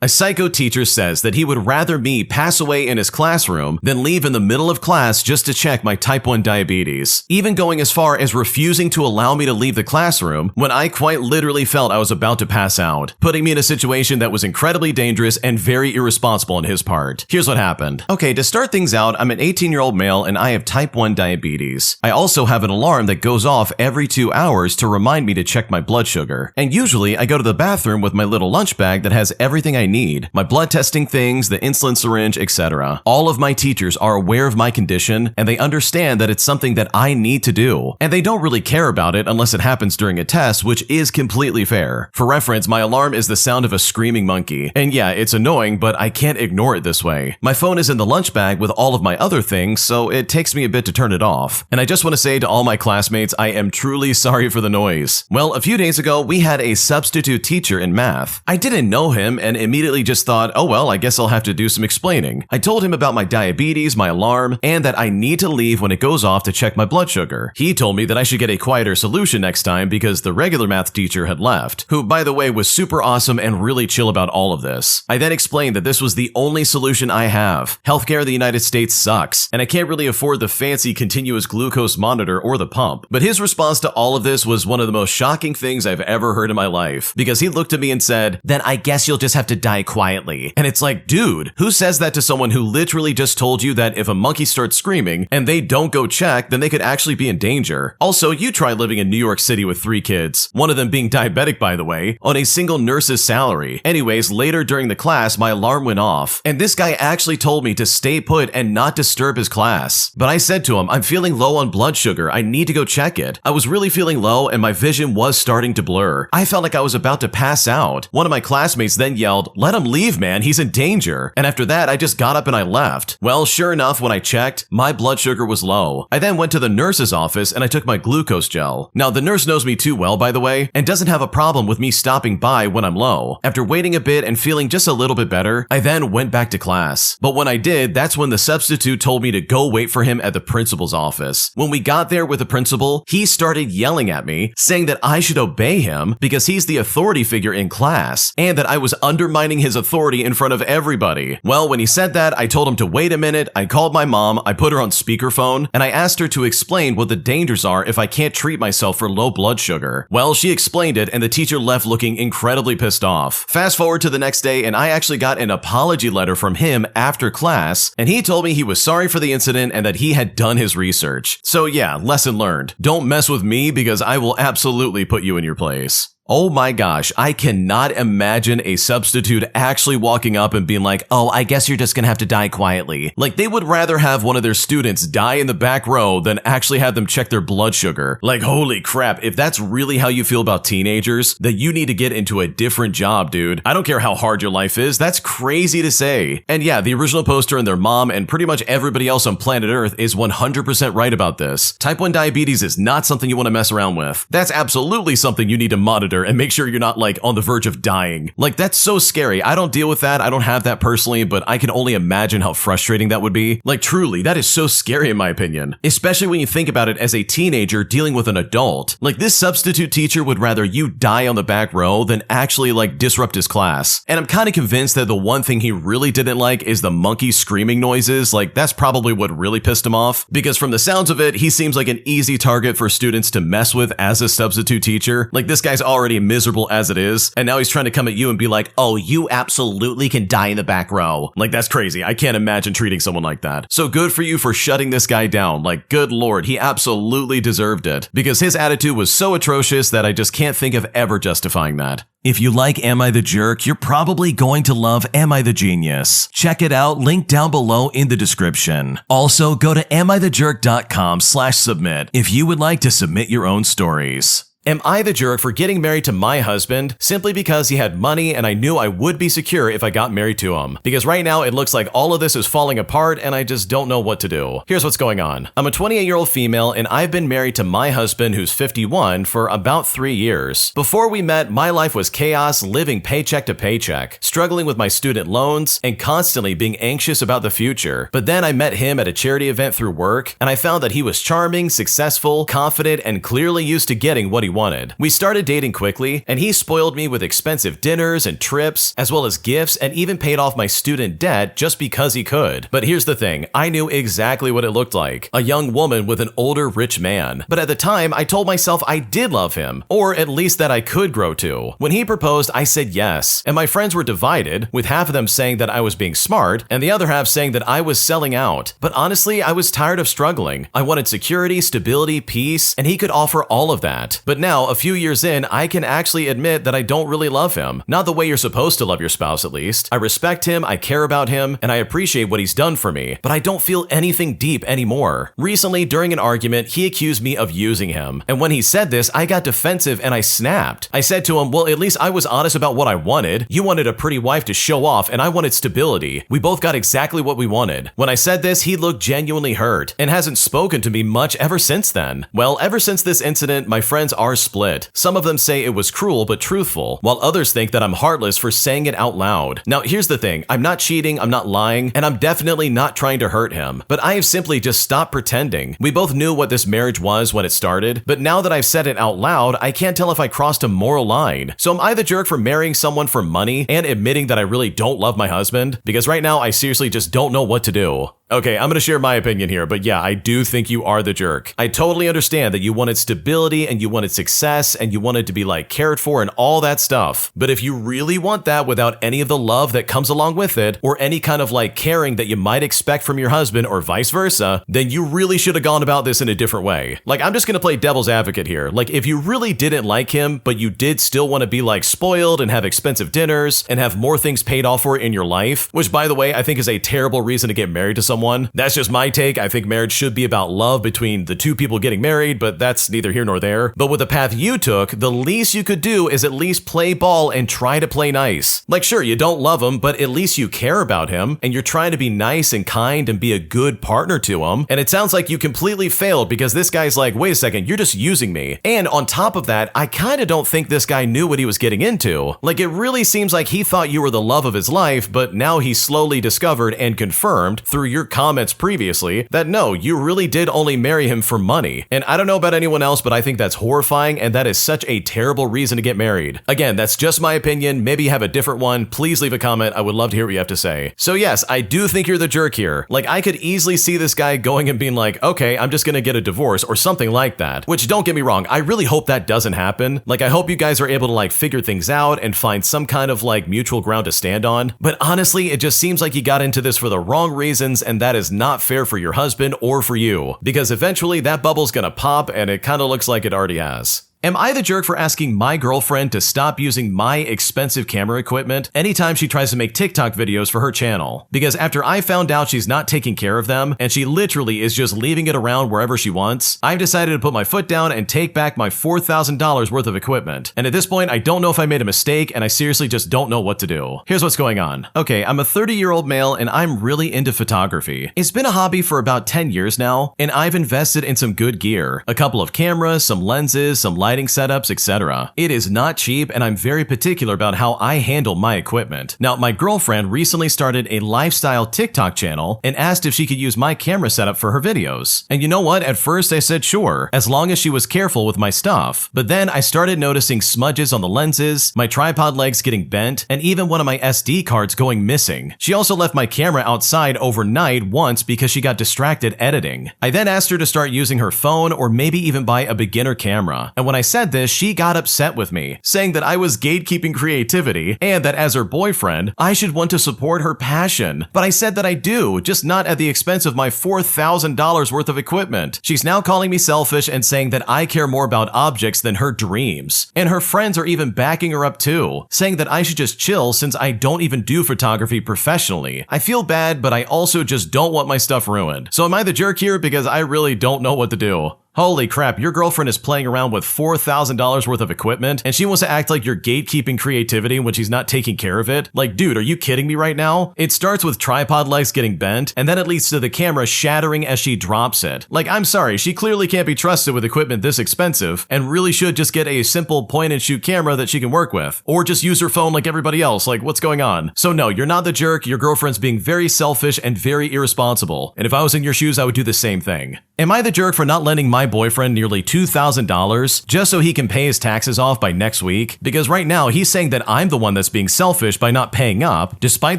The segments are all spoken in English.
A psycho teacher says that he would rather me pass away in his classroom than leave in the middle of class just to check my type 1 diabetes, even going as far as refusing to allow me to leave the classroom when I quite literally felt I was about to pass out, putting me in a situation that was incredibly dangerous and very irresponsible on his part. Here's what happened. Okay, to start things out, I'm an 18-year-old male and I have type 1 diabetes. I also have an alarm that goes off every 2 hours to remind me to check my blood sugar. And usually I go to the bathroom with my little lunch bag that has everything I need, my blood testing things, the insulin syringe, etc. All of my teachers are aware of my condition and they understand that it's something that I need to do. And they don't really care about it unless it happens during a test, which is completely fair. For reference, my alarm is the sound of a screaming monkey. And yeah, it's annoying, but I can't ignore it this way. My phone is in the lunch bag with all of my other things, so it takes me a bit to turn it off. And I just want to say to all my classmates, I am truly sorry for the noise. Well, a few days ago, we had a substitute teacher in math. I didn't know him and immediately just thought, oh well, I guess I'll have to do some explaining. I told him about my diabetes, my alarm, and that I need to leave when it goes off to check my blood sugar. He told me that I should get a quieter solution next time because the regular math teacher had left, who by the way was super awesome and really chill about all of this. I then explained that this was the only solution I have. Healthcare in the United States sucks, and I can't really afford the fancy continuous glucose monitor or the pump. But his response to all of this was one of the most shocking things I've ever heard in my life, because he looked at me and said, then I guess you'll just have to die quietly. And it's like, dude, who says that to someone who literally just told you that if a monkey starts screaming and they don't go check, then they could actually be in danger? Also, you try living in New York City with 3 kids, one of them being diabetic by the way, on a single nurse's salary. Anyways, later during the class, my alarm went off, and this guy actually told me to stay put and not disturb his class. But I said to him, I'm feeling low on blood sugar, I need to go check it. I was really feeling low and my vision was starting to blur. I felt like I was about to pass out. One of my classmates then yelled, let him leave, man, he's in danger. And after that, I just got up and I left. Well, sure enough, when I checked, my blood sugar was low. I then went to the nurse's office and I took my glucose gel. Now, the nurse knows me too well, by the way, and doesn't have a problem with me stopping by when I'm low. After waiting a bit and feeling just a little bit better, I then went back to class. But when I did, that's when the substitute told me to go wait for him at the principal's office. When we got there with the principal, he started yelling at me, saying that I should obey him because he's the authority figure in class, and that I was undermining his authority in front of everybody. Well, when he said that, I told him to wait a minute, I called my mom, I put her on speakerphone, and I asked her to explain what the dangers are if I can't treat myself for low blood sugar. Well, she explained it, and the teacher left looking incredibly pissed off. Fast forward to the next day, and I actually got an apology letter from him after class, and he told me he was sorry for the incident and that he had done his research. So yeah, lesson learned. Don't mess with me because I will absolutely put you in your place. Oh my gosh, I cannot imagine a substitute actually walking up and being like, oh, I guess you're just gonna have to die quietly. Like, they would rather have one of their students die in the back row than actually have them check their blood sugar. Like, holy crap, if that's really how you feel about teenagers, then you need to get into a different job, dude. I don't care how hard your life is, that's crazy to say. And yeah, the original poster and their mom and pretty much everybody else on planet Earth is 100% right about this. Type 1 diabetes is not something you want to mess around with. That's absolutely something you need to monitor and make sure you're not like on the verge of dying. Like, that's so scary. I don't deal with that. I don't have that personally, but I can only imagine how frustrating that would be. Like, truly, that is so scary in my opinion. Especially when you think about it as a teenager dealing with an adult. Like, this substitute teacher would rather you die on the back row than actually like disrupt his class. And I'm kind of convinced that the one thing he really didn't like is the monkey screaming noises. Like, that's probably what really pissed him off, because from the sounds of it, he seems like an easy target for students to mess with as a substitute teacher. Like, this guy's already miserable as it is, and now he's trying to come at you and be like, oh, you absolutely can die in the back row. Like, that's crazy. I can't imagine treating someone like that. So good for you for shutting this guy down. Like, good lord, he absolutely deserved it, because his attitude was so atrocious that I just can't think of ever justifying that. If you like Am I the Jerk, you're probably going to love Am I the Genius. Check it out, link down below in the description. Also, go to amithejerk.com/submit if you would like to submit your own stories. Am I the jerk for getting married to my husband simply because he had money and I knew I would be secure if I got married to him? Because right now it looks like all of this is falling apart and I just don't know what to do. Here's what's going on. I'm a 28-year-old female and I've been married to my husband, who's 51, for about 3 years. Before we met, my life was chaos, living paycheck to paycheck, struggling with my student loans, and constantly being anxious about the future. But then I met him at a charity event through work, and I found that he was charming, successful, confident, and clearly used to getting what he wanted. We started dating quickly, and he spoiled me with expensive dinners and trips, as well as gifts, and even paid off my student debt just because he could. But here's the thing, I knew exactly what it looked like. A young woman with an older, rich man. But at the time, I told myself I did love him, or at least that I could grow to. When he proposed, I said yes, and my friends were divided, with half of them saying that I was being smart, and the other half saying that I was selling out. But honestly, I was tired of struggling. I wanted security, stability, peace, and he could offer all of that. But now, a few years in, I can actually admit that I don't really love him. Not the way you're supposed to love your spouse, at least. I respect him, I care about him, and I appreciate what he's done for me, but I don't feel anything deep anymore. Recently, during an argument, he accused me of using him. And when he said this, I got defensive and I snapped. I said to him, well, at least I was honest about what I wanted. You wanted a pretty wife to show off, and I wanted stability. We both got exactly what we wanted. When I said this, he looked genuinely hurt and hasn't spoken to me much ever since then. Well, ever since this incident, my friends are split. Some of them say it was cruel but truthful, while others think that I'm heartless for saying it out loud. Now, here's the thing. I'm not cheating, I'm not lying, and I'm definitely not trying to hurt him. But I have simply just stopped pretending. We both knew what this marriage was when it started, but now that I've said it out loud, I can't tell if I crossed a moral line. So am I the jerk for marrying someone for money and admitting that I really don't love my husband? Because right now, I seriously just don't know what to do. Okay, I'm gonna share my opinion here, but yeah, I do think you are the jerk. I totally understand that you wanted stability and you wanted success and you wanted to be like cared for and all that stuff. But if you really want that without any of the love that comes along with it, or any kind of like caring that you might expect from your husband or vice versa, then you really should have gone about this in a different way. Like, I'm just gonna play devil's advocate here. Like, if you really didn't like him, but you did still want to be like spoiled and have expensive dinners and have more things paid off for in your life, which by the way, I think is a terrible reason to get married to someone. That's just my take. I think marriage should be about love between the two people getting married, but that's neither here nor there. But with the path you took, the least you could do is at least play ball and try to play nice. Like, sure, you don't love him, but at least you care about him and you're trying to be nice and kind and be a good partner to him. And it sounds like you completely failed because this guy's like, wait a second, you're just using me. And on top of that, I kind of don't think this guy knew what he was getting into. Like, it really seems like he thought you were the love of his life, but now he slowly discovered and confirmed through your comments previously that no, you really did only marry him for money. And I don't know about anyone else, but I think that's horrifying and that is such a terrible reason to get married. Again, that's just my opinion. Maybe you have a different one. Please leave a comment. I would love to hear what you have to say. So yes, I do think you're the jerk here. Like, I could easily see this guy going and being like, okay, I'm just gonna get a divorce or something like that. Which, don't get me wrong, I really hope that doesn't happen. Like, I hope you guys are able to like figure things out and find some kind of like mutual ground to stand on. But honestly, it just seems like you got into this for the wrong reasons, and that is not fair for your husband or for you, because eventually that bubble's gonna pop, and it kind of looks like it already has. Am I the jerk for asking my girlfriend to stop using my expensive camera equipment anytime she tries to make TikTok videos for her channel? Because after I found out she's not taking care of them, and she literally is just leaving it around wherever she wants, I've decided to put my foot down and take back my $4,000 worth of equipment. And at this point, I don't know if I made a mistake, and I seriously just don't know what to do. Here's what's going on. Okay, I'm a 30-year-old male, and I'm really into photography. It's been a hobby for about 10 years now, and I've invested in some good gear. A couple of cameras, some lenses, some lighting setups, etc. It is not cheap, and I'm very particular about how I handle my equipment. Now, my girlfriend recently started a lifestyle TikTok channel and asked if she could use my camera setup for her videos. And you know what? At first I said sure, as long as she was careful with my stuff. But then I started noticing smudges on the lenses, my tripod legs getting bent, and even one of my SD cards going missing. She also left my camera outside overnight once because she got distracted editing. I then asked her to start using her phone or maybe even buy a beginner camera. And when I said this, she got upset with me, saying that I was gatekeeping creativity and that as her boyfriend, I should want to support her passion. But I said that I do, just not at the expense of my $4,000 worth of equipment. She's now calling me selfish and saying that I care more about objects than her dreams. And her friends are even backing her up too, saying that I should just chill since I don't even do photography professionally. I feel bad, but I also just don't want my stuff ruined. So am I the jerk here? Because I really don't know what to do. Holy crap, your girlfriend is playing around with $4,000 worth of equipment, and she wants to act like you're gatekeeping creativity when she's not taking care of it? Like, dude, are you kidding me right now? It starts with tripod legs getting bent, and then it leads to the camera shattering as she drops it. Like, I'm sorry, she clearly can't be trusted with equipment this expensive, and really should just get a simple point-and-shoot camera that she can work with. Or just use her phone like everybody else. Like, what's going on? So no, you're not the jerk. Your girlfriend's being very selfish and very irresponsible. And if I was in your shoes, I would do the same thing. Am I the jerk for not lending my my boyfriend nearly $2,000 just so he can pay his taxes off by next week, because right now he's saying that I'm the one that's being selfish by not paying up, despite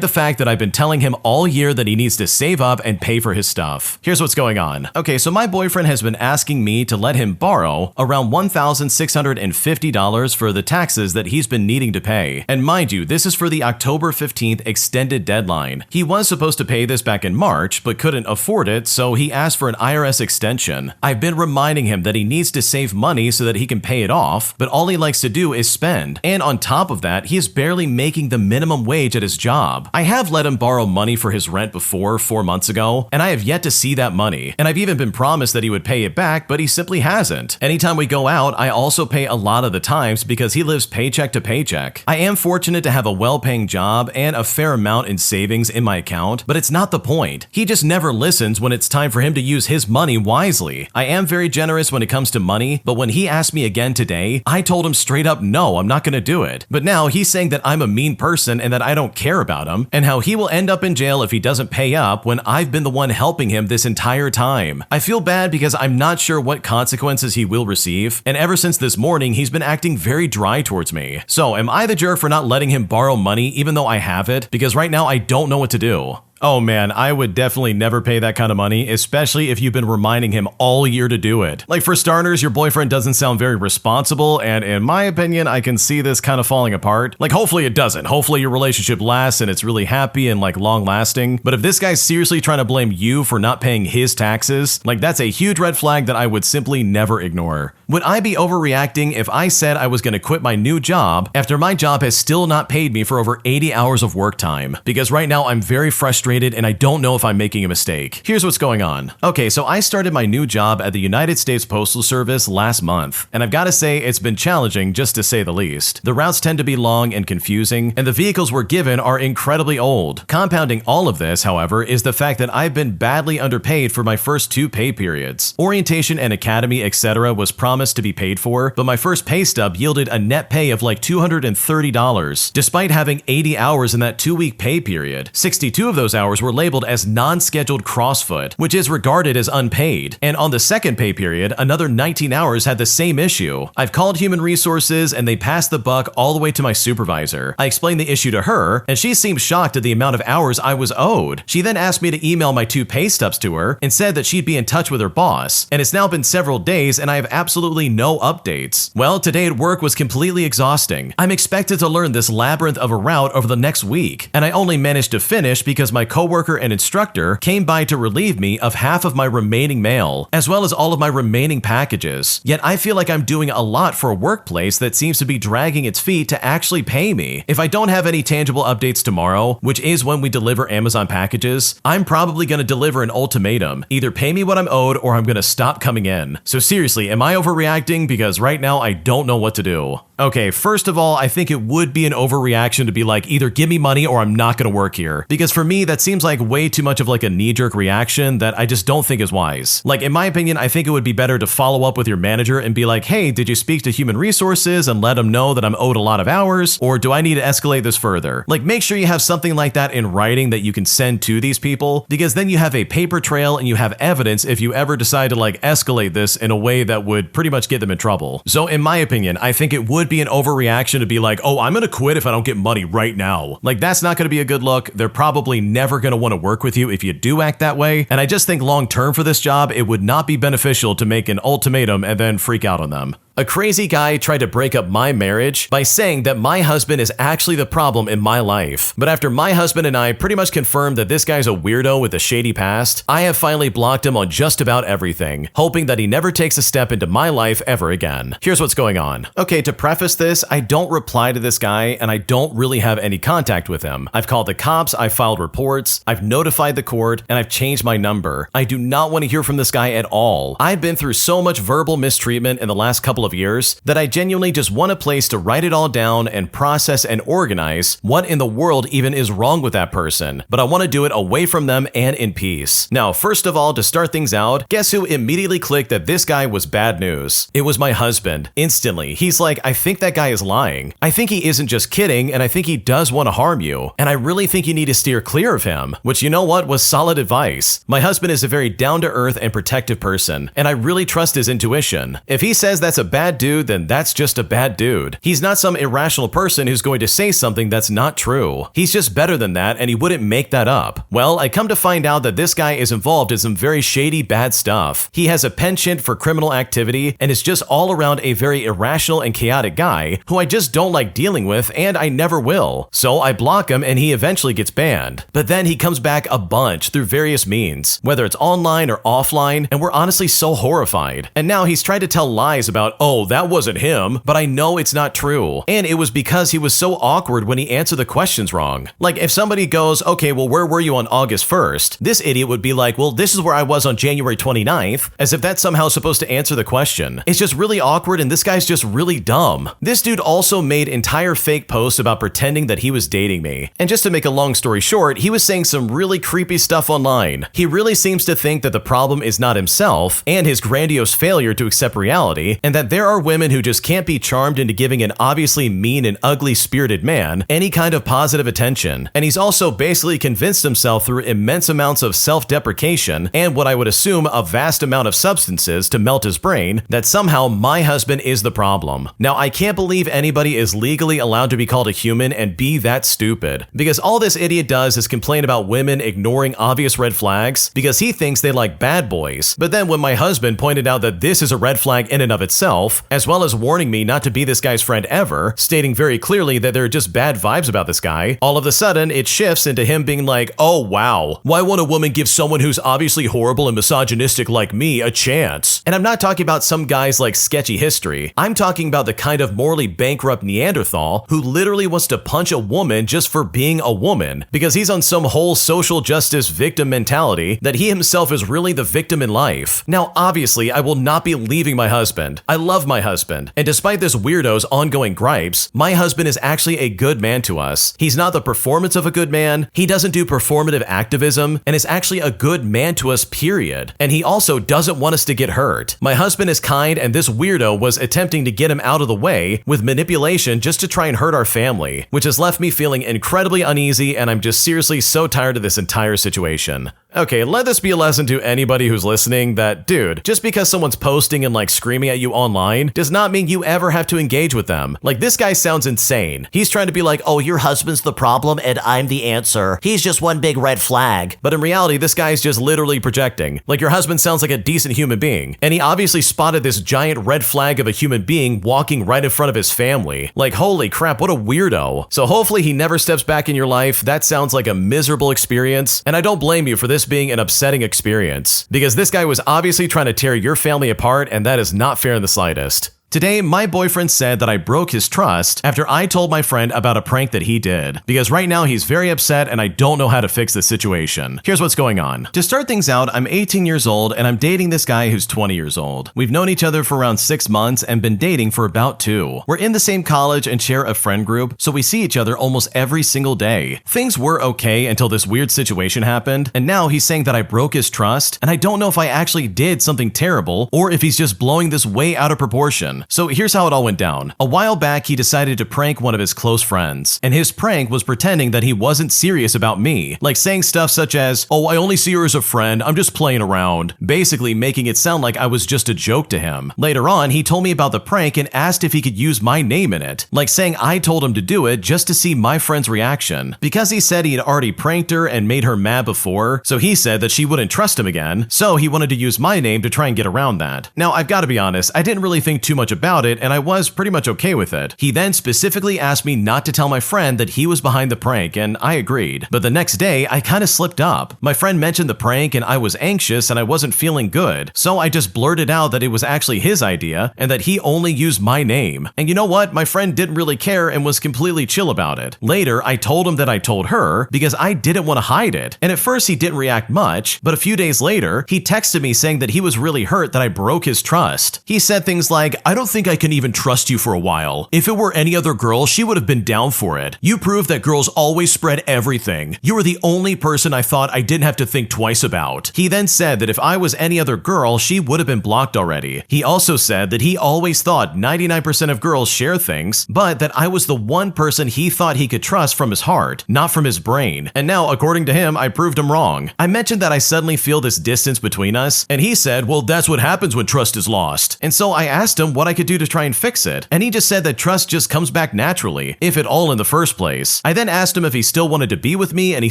the fact that I've been telling him all year that he needs to save up and pay for his stuff. Here's what's going on. Okay, so my boyfriend has been asking me to let him borrow around $1,650 for the taxes that he's been needing to pay. And mind you, this is for the October 15th extended deadline. He was supposed to pay this back in March, but couldn't afford it, so he asked for an IRS extension. I've been reminding him that he needs to save money so that he can pay it off, but all he likes to do is spend. And on top of that, he is barely making the minimum wage at his job. I have let him borrow money for his rent before 4 months ago, and I have yet to see that money. And I've even been promised that he would pay it back, but he simply hasn't. Anytime we go out, I also pay a lot of the times because he lives paycheck to paycheck. I am fortunate to have a well-paying job and a fair amount in savings in my account, but it's not the point. He just never listens when it's time for him to use his money wisely. I am very generous when it comes to money, but when he asked me again today, I told him straight up, no, I'm not gonna do it. But now he's saying that I'm a mean person and that I don't care about him, and how he will end up in jail if he doesn't pay up when I've been the one helping him this entire time. I feel bad because I'm not sure what consequences he will receive, and ever since this morning, he's been acting very dry towards me. So am I the jerk for not letting him borrow money even though I have it? Because right now I don't know what to do. Oh man, I would definitely never pay that kind of money, especially if you've been reminding him all year to do it. Like, for starters, your boyfriend doesn't sound very responsible, and in my opinion, I can see this kind of falling apart. Like, hopefully it doesn't. Hopefully your relationship lasts and it's really happy and like long lasting. But if this guy's seriously trying to blame you for not paying his taxes, like, that's a huge red flag that I would simply never ignore. Would I be overreacting if I said I was gonna quit my new job after my job has still not paid me for over 80 hours of work time? Because right now I'm very frustrated and I don't know if I'm making a mistake. Here's what's going on. Okay, so I started my new job at the United States Postal Service last month, and I've got to say it's been challenging, just to say the least. The routes tend to be long and confusing, and the vehicles we're given are incredibly old. Compounding all of this, however, is the fact that I've been badly underpaid for my first 2 pay periods. Orientation and academy, etc. was promised to be paid for, but my first pay stub yielded a net pay of like $230, despite having 80 hours in that 2-week pay period. 62 of those hours were labeled as non-scheduled CrossFit, which is regarded as unpaid. And on the second pay period, another 19 hours had the same issue. I've called human resources and they passed the buck all the way to my supervisor. I explained the issue to her, and she seemed shocked at the amount of hours I was owed. She then asked me to email my 2 pay stubs to her and said that she'd be in touch with her boss. And it's now been several days and I have absolutely no updates. Well, today at work was completely exhausting. I'm expected to learn this labyrinth of a route over the next week, and I only managed to finish because my coworker and instructor came by to relieve me of half of my remaining mail, as well as all of my remaining packages. Yet I feel like I'm doing a lot for a workplace that seems to be dragging its feet to actually pay me. If I don't have any tangible updates tomorrow, which is when we deliver Amazon packages, I'm probably going to deliver an ultimatum. Either pay me what I'm owed or I'm going to stop coming in. So seriously, am I overreacting? Because right now I don't know what to do. Okay, first of all, I think it would be an overreaction to be like, either give me money or I'm not going to work here. Because for me, that seems like way too much of like a knee-jerk reaction that I just don't think is wise. Like, in my opinion, I think it would be better to follow up with your manager and be like, hey, did you speak to human resources and let them know that I'm owed a lot of hours? Or do I need to escalate this further? Like, make sure you have something like that in writing that you can send to these people, because then you have a paper trail and you have evidence if you ever decide to like escalate this in a way that would pretty much get them in trouble. So in my opinion, I think it would be an overreaction to be like, oh, I'm gonna quit if I don't get money right now. Like, that's not gonna be a good look. They're probably never gonna want to work with you if you do act that way. And I just think long term for this job, it would not be beneficial to make an ultimatum and then freak out on them. A crazy guy tried to break up my marriage by saying that my husband is actually the problem in my life. But after my husband and I pretty much confirmed that this guy's a weirdo with a shady past, I have finally blocked him on just about everything, hoping that he never takes a step into my life ever again. Here's what's going on. Okay, to preface this, I don't reply to this guy and I don't really have any contact with him. I've called the cops, I've filed reports, I've notified the court, and I've changed my number. I do not want to hear from this guy at all. I've been through so much verbal mistreatment in the last couple of of years that I genuinely just want a place to write it all down and process and organize what in the world even is wrong with that person, but I want to do it away from them and in peace. Now, first of all, to start things out, guess who immediately clicked that this guy was bad news? It was my husband. Instantly. He's like, I think that guy is lying. I think he isn't just kidding, and I think he does want to harm you, and I really think you need to steer clear of him, which, you know what, was solid advice. My husband is a very down-to-earth and protective person, and I really trust his intuition. If he says that's a bad dude, then that's just a bad dude. He's not some irrational person who's going to say something that's not true. He's just better than that, and he wouldn't make that up. Well, I come to find out that this guy is involved in some very shady, bad stuff. He has a penchant for criminal activity, and is just all around a very irrational and chaotic guy who I just don't like dealing with, and I never will. So I block him, and he eventually gets banned. But then he comes back a bunch through various means, whether it's online or offline, and we're honestly so horrified. And now he's tried to tell lies about, oh, that wasn't him, but I know it's not true. And it was because he was so awkward when he answered the questions wrong. Like, if somebody goes, okay, well, where were you on August 1st? This idiot would be like, well, this is where I was on January 29th, as if that's somehow supposed to answer the question. It's just really awkward, and this guy's just really dumb. This dude also made entire fake posts about pretending that he was dating me. And just to make a long story short, he was saying some really creepy stuff online. He really seems to think that the problem is not himself and his grandiose failure to accept reality, and that there are women who just can't be charmed into giving an obviously mean and ugly-spirited man any kind of positive attention. And he's also basically convinced himself through immense amounts of self-deprecation and what I would assume a vast amount of substances to melt his brain that somehow my husband is the problem. Now, I can't believe anybody is legally allowed to be called a human and be that stupid, because all this idiot does is complain about women ignoring obvious red flags because he thinks they like bad boys. But then when my husband pointed out that this is a red flag in and of itself, as well as warning me not to be this guy's friend ever, stating very clearly that there are just bad vibes about this guy, all of a sudden it shifts into him being like, oh wow, why won't a woman give someone who's obviously horrible and misogynistic like me a chance? And I'm not talking about some guy's like sketchy history. I'm talking about the kind of morally bankrupt Neanderthal who literally wants to punch a woman just for being a woman, because he's on some whole social justice victim mentality that he himself is really the victim in life. Now, obviously, I will not be leaving my husband. I love my husband, and despite this weirdo's ongoing gripes, my husband is actually a good man to us. He's not the performance of a good man, he doesn't do performative activism, and is actually a good man to us, period. And he also doesn't want us to get hurt. My husband is kind, and this weirdo was attempting to get him out of the way with manipulation just to try and hurt our family, which has left me feeling incredibly uneasy, and I'm just seriously so tired of this entire situation. Okay, let this be a lesson to anybody who's listening that, dude, just because someone's posting and like screaming at you online does not mean you ever have to engage with them. Like, this guy sounds insane. He's trying to be like, oh, your husband's the problem and I'm the answer. He's just one big red flag. But in reality, this guy's just literally projecting. Like, your husband sounds like a decent human being, and he obviously spotted this giant red flag of a human being walking right in front of his family. Like, holy crap, what a weirdo. So hopefully he never steps back in your life. That sounds like a miserable experience, and I don't blame you for this being an upsetting experience, because this guy was obviously trying to tear your family apart, and that is not fair in the slightest. Today, my boyfriend said that I broke his trust after I told my friend about a prank that he did, because right now he's very upset and I don't know how to fix the situation. Here's what's going on. To start things out, I'm 18 years old and I'm dating this guy who's 20 years old. We've known each other for around 6 months and been dating for about 2. We're in the same college and share a friend group, so we see each other almost every single day. Things were okay until this weird situation happened, and now he's saying that I broke his trust, and I don't know if I actually did something terrible or if he's just blowing this way out of proportion. So here's how it all went down. A while back, he decided to prank one of his close friends, and his prank was pretending that he wasn't serious about me, like saying stuff such as, oh, I only see her as a friend, I'm just playing around, basically making it sound like I was just a joke to him. Later on, he told me about the prank and asked if he could use my name in it, like saying I told him to do it just to see my friend's reaction. Because he said he had already pranked her and made her mad before, so he said that she wouldn't trust him again, so he wanted to use my name to try and get around that. Now, I've got to be honest, I didn't really think too much about it, and I was pretty much okay with it. He then specifically asked me not to tell my friend that he was behind the prank, and I agreed. But the next day, I kind of slipped up. My friend mentioned the prank, and I was anxious and I wasn't feeling good, so I just blurted out that it was actually his idea and that he only used my name. And you know what? My friend didn't really care and was completely chill about it. Later, I told him that I told her because I didn't want to hide it, and at first he didn't react much, but a few days later, he texted me saying that he was really hurt that I broke his trust. He said things like, I don't think I can even trust you for a while. If it were any other girl, she would have been down for it. You proved that girls always spread everything. You were the only person I thought I didn't have to think twice about. He then said that if I was any other girl, she would have been blocked already. He also said that he always thought 99% of girls share things, but that I was the one person he thought he could trust from his heart, not from his brain. And now, according to him, I proved him wrong. I mentioned that I suddenly feel this distance between us, and he said, well, that's what happens when trust is lost. And so I asked him what I could do to try and fix it, and he just said that trust just comes back naturally, if at all in the first place. I then asked him if he still wanted to be with me, and he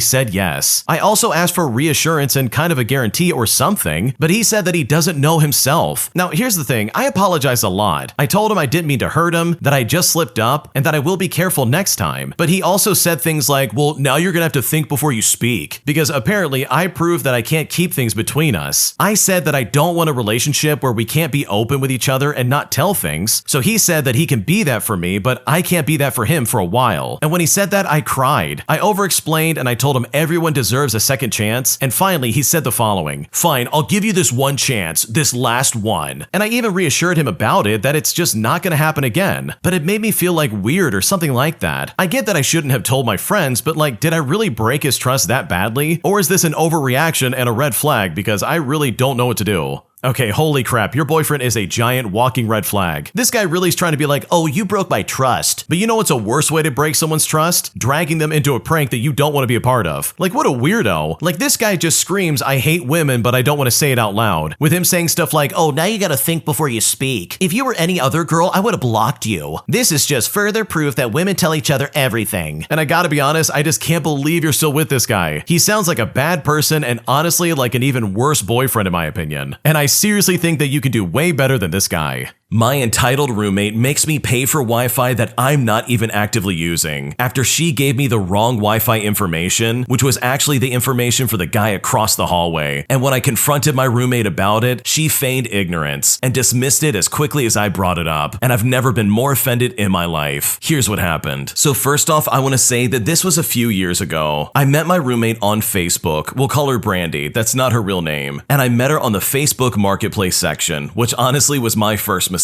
said yes. I also asked for reassurance and kind of a guarantee or something, but he said that he doesn't know himself. Now, here's the thing, I apologize a lot. I told him I didn't mean to hurt him, that I just slipped up, and that I will be careful next time. But he also said things like, well, now you're gonna have to think before you speak, because apparently I proved that I can't keep things between us. I said that I don't want a relationship where we can't be open with each other and not tell things, so he said that he can be that for me, but I can't be that for him for a while. And when he said that, I cried. I over-explained and I told him everyone deserves a second chance, and finally he said the following, fine, I'll give you this one chance, this last one. And I even reassured him about it, that it's just not gonna happen again. But it made me feel like weird or something like that. I get that I shouldn't have told my friends, but like, did I really break his trust that badly? Or is this an overreaction and a red flag because I really don't know what to do? Okay, holy crap, your boyfriend is a giant walking red flag. This guy really is trying to be like, oh, you broke my trust. But you know what's a worse way to break someone's trust? Dragging them into a prank that you don't want to be a part of. Like, what a weirdo. Like, this guy just screams, I hate women, but I don't want to say it out loud. With him saying stuff like, oh, now you gotta think before you speak. If you were any other girl, I would have blocked you. This is just further proof that women tell each other everything. And I gotta be honest, I just can't believe you're still with this guy. He sounds like a bad person and honestly like an even worse boyfriend in my opinion. And I seriously think that you can do way better than this guy. My entitled roommate makes me pay for Wi-Fi that I'm not even actively using, after she gave me the wrong Wi-Fi information, which was actually the information for the guy across the hallway. And when I confronted my roommate about it, she feigned ignorance and dismissed it as quickly as I brought it up, and I've never been more offended in my life. Here's what happened. So first off, I want to say that this was a few years ago. I met my roommate on Facebook. We'll call her Brandy. That's not her real name. And I met her on the Facebook Marketplace section, which honestly was my first mistake.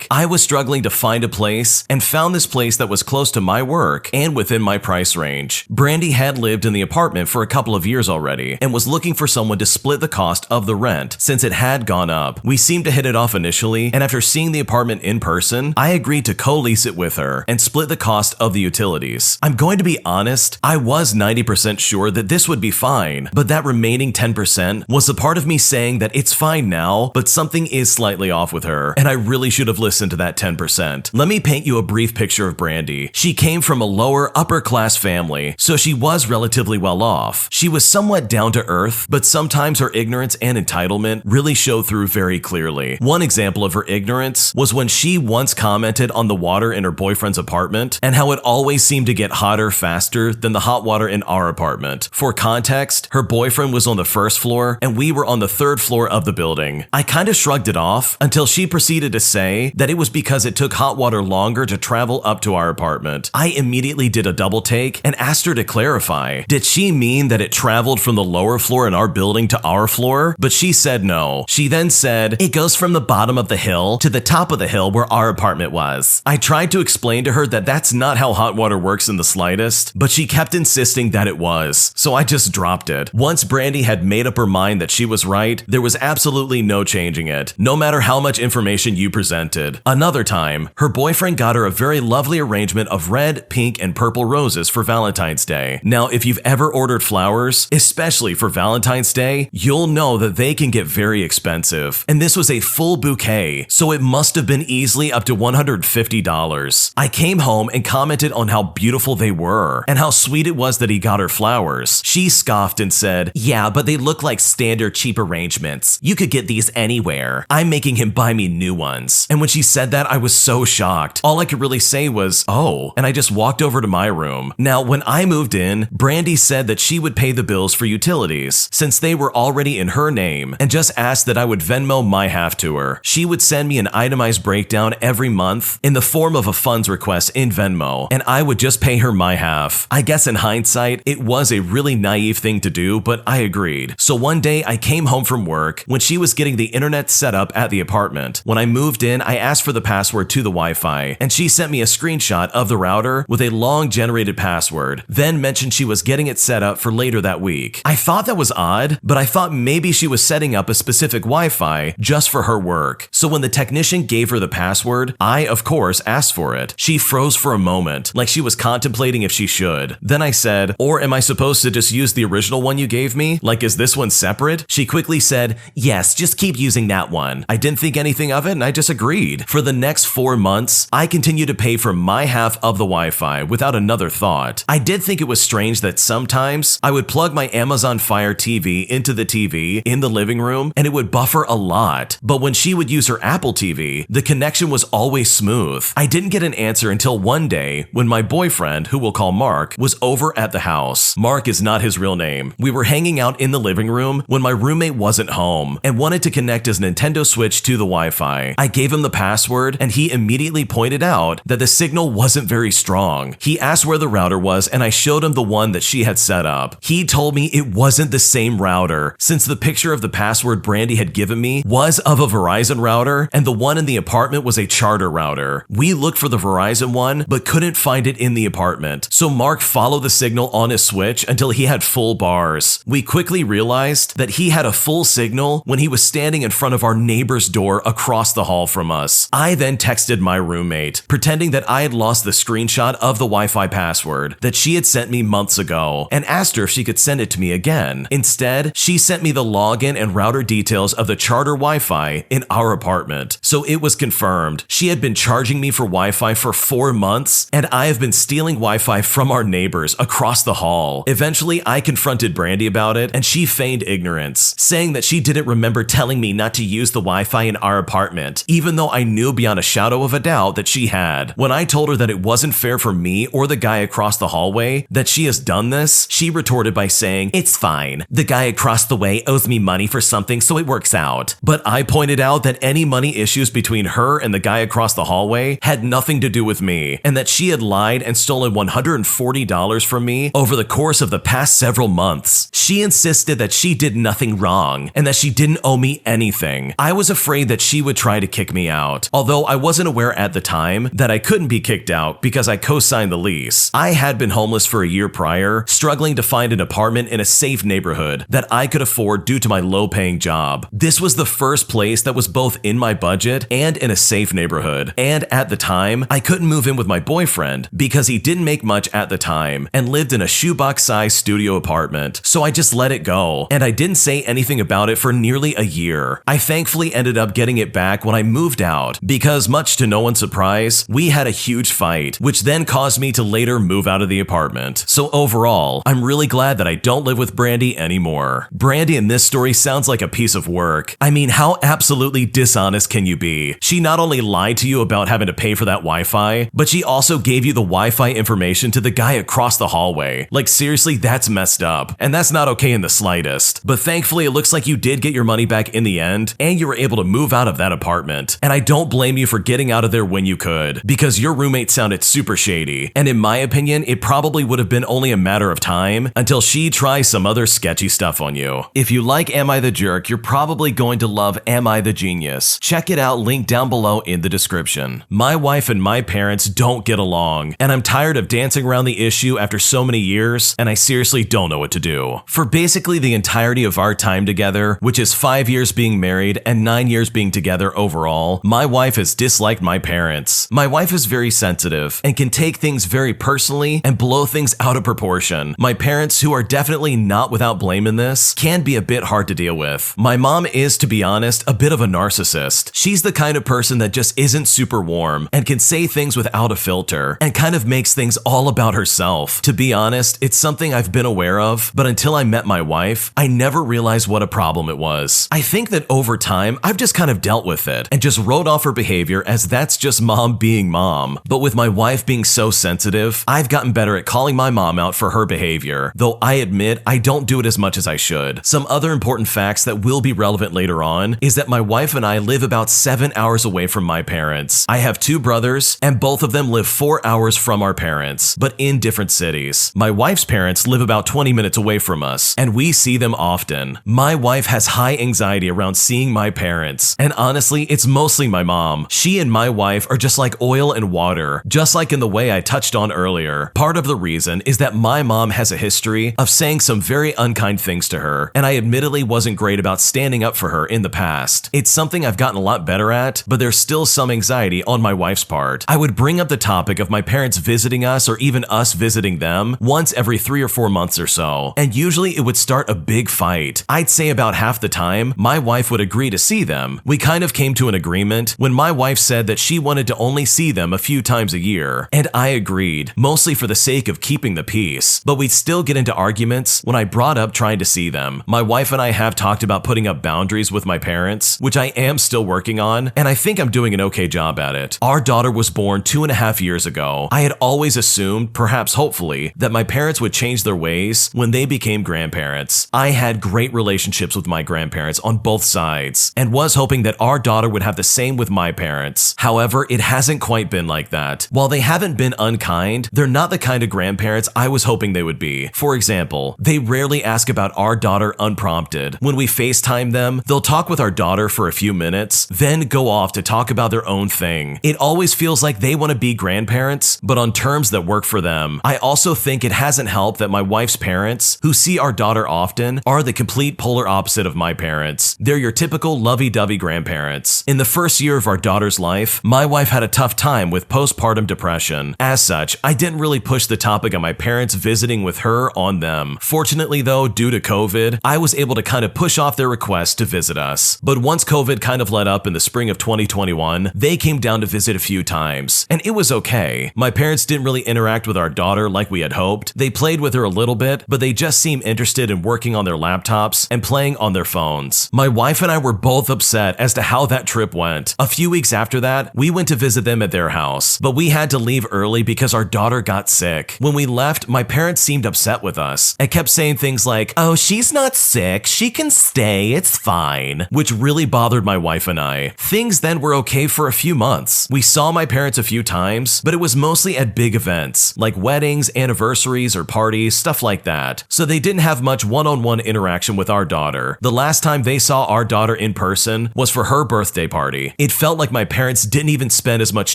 I was struggling to find a place and found this place that was close to my work and within my price range. Brandy had lived in the apartment for a couple of years already and was looking for someone to split the cost of the rent since it had gone up. We seemed to hit it off initially, and after seeing the apartment in person, I agreed to co-lease it with her and split the cost of the utilities. I'm going to be honest, I was 90% sure that this would be fine, but that remaining 10% was a part of me saying that it's fine now, but something is slightly off with her, and I really should have listened to that 10%. Let me paint you a brief picture of Brandy. She came from a lower upper class family, so she was relatively well off. She was somewhat down to earth, but sometimes her ignorance and entitlement really show through very clearly. One example of her ignorance was when she once commented on the water in her boyfriend's apartment and how it always seemed to get hotter faster than the hot water in our apartment. For context, her boyfriend was on the first floor and we were on the third floor of the building. I kind of shrugged it off until she proceeded to say that it was because it took hot water longer to travel up to our apartment. I immediately did a double take and asked her to clarify. Did she mean that it traveled from the lower floor in our building to our floor? But she said no. She then said, it goes from the bottom of the hill to the top of the hill where our apartment was. I tried to explain to her that that's not how hot water works in the slightest, but she kept insisting that it was. So I just dropped it. Once Brandy had made up her mind that she was right, there was absolutely no changing it, no matter how much information you presented. Another time, her boyfriend got her a very lovely arrangement of red, pink, and purple roses for Valentine's Day. Now, if you've ever ordered flowers, especially for Valentine's Day, you'll know that they can get very expensive. And this was a full bouquet, so it must have been easily up to $150. I came home and commented on how beautiful they were and how sweet it was that he got her flowers. She scoffed and said, yeah, but they look like standard cheap arrangements. You could get these anywhere. I'm making him buy me new ones. And when she said that, I was so shocked. All I could really say was, oh, and I just walked over to my room. Now, when I moved in, Brandy said that she would pay the bills for utilities since they were already in her name and just asked that I would Venmo my half to her. She would send me an itemized breakdown every month in the form of a funds request in Venmo, and I would just pay her my half. I guess in hindsight, it was a really naive thing to do, but I agreed. So one day I came home from work when she was getting the internet set up at the apartment. When I moved in, I asked for the password to the Wi-Fi, and she sent me a screenshot of the router with a long generated password, then mentioned she was getting it set up for later that week. I thought that was odd, but I thought maybe she was setting up a specific Wi-Fi just for her work. So when the technician gave her the password, I, of course, asked for it. She froze for a moment, like she was contemplating if she should. Then I said, or am I supposed to just use the original one you gave me? Like, is this one separate? She quickly said, yes, just keep using that one. I didn't think anything of it and I just agreed. For the next 4 months, I continued to pay for my half of the Wi-Fi without another thought. I did think it was strange that sometimes I would plug my Amazon Fire TV into the TV in the living room and it would buffer a lot. But when she would use her Apple TV, the connection was always smooth. I didn't get an answer until one day when my boyfriend, who we'll call Mark, was over at the house. Mark is not his real name. We were hanging out in the living room when my roommate wasn't home and wanted to connect his Nintendo Switch to the Wi-Fi. I gave him the password and he immediately pointed out that the signal wasn't very strong. He asked where the router was and I showed him the one that she had set up. He told me it wasn't the same router since the picture of the password Brandy had given me was of a Verizon router and the one in the apartment was a Charter router. We looked for the Verizon one but couldn't find it in the apartment. So Mark followed the signal on his Switch until he had full bars. We quickly realized that he had a full signal when he was standing in front of our neighbor's door across the hall from us. I then texted my roommate, pretending that I had lost the screenshot of the Wi-Fi password that she had sent me months ago, and asked her if she could send it to me again. Instead, she sent me the login and router details of the Charter Wi-Fi in our apartment. So it was confirmed. She had been charging me for Wi-Fi for 4 months, and I have been stealing Wi-Fi from our neighbors across the hall. Eventually, I confronted Brandy about it, and she feigned ignorance, saying that she didn't remember telling me not to use the Wi-Fi in our apartment, even though I knew beyond a shadow of a doubt that she had. When I told her that it wasn't fair for me or the guy across the hallway that she has done this, she retorted by saying, it's fine. The guy across the way owes me money for something, so it works out. But I pointed out that any money issues between her and the guy across the hallway had nothing to do with me, and that she had lied and stolen $140 from me over the course of the past several months. She insisted that she did nothing wrong and that she didn't owe me anything. I was afraid that she would try to kick me out, although I wasn't aware at the time that I couldn't be kicked out because I co-signed the lease. I had been homeless for a year prior, struggling to find an apartment in a safe neighborhood that I could afford due to my low-paying job. This was the first place that was both in my budget and in a safe neighborhood, and at the time, I couldn't move in with my boyfriend because he didn't make much at the time and lived in a shoebox-sized studio apartment, so I just let it go, and I didn't say anything about it for nearly a year. I thankfully ended up getting it back when I moved out because, much to no one's surprise, we had a huge fight, which then caused me to later move out of the apartment. So overall, I'm really glad that I don't live with Brandy anymore. Brandy in this story sounds like a piece of work. I mean, how absolutely dishonest can you be? She not only lied to you about having to pay for that Wi-Fi, but she also gave you the Wi-Fi information to the guy across the hallway. Like, seriously, that's messed up. And that's not okay in the slightest. But thankfully, it looks like you did get your money back in the end, and you were able to move out of that apartment. And I don't blame you for getting out of there when you could, because your roommate sounded super shady. And in my opinion, it probably would have been only a matter of time until she tries some other sketchy stuff on you. If you like Am I the Jerk, you're probably going to love Am I the Genius. Check it out, linked down below in the description. My wife and my parents don't get along, and I'm tired of dancing around the issue after so many years, and I seriously don't know what to do. For basically the entirety of our time together, which is 5 years being married and 9 years being together overall, my wife has disliked my parents. My wife is very sensitive and can take things very personally and blow things out of proportion. My parents, who are definitely not without blame in this, can be a bit hard to deal with. My mom is, to be honest, a bit of a narcissist. She's the kind of person that just isn't super warm and can say things without a filter and kind of makes things all about herself. To be honest, it's something I've been aware of, but until I met my wife, I never realized what a problem it was. I think that over time, I've just kind of dealt with it and just wrote off her behavior as that's just mom being mom. But with my wife being so sensitive, I've gotten better at calling my mom out for her behavior, though I admit I don't do it as much as I should. Some other important facts that will be relevant later on is that my wife and I live about 7 hours away from my parents. I have 2 brothers, and both of them live 4 hours from our parents, but in different cities. My wife's parents live about 20 minutes away from us, and we see them often. My wife has high anxiety around seeing my parents, and honestly, it's mostly my mom. She and my wife are just like oil and water, just like in the way I touched on earlier. Part of the reason is that my mom has a history of saying some very unkind things to her, and I admittedly wasn't great about standing up for her in the past. It's something I've gotten a lot better at, but there's still some anxiety on my wife's part. I would bring up the topic of my parents visiting us or even us visiting them once every 3 or 4 months or so, and usually it would start a big fight. I'd say about half the time, my wife would agree to see them. We kind of came to an agreement when my wife said that she wanted to only see them a few times a year, and I agreed, mostly for the sake of keeping the peace. But we'd still get into arguments when I brought up trying to see them. My wife and I have talked about putting up boundaries with my parents, which I am still working on, and I think I'm doing an okay job at it. Our daughter was born 2.5 years ago. I had always assumed, perhaps hopefully, that my parents would change their ways when they became grandparents. I had great relationships with my grandparents on both sides, and was hoping that our daughter would have the same with my parents. However, it hasn't quite been like that. While they haven't been unkind, they're not the kind of grandparents I was hoping they would be. For example, they rarely ask about our daughter unprompted. When we FaceTime them, they'll talk with our daughter for a few minutes, then go off to talk about their own thing. It always feels like they want to be grandparents, but on terms that work for them. I also think it hasn't helped that my wife's parents, who see our daughter often, are the complete polar opposite of my parents. They're your typical lovey-dovey grandparents. In the first year of our daughter's life, my wife had a tough time with postpartum depression. As such, I didn't really push the topic of my parents visiting with her on them. Fortunately though, due to COVID, I was able to kind of push off their request to visit us. But once COVID kind of let up in the spring of 2021, they came down to visit a few times, and it was okay. My parents didn't really interact with our daughter like we had hoped. They played with her a little bit, but they just seemed interested in working on their laptops and playing on their phones. My wife and I were both upset as to how that trip went. A few weeks after that, we went to visit them at their house, but we had to leave early because our daughter got sick. When we left, my parents seemed upset with us and kept saying things like, "Oh, she's not sick, she can stay, it's fine," which really bothered my wife and I. Things then were okay for a few months. We saw my parents a few times, but it was mostly at big events, like weddings, anniversaries, or parties, stuff like that. So they didn't have much one-on-one interaction with our daughter. The last time they saw our daughter in person was for her birthday party. It felt like my parents didn't even spend as much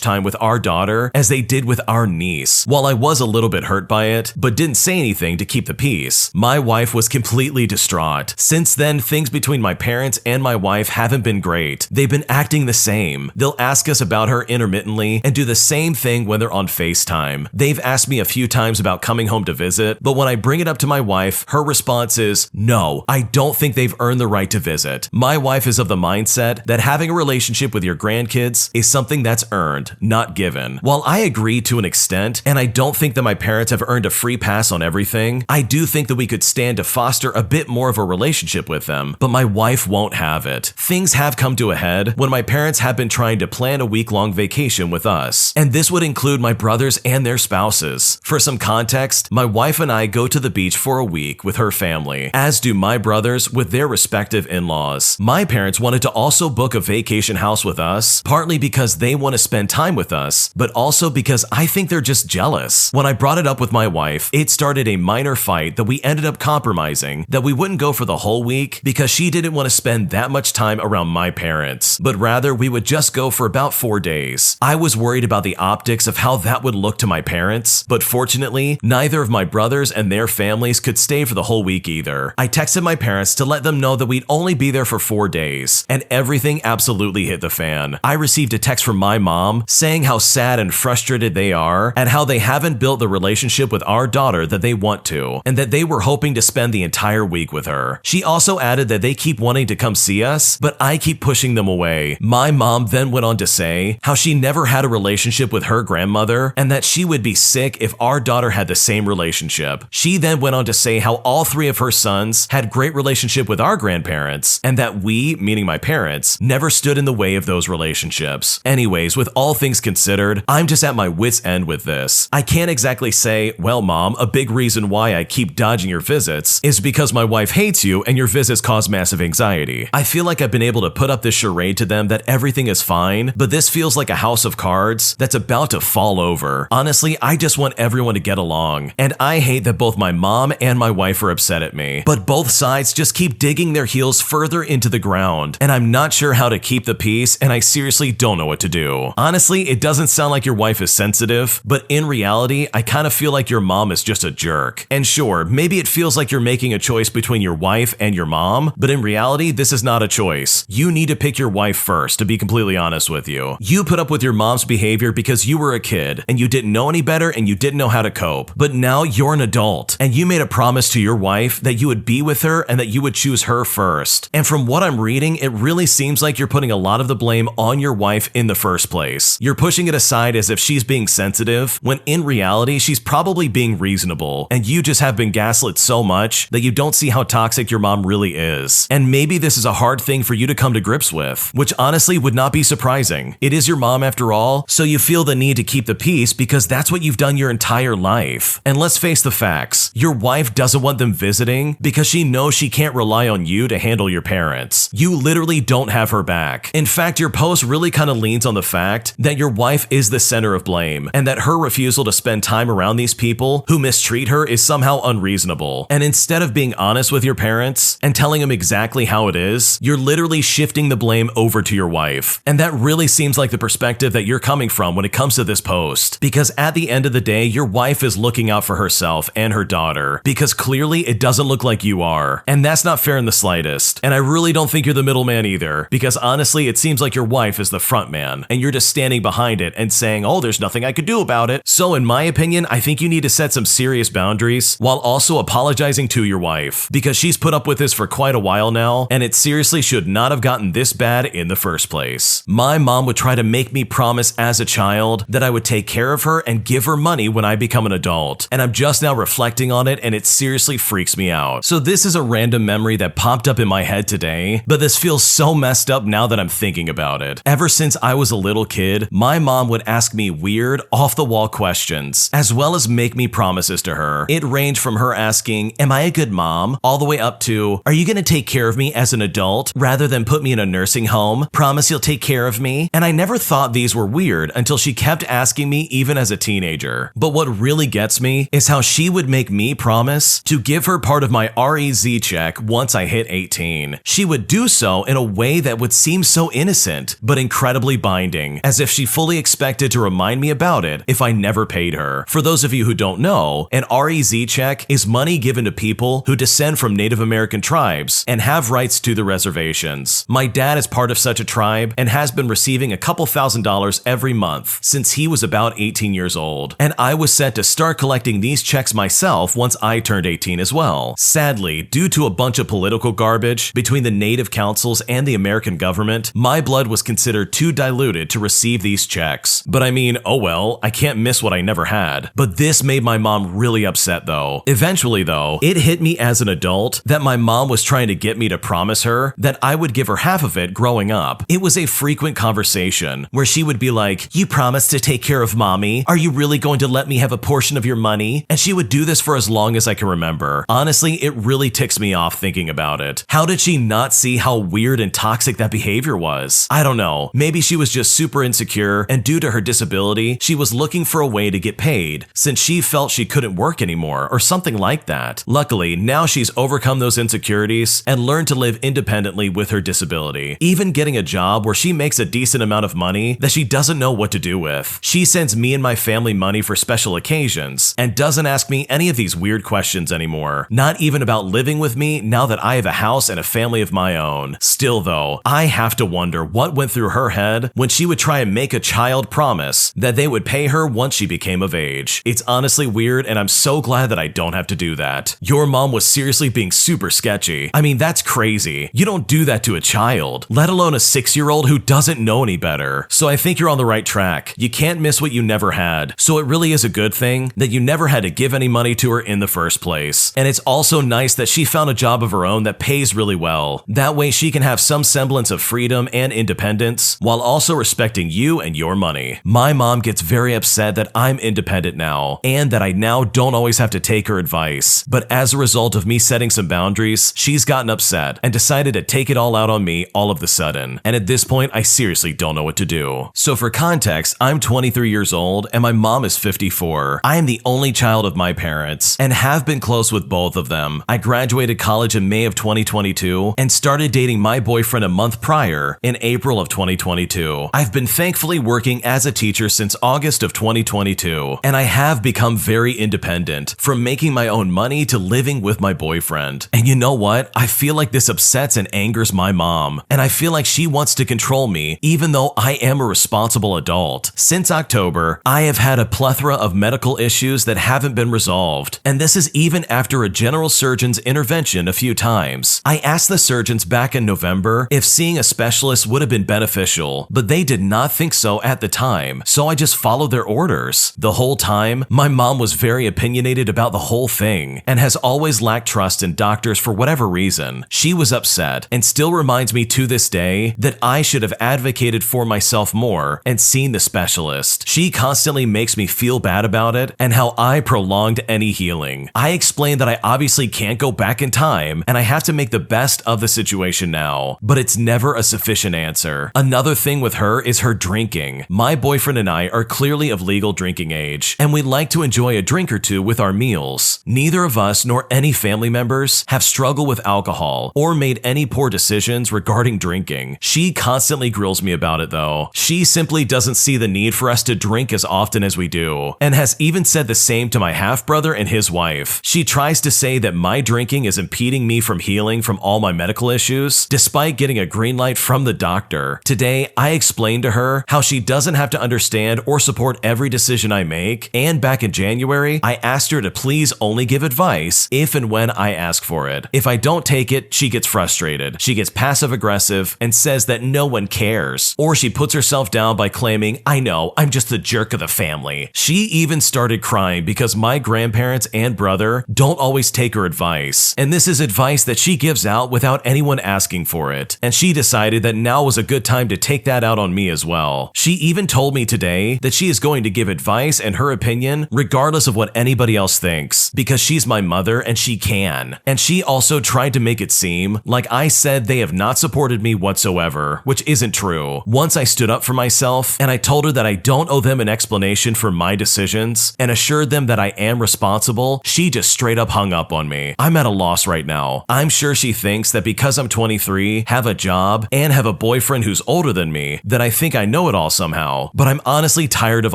time with our daughter as they did with our niece. While I was a little bit hurt by it, but didn't say anything to keep the peace, my wife was completely distraught. Since then, things between my parents and my wife haven't been great. They've been acting the same. They'll ask us about her intermittently and do the same thing when they're on FaceTime. They've asked me a few times about coming home to visit, but when I bring it up to my wife, her response is, "No, I don't think they've earned the right to visit." My wife is of the mindset that having a relationship with your grandkids is something that's earned, not given. While I agree to an extent, and I don't think that my parents have earned a free pass on everything, I do think that we could stand to foster a bit more of a relationship with them, but my wife won't have it. Things have come to a head when my parents have been trying to plan a week-long vacation with us, and this would include my brothers and their spouses. For some context, my wife and I go to the beach for a week with her family, as do my brothers with their respective in-laws. My parents wanted to also book a vacation house with us, partly because they want to spend time with us, but also because I think they're just jealous. When I brought it up with my wife, it started a minor fight that we ended up compromising, that we wouldn't go for the whole week because she didn't want to spend that much time around my parents, but rather we would just go for about 4 days. I was worried about the optics of how that would look to my parents, but fortunately, neither of my brothers and their families could stay for the whole week either. I texted my parents to let them know that we'd only be there for 4 days, and everything absolutely hit the fan. I received a text from my mom saying how sad and frustrated they are at how they haven't built the relationship with our daughter that they want to, and that they were hoping to spend the entire week with her. She also added that they keep wanting to come see us, but I keep pushing them away. My mom then went on to say how she never had a relationship with her grandmother, and that she would be sick if our daughter had the same relationship. She then went on to say how all 3 of her sons had great relationship with our grandparents, and that we, meaning my parents, never stood in the way of those relationships. Anyways, with all things considered, I'm just at my wit's end with this. I can't exactly say, "Well, Mom, a big reason why I keep dodging your visits is because my wife hates you and your visits cause massive anxiety." I feel like I've been able to put up this charade to them that everything is fine, but this feels like a house of cards that's about to fall over. Honestly, I just want everyone to get along, and I hate that both my mom and my wife are upset at me, but both sides just keep digging their heels further into the ground, and I'm not sure how to keep keep the peace, and I seriously don't know what to do. Honestly, it doesn't sound like your wife is sensitive, but in reality, I kind of feel like your mom is just a jerk. And sure, maybe it feels like you're making a choice between your wife and your mom, but in reality, this is not a choice. You need to pick your wife first, to be completely honest with you. You put up with your mom's behavior because you were a kid, and you didn't know any better, and you didn't know how to cope. But now you're an adult, and you made a promise to your wife that you would be with her and that you would choose her first. And from what I'm reading, it really seems like you're putting a lot of the blame on your wife in the first place. You're pushing it aside as if she's being sensitive, when in reality, she's probably being reasonable, and you just have been gaslit so much that you don't see how toxic your mom really is. And maybe this is a hard thing for you to come to grips with, which honestly would not be surprising. It is your mom after all, so you feel the need to keep the peace because that's what you've done your entire life. And let's face the facts, your wife doesn't want them visiting because she knows she can't rely on you to handle your parents. You literally don't have her back. In fact, your post really kind of leans on the fact that your wife is the center of blame and that her refusal to spend time around these people who mistreat her is somehow unreasonable. And instead of being honest with your parents and telling them exactly how it is, you're literally shifting the blame over to your wife. And that really seems like the perspective that you're coming from when it comes to this post. Because at the end of the day, your wife is looking out for herself and her daughter, because clearly it doesn't look like you are. And that's not fair in the slightest. And I really don't think you're the middleman either, because honestly, it seems like your wife is the front man, and you're just standing behind it and saying, oh, there's nothing I could do about it. So in my opinion, I think you need to set some serious boundaries while also apologizing to your wife, because she's put up with this for quite a while now, and it seriously should not have gotten this bad in the first place. My mom would try to make me promise as a child that I would take care of her and give her money when I become an adult, and I'm just now reflecting on it, and it seriously freaks me out. So this is a random memory that popped up in my head today, but this feels so messed up now that I'm thinking about it. Ever since I was a little kid, my mom would ask me weird, off-the-wall questions, as well as make me promises to her. It ranged from her asking, am I a good mom? All the way up to, are you gonna take care of me as an adult rather than put me in a nursing home? Promise you'll take care of me? And I never thought these were weird until she kept asking me even as a teenager. But what really gets me is how she would make me promise to give her part of my REZ check once I hit 18. She would do so in a way that would seem so innocent, but incredibly binding, as if she fully expected to remind me about it if I never paid her. For those of you who don't know, an REZ check is money given to people who descend from Native American tribes and have rights to the reservations. My dad is part of such a tribe and has been receiving a couple $1,000s every month since he was about 18 years old. And I was set to start collecting these checks myself once I turned 18 as well. Sadly, due to a bunch of political garbage between the Native councils and the American government, my blood was considered too diluted to receive these checks. But I mean, oh well, I can't miss what I never had. But this made my mom really upset though. Eventually though, it hit me as an adult that my mom was trying to get me to promise her that I would give her half of it growing up. It was a frequent conversation where she would be like, you promised to take care of mommy. Are you really going to let me have a portion of your money? And she would do this for as long as I can remember. Honestly, it really ticks me off thinking about it. How did she not see how weird and toxic that behavior was? I don't know. Maybe she was just super insecure, and due to her disability, she was looking for a way to get paid since she felt she couldn't work anymore or something like that. Luckily, now she's overcome those insecurities and learned to live independently with her disability, even getting a job where she makes a decent amount of money that she doesn't know what to do with. She sends me and my family money for special occasions and doesn't ask me any of these weird questions anymore, not even about living with me now that I have a house and a family of my own. Still though, I have to wonder what went through her head when she would try and make a child promise that they would pay her once she became of age. It's honestly weird, and I'm so glad that I don't have to do that. Your mom was seriously being super sketchy. I mean, that's crazy. You don't do that to a child, let alone a 6-year-old who doesn't know any better. So I think you're on the right track. You can't miss what you never had. So it really is a good thing that you never had to give any money to her in the first place. And it's also nice that she found a job of her own that pays really well. That way she can have some semblance of freedom and independence while also respecting you and your money. My mom gets very upset that I'm independent now and that I now don't always have to take her advice. But as a result of me setting some boundaries, she's gotten upset and decided to take it all out on me all of the sudden. And at this point, I seriously don't know what to do. So for context, I'm 23 years old and my mom is 54. I am the only child of my parents and have been close with both of them. I graduated college in May of 2022 and started dating my boyfriend a month prior fire in April of 2022. I've been thankfully working as a teacher since August of 2022, and I have become very independent, from making my own money to living with my boyfriend. And you know what? I feel like this upsets and angers my mom, and I feel like she wants to control me even though I am a responsible adult. Since October, I have had a plethora of medical issues that haven't been resolved, and this is even after a general surgeon's intervention a few times. I asked the surgeons back in November if seeing a specialist would have been beneficial, but they did not think so at the time, so I just followed their orders. The whole time, my mom was very opinionated about the whole thing and has always lacked trust in doctors for whatever reason. She was upset and still reminds me to this day that I should have advocated for myself more and seen the specialist. She constantly makes me feel bad about it and how I prolonged any healing. I explained that I obviously can't go back in time and I have to make the best of the situation now, but it's never a sufficient answer. Another thing with her is her drinking. My boyfriend and I are clearly of legal drinking age, and we like to enjoy a drink or two with our meals. Neither of us nor any family members have struggled with alcohol or made any poor decisions regarding drinking. She constantly grills me about it though. She simply doesn't see the need for us to drink as often as we do, and has even said the same to my half-brother and his wife. She tries to say that my drinking is impeding me from healing from all my medical issues, despite getting a green light from the doctor. Today, I explained to her how she doesn't have to understand or support every decision I make, and back in January, I asked her to please only give advice if and when I ask for it. If I don't take it, she gets frustrated. She gets passive-aggressive and says that no one cares, or she puts herself down by claiming, "I know, I'm just the jerk of the family." She even started crying because my grandparents and brother don't always take her advice, and this is advice that she gives out without anyone asking for it, and she decided that now was a good time to take that out on me as well. She even told me today that she is going to give advice and her opinion regardless of what anybody else thinks, because she's my mother and she can. And she also tried to make it seem like I said they have not supported me whatsoever, which isn't true. Once I stood up for myself and I told her that I don't owe them an explanation for my decisions and assured them that I am responsible, she just straight up hung up on me. I'm at a loss right now. I'm sure she thinks that because I'm 23, have a job, and have a boyfriend who's older than me, that I think I know it all somehow. But I'm honestly tired of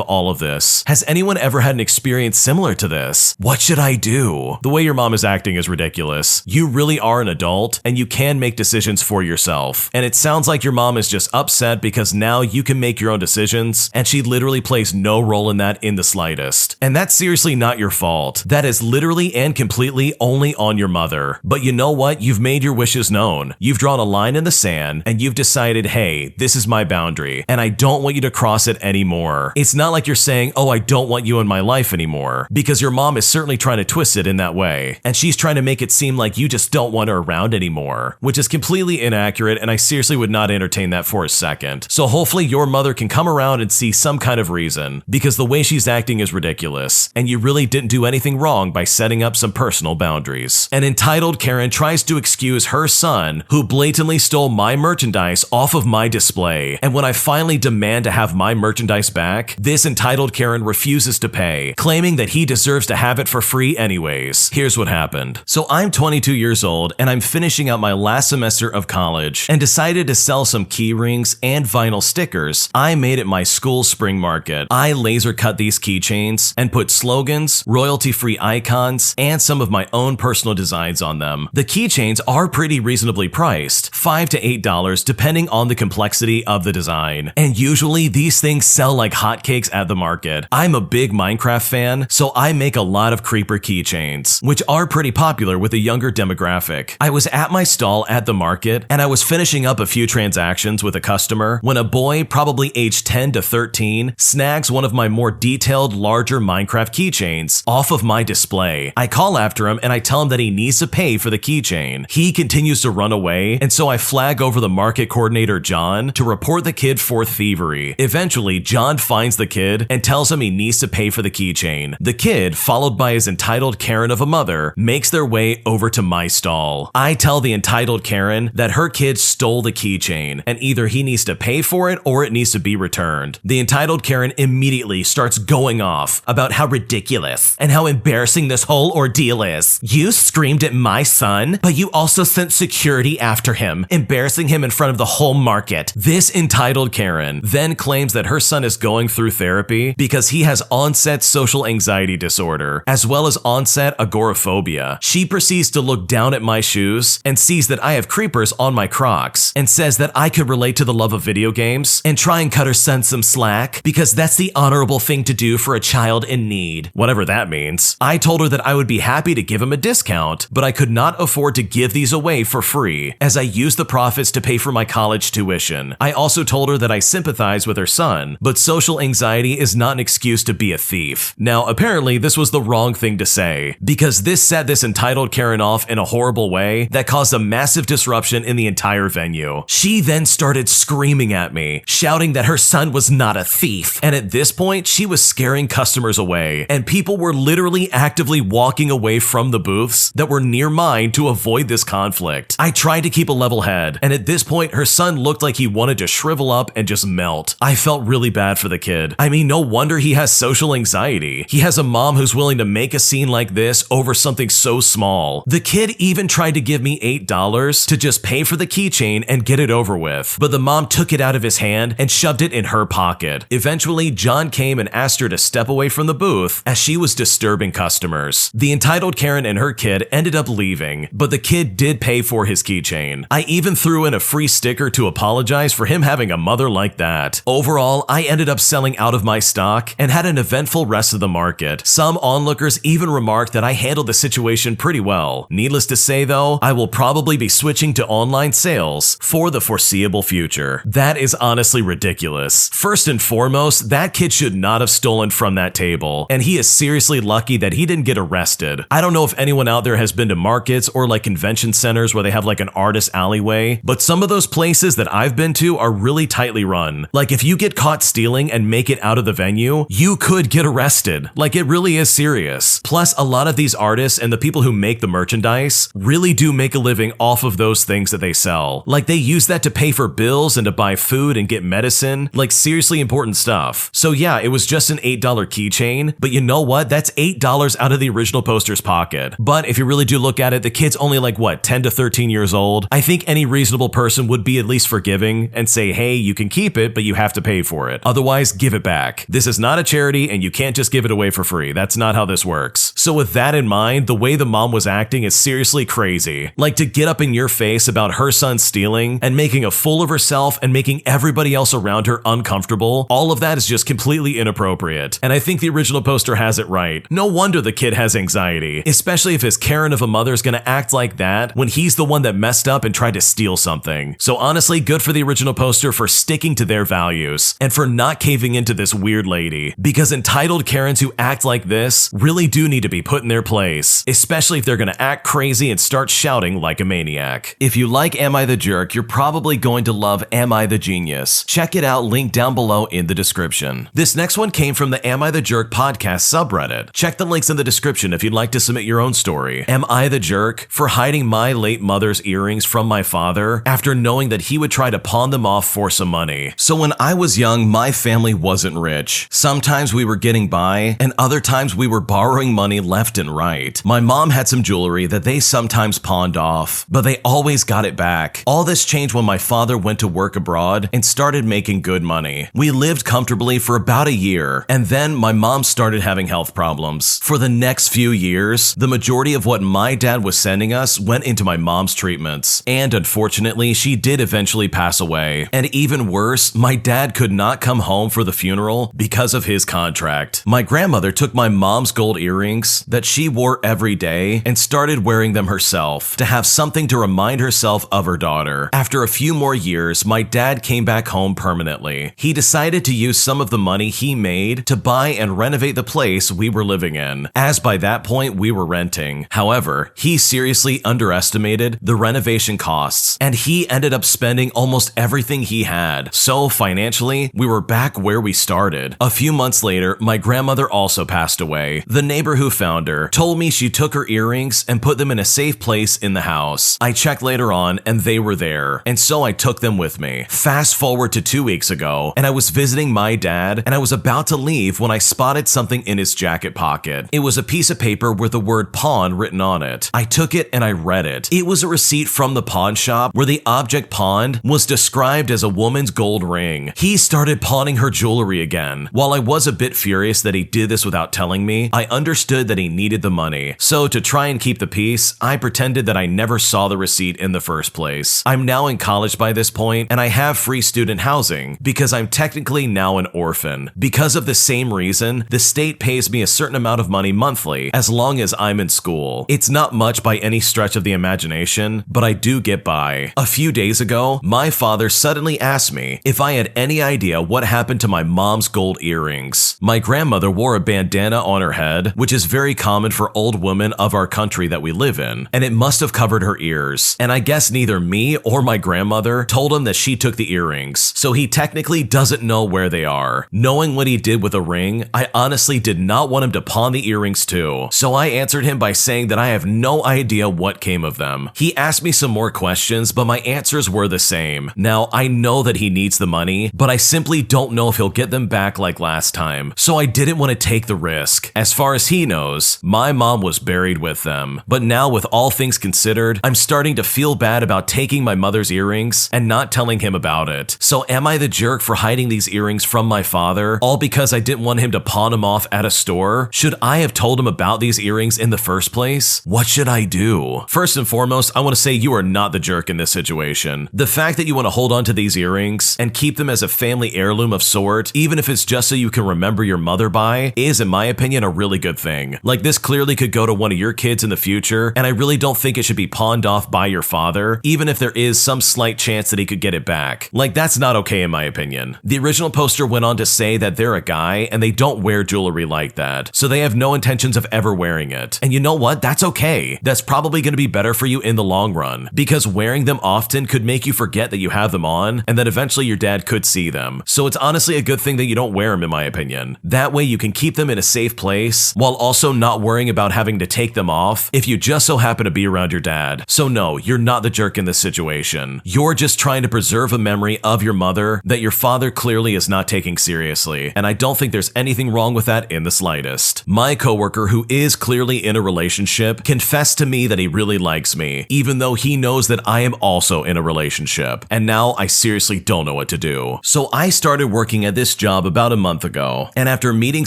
all of this. Has anyone ever had an experience similar to this? What should I do? The way your mom is acting is ridiculous. You really are an adult, and you can make decisions for yourself. And it sounds like your mom is just upset because now you can make your own decisions, and she literally plays no role in that in the slightest. And that's seriously not your fault. That is literally and completely only on your mother. But you know what? You've made your wishes known. You've drawn a line in the sand, and you've decided, hey, this is my boundary, and I don't want you to cross it anymore. It's not like you're saying, oh, I don't want you in my life anymore, because your mom is certainly trying to twist it in that way, and she's trying to make it seem like you just don't want her around anymore, which is completely inaccurate, and I seriously would not entertain that for a second. So hopefully your mother can come around and see some kind of reason, because the way she's acting is ridiculous, and you really didn't do anything wrong by setting up some personal boundaries. An entitled Karen tries to excuse her son, who blatantly stole my merchandise off of my display, and when I finally demand to have my merchandise back, this entitled Karen refuses to pay, claiming that he deserves to have it for free anyways. Here's what happened. So I'm 22 years old, and I'm finishing out my last semester of college, and decided to sell some key rings and vinyl stickers I made at my school spring market. I laser cut these keychains and put slogans, royalty-free icons, and some of my own personal designs on them. The keychains are pretty reasonably priced, $5 to $8 depending on the complexity of the design, and usually these things sell like hotcakes at the market. I'm a big Minecraft fan, so I make a lot of creeper keychains, which are pretty popular with a younger demographic. I was at my stall at the market, and I was finishing up a few transactions with a customer when a boy, probably aged 10 to 13, snags one of my more detailed, larger Minecraft keychains off of my display. I call after him and I tell him that he needs to pay for the keychain. He continues to run away, and so I flag over the market coordinator, John, to report the kid for thievery. Eventually, John finds the kid and tells him he needs to pay for the keychain. The kid, followed by his entitled Karen of a mother, makes their way over to my stall. I tell the entitled Karen that her kid stole the keychain, and either he needs to pay for it or it needs to be returned. The entitled Karen immediately starts going off about how ridiculous and how embarrassing this whole ordeal is. You screamed at my son, but you also sent security after him, embarrassing him in in front of the whole market. This entitled Karen then claims that her son is going through therapy because he has onset social anxiety disorder, as well as onset agoraphobia. She proceeds to look down at my shoes and sees that I have creepers on my Crocs and says that I could relate to the love of video games and try and cut her son some slack because that's the honorable thing to do for a child in need. Whatever that means. I told her that I would be happy to give him a discount, but I could not afford to give these away for free as I used the profits to pay for my college tuition. I also told her that I sympathize with her son, but social anxiety is not an excuse to be a thief. Now, apparently this was the wrong thing to say, because this set this entitled Karen off in a horrible way that caused a massive disruption in the entire venue. She then started screaming at me, shouting that her son was not a thief, and at this point, she was scaring customers away, and people were literally actively walking away from the booths that were near mine to avoid this conflict. I tried to keep a level head, and at this point, her son looked like he wanted to shrivel up and just melt. I felt really bad for the kid. I mean, no wonder he has social anxiety. He has a mom who's willing to make a scene like this over something so small. The kid even tried to give me $8 to just pay for the keychain and get it over with, but the mom took it out of his hand and shoved it in her pocket. Eventually, John came and asked her to step away from the booth as she was disturbing customers. The entitled Karen and her kid ended up leaving, but the kid did pay for his keychain. I even threw in a free sticker to apologize for him having a mother like that. Overall, I ended up selling out of my stock and had an eventful rest of the market. Some onlookers even remarked that I handled the situation pretty well. Needless to say though, I will probably be switching to online sales for the foreseeable future. That is honestly ridiculous. First and foremost, that kid should not have stolen from that table, and he is seriously lucky that he didn't get arrested. I don't know if anyone out there has been to markets or like convention centers where they have like an artist alleyway, but some of those places that I've been to are really tightly run. Like if you get caught stealing and make it out of the venue, you could get arrested. Like it really is serious. Plus, a lot of these artists and the people who make the merchandise really do make a living off of those things that they sell. Like they use that to pay for bills and to buy food and get medicine, like seriously important stuff. So yeah, it was just an $8 keychain, but you know what? That's $8 out of the original poster's pocket. But if you really do look at it, the kid's only like what, 10 to 13 years old? I think any reasonable person would be at least forgiving and say, hey, you can keep it, but you have to pay for it. Otherwise, give it back. This is not a charity and you can't just give it away for free. That's not how this works. So with that in mind, the way the mom was acting is seriously crazy. Like to get up in your face about her son stealing and making a fool of herself and making everybody else around her uncomfortable, all of that is just completely inappropriate. And I think the original poster has it right. No wonder the kid has anxiety, especially if his Karen of a mother is gonna act like that when he's the one that messed up and tried to steal something. So honestly, good for the original poster for sticking to their values and for not caving into this weird lady, because entitled Karens who act like this really do need to be put in their place, especially if they're gonna act crazy and start shouting like a maniac. If you like Am I the Jerk, you're probably going to love Am I the Genius. Check it out, link down below in the description. This next one came from the Am I the Jerk podcast subreddit. Check the links in the description if you'd like to submit your own story. Am I the jerk for hiding my late mother's earrings from my father after knowing that he would try to pawn them off for some money? So when I was young, my family wasn't rich. Sometimes we were getting by, and other times we were borrowing money left and right. My mom had some jewelry that they sometimes pawned off, but they always got it back. All this changed when my father went to work abroad and started making good money. We lived comfortably for about a year, and then my mom started having health problems. For the next few years, the majority of what my dad was sending us went into my mom's treatments, and unfortunately, she did eventually pass away. And even worse, my dad could not come home for the funeral because of his contract. My grandmother took my mom's gold earrings that she wore every day and started wearing them herself to have something to remind herself of her daughter. After a few more years, my dad came back home permanently. He decided to use some of the money he made to buy and renovate the place we were living in, as by that point we were renting. However, he seriously underestimated the renovation costs, and he ended up spending almost everything he had. So financially, we were back where we started. A few months later, my grandmother also passed away. The neighbor who found her told me she took her earrings and put them in a safe place in the house. I checked later on and they were there, and so I took them with me. Fast forward to 2 weeks ago, and I was visiting my dad, and I was about to leave when I spotted something in his jacket pocket. It was a piece of paper with the word pawn written on it. I took it and I read it. It was a receipt from the pawn shop where they object pawned was described as a woman's gold ring. He started pawning her jewelry again. While I was a bit furious that he did this without telling me, I understood that he needed the money. So to try and keep the peace, I pretended that I never saw the receipt in the first place. I'm now in college by this point, and I have free student housing because I'm technically now an orphan. Because of the same reason, the state pays me a certain amount of money monthly as long as I'm in school. It's not much by any stretch of the imagination, but I do get by. A few days ago, my father suddenly asked me if I had any idea what happened to my mom's gold earrings. My grandmother wore a bandana on her head, which is very common for old women of our country that we live in, and it must have covered her ears. And I guess neither me or my grandmother told him that she took the earrings, so he technically doesn't know where they are. Knowing what he did with the ring, I honestly did not want him to pawn the earrings too, so I answered him by saying that I have no idea what came of them. He asked me some more questions, but my answers were the same. Now, I know that he needs the money, but I simply don't know if he'll get them back like last time, so I didn't want to take the risk. As far as he knows, my mom was buried with them. But now, with all things considered, I'm starting to feel bad about taking my mother's earrings and not telling him about it. So am I the jerk for hiding these earrings from my father, all because I didn't want him to pawn them off at a store? Should I have told him about these earrings in the first place? What should I do? First and foremost, I want to say you are not the jerk in this situation. The fact that you want to hold on to these earrings and keep them as a family heirloom of sort, even if it's just so you can remember your mother by, is, in my opinion, a really good thing. Like, this clearly could go to one of your kids in the future, and I really don't think it should be pawned off by your father, even if there is some slight chance that he could get it back. Like, that's not okay in my opinion. The original poster went on to say that they're a guy and they don't wear jewelry like that, so they have no intentions of ever wearing it. And you know what? That's okay. That's probably going to be better for you in the long run, because wearing them often could make you forget that you have them on, and that eventually your dad could see them. So it's honestly a good thing that you don't wear them, in my opinion. That way you can keep them in a safe place while also not worrying about having to take them off if you just so happen to be around your dad. So no, you're not the jerk in this situation. You're just trying to preserve a memory of your mother that your father clearly is not taking seriously, and I don't think there's anything wrong with that in the slightest. My coworker, who is clearly in a relationship, confessed to me that he really likes me, even though he knows that I am also in a relationship, and now I seriously don't know what to do. So I started working at this job about a month ago, and after meeting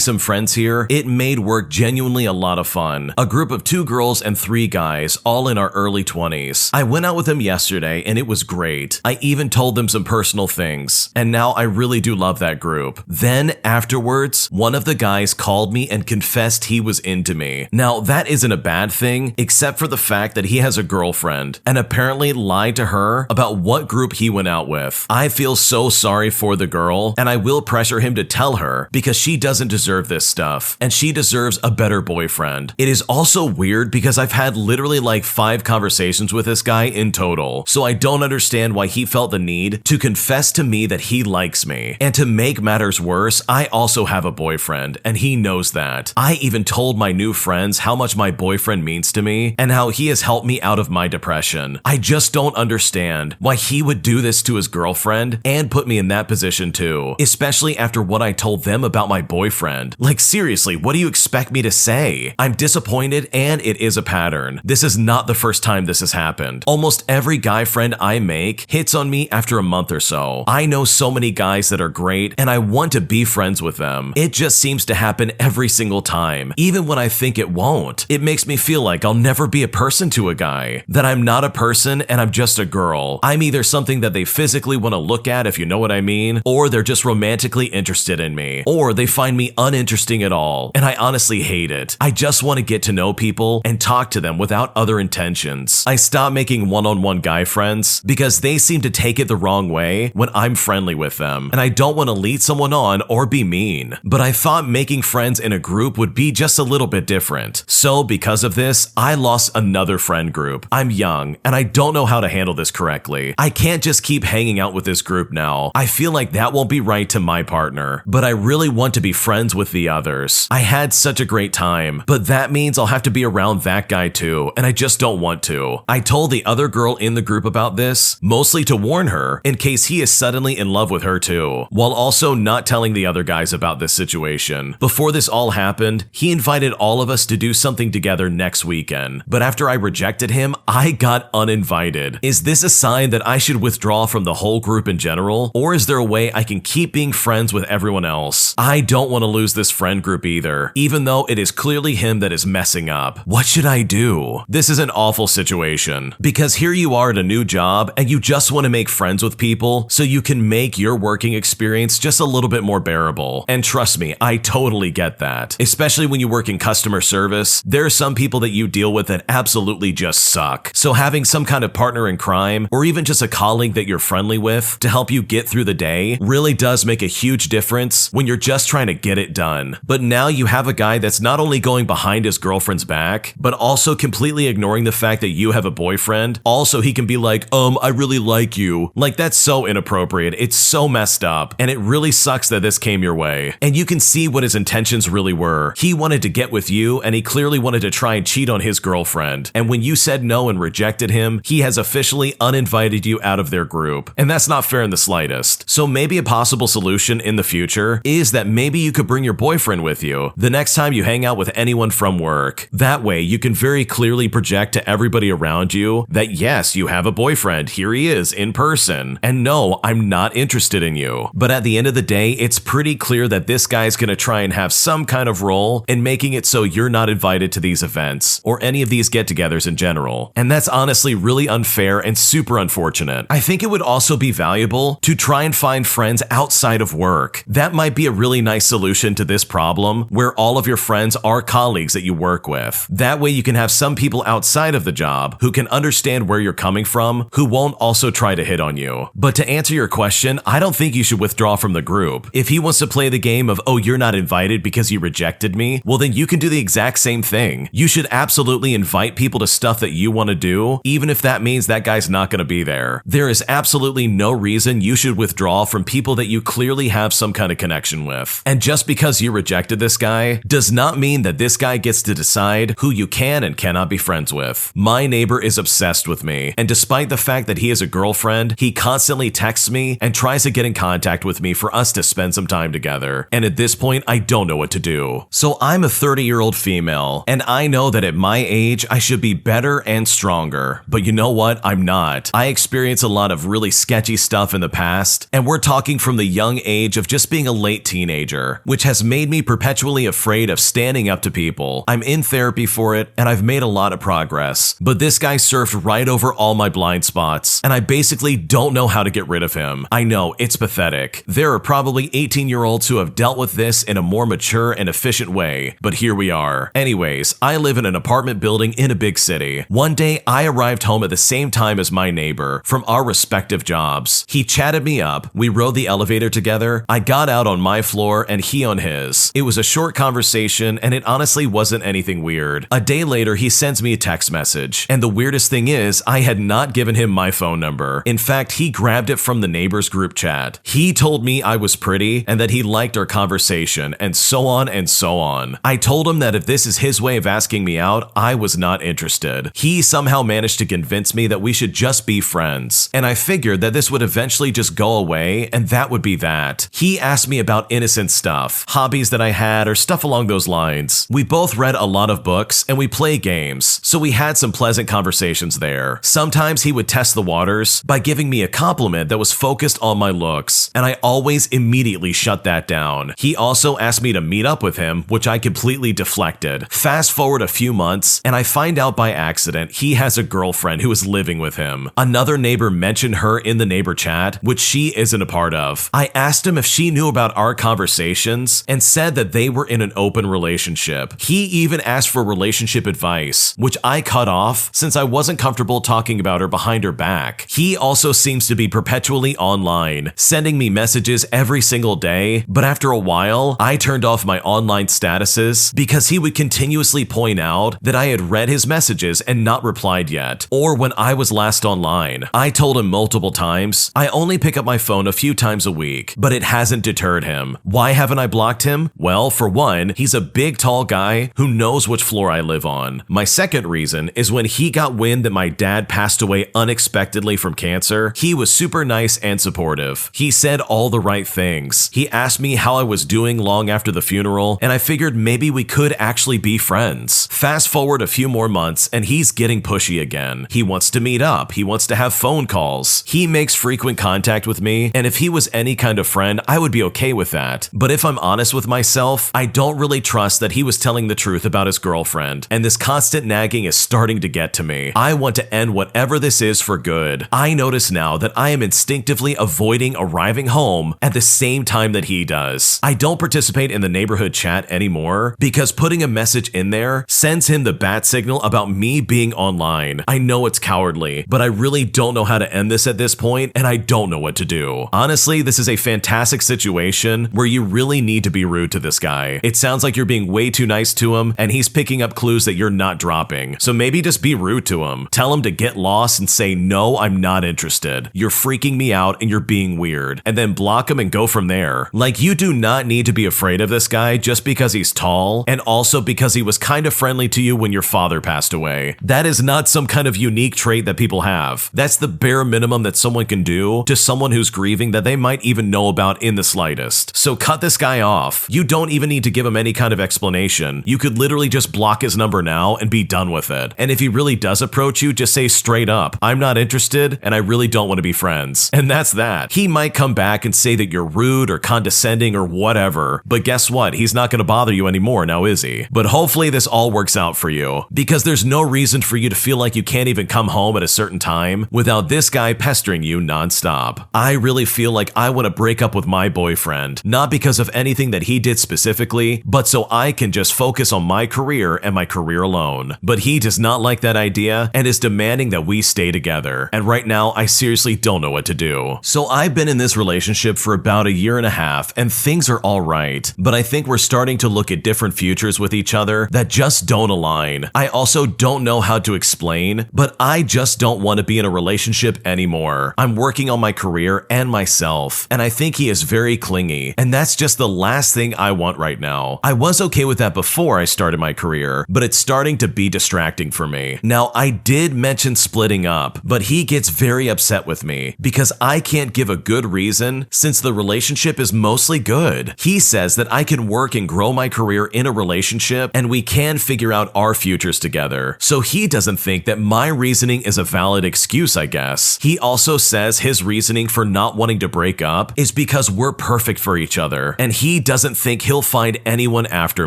some friends here, it made work genuinely a lot of fun. A group of 2 girls and 3 guys, all in our early 20s. I went out with them yesterday, and it was great. I even told them some personal things, and now I really do love that group. Then afterwards, one of the guys called me and confessed he was into me. Now, that isn't a bad thing, except for the fact that he has a girlfriend, and apparently lied to her about what group he went out with. I feel so sorry for the girl, and I will pressure him to tell her, because she doesn't deserve this stuff, and she deserves a better boyfriend. It is also weird because I've had literally like 5 conversations with this guy in total, so I don't understand why he felt the need to confess to me that he likes me. And to make matters worse, I also have a boyfriend, and he knows that. I even told my new friends how much my boyfriend means to me, and how he has helped me out of my depression. I just don't understand why he would do this to his girlfriend and put me in that position too, especially after what I told them about my boyfriend. Like, seriously, what do you expect me to say? I'm disappointed, and it is a pattern. This is not the first time this has happened. Almost every guy friend I make hits on me after a month or so. I know so many guys that are great, and I want to be friends with them. It just seems to happen every single time, even when I think it won't. It makes me feel like I'll never be a person to a guy, that I'm not a person and I'm just a girl. I'm either something that they physically want to look at, if you know what I mean, or they're just romantically interested in me, or they find me uninteresting at all, and I honestly hate it. I just want to get to know people and talk to them without other intentions. I stopped making one-on-one guy friends because they seem to take it the wrong way when I'm friendly with them, and I don't want to lead someone on or be mean. But I thought making friends in a group would be just a little bit different. So because of this, I lost another friend group. I'm young, and I don't know how to handle this correctly. I can't just keep hanging out with this group now. I feel like that won't be right to my partner, but I really want to be friends with the others. I had such a great time, but that means I'll have to be around that guy too, and I just don't want to. I told the other girl in the group about this, mostly to warn her in case he is suddenly in love with her too, while also not telling the other guys about this situation. Before this all happened, he invited all of us to do something together next weekend, but after I rejected him, I got uninvited. Is this this a sign that I should withdraw from the whole group in general? Or is there a way I can keep being friends with everyone else? I don't want to lose this friend group either, even though it is clearly him that is messing up. What should I do? This is an awful situation, because here you are at a new job and you just want to make friends with people so you can make your working experience just a little bit more bearable. And trust me, I totally get that. Especially when you work in customer service, there are some people that you deal with that absolutely just suck. So having some kind of partner in crime, or even just a colleague that you're friendly with to help you get through the day, really does make a huge difference when you're just trying to get it done. But now you have a guy that's not only going behind his girlfriend's back, but also completely ignoring the fact that you have a boyfriend. Also, he can be like, I really like you. Like, that's so inappropriate. It's so messed up. And it really sucks that this came your way. And you can see what his intentions really were. He wanted to get with you, and he clearly wanted to try and cheat on his girlfriend. And when you said no and rejected him, he has officially uninvited you out of their group. And that's not fair in the slightest. So maybe a possible solution in the future is that maybe you could bring your boyfriend with you the next time you hang out with anyone from work. That way, you can very clearly project to everybody around you that yes, you have a boyfriend. Here he is in person. And no, I'm not interested in you. But at the end of the day, it's pretty clear that this guy's gonna try and have some kind of role in making it so you're not invited to these events or any of these get-togethers in general. And that's honestly really unfair and super unfortunate. I think it would also be valuable to try and find friends outside of work. That might be a really nice solution to this problem where all of your friends are colleagues that you work with. That way you can have some people outside of the job who can understand where you're coming from, who won't also try to hit on you. But to answer your question, I don't think you should withdraw from the group. If he wants to play the game of, you're not invited because you rejected me, well then you can do the exact same thing. You should absolutely invite people to stuff that you want to do, even if that means that guy's not going to be there. There is absolutely no reason you should withdraw from people that you clearly have some kind of connection with. And just because you rejected this guy does not mean that this guy gets to decide who you can and cannot be friends with. My neighbor is obsessed with me, and despite the fact that he has a girlfriend, he constantly texts me and tries to get in contact with me for us to spend some time together. And at this point, I don't know what to do. So I'm a 30-year-old female, and I know that at my age, I should be better and stronger. But you know what? I'm not. I experienced a lot of really sketchy stuff in the past, and we're talking from the young age of just being a late teenager, which has made me perpetually afraid of standing up to people. I'm in therapy for it, and I've made a lot of progress. But this guy surfed right over all my blind spots, and I basically don't know how to get rid of him. I know, it's pathetic. There are probably 18-year-olds who have dealt with this in a more mature and efficient way, but here we are. Anyways, I live in an apartment building in a big city. One day, I arrived home at the same time as my neighbor from our respective jobs. He chatted me up, we rode the elevator together, I got out on my floor and he on his. It was a short conversation and it honestly wasn't anything weird. A day later, he sends me a text message, and the weirdest thing is, I had not given him my phone number. In fact, he grabbed it from the neighbors group chat. He told me I was pretty and that he liked our conversation, and so on and so on. I told him that if this is his way of asking me out, I was not interested. He somehow managed to convince me that we should just be friends, and I figured that this would eventually just go away and that would be that. He asked me about innocent stuff, hobbies that I had, or stuff along those lines. We both read a lot of books and we play games, so we had some pleasant conversations there. Sometimes he would test the waters by giving me a compliment that was focused on my looks, and I always immediately shut that down. He also asked me to meet up with him, which I completely deflected. Fast forward a few months, and I find out by accident he has a girlfriend who is living with him. Another neighbor mentioned her in the neighbor chat, which she isn't a part of. I asked him if she knew about our conversations and said that they were in an open relationship. He even asked for relationship advice, which I cut off since I wasn't comfortable talking about her behind her back. He also seems to be perpetually online, sending me messages every single day, but after a while, I turned off my online statuses because he would continuously point out that I had read his messages and not replied yet, or when I was last online. I told him multiple times, I only pick up my phone a few times a week, but it hasn't deterred him. Why haven't I blocked him? Well, for one, he's a big tall guy who knows which floor I live on. My second reason is when he got wind that my dad passed away unexpectedly from cancer, he was super nice and supportive. He said all the right things. He asked me how I was doing long after the funeral, and I figured maybe we could actually be friends. Fast forward a few more months, and he's getting pushy again. He wants to meet up. up. He wants to have phone calls. He makes frequent contact with me, and if he was any kind of friend, I would be okay with that. But if I'm honest with myself, I don't really trust that he was telling the truth about his girlfriend, and this constant nagging is starting to get to me. I want to end whatever this is for good. I notice now that I am instinctively avoiding arriving home at the same time that he does. I don't participate in the neighborhood chat anymore because putting a message in there sends him the bat signal about me being online. I know it's cowardly, but I really don't know how to end this at this point, and I don't know what to do. Honestly, this is a fantastic situation where you really need to be rude to this guy. It sounds like you're being way too nice to him, and he's picking up clues that you're not dropping. So maybe just be rude to him. Tell him to get lost and say, no, I'm not interested. You're freaking me out and you're being weird. And then block him and go from there. Like, you do not need to be afraid of this guy just because he's tall, and also because he was kind of friendly to you when your father passed away. That is not some kind of unique trait that people have. That's the bare minimum that someone can do to someone who's grieving that they might even know about in the slightest. So cut this guy off. You don't even need to give him any kind of explanation. You could literally just block his number now and be done with it. And if he really does approach you, just say straight up, I'm not interested and I really don't want to be friends. And that's that. He might come back and say that you're rude or condescending or whatever, but guess what? He's not going to bother you anymore now, is he? But hopefully this all works out for you, because there's no reason for you to feel like you can't even come home at a certain time without this guy pestering you nonstop. I really feel like I want to break up with my boyfriend, not because of anything that he did specifically, but so I can just focus on my career and my career alone. But he does not like that idea and is demanding that we stay together. And right now, I seriously don't know what to do. So I've been in this relationship for about a year and a half, and things are all right, but I think we're starting to look at different futures with each other that just don't align. I also don't know how to explain, but I just don't want to be in a relationship anymore. I'm working on my career and myself, and I think he is very clingy, and that's just the last thing I want right now. I was okay with that before I started my career, but it's starting to be distracting for me. Now, I did mention splitting up, but he gets very upset with me because I can't give a good reason since the relationship is mostly good. He says that I can work and grow my career in a relationship and we can figure out our futures together. So he doesn't think that my reasoning is a valid excuse, I guess. He also says his reasoning for not wanting to break up is because we're perfect for each other and he doesn't think he'll find anyone after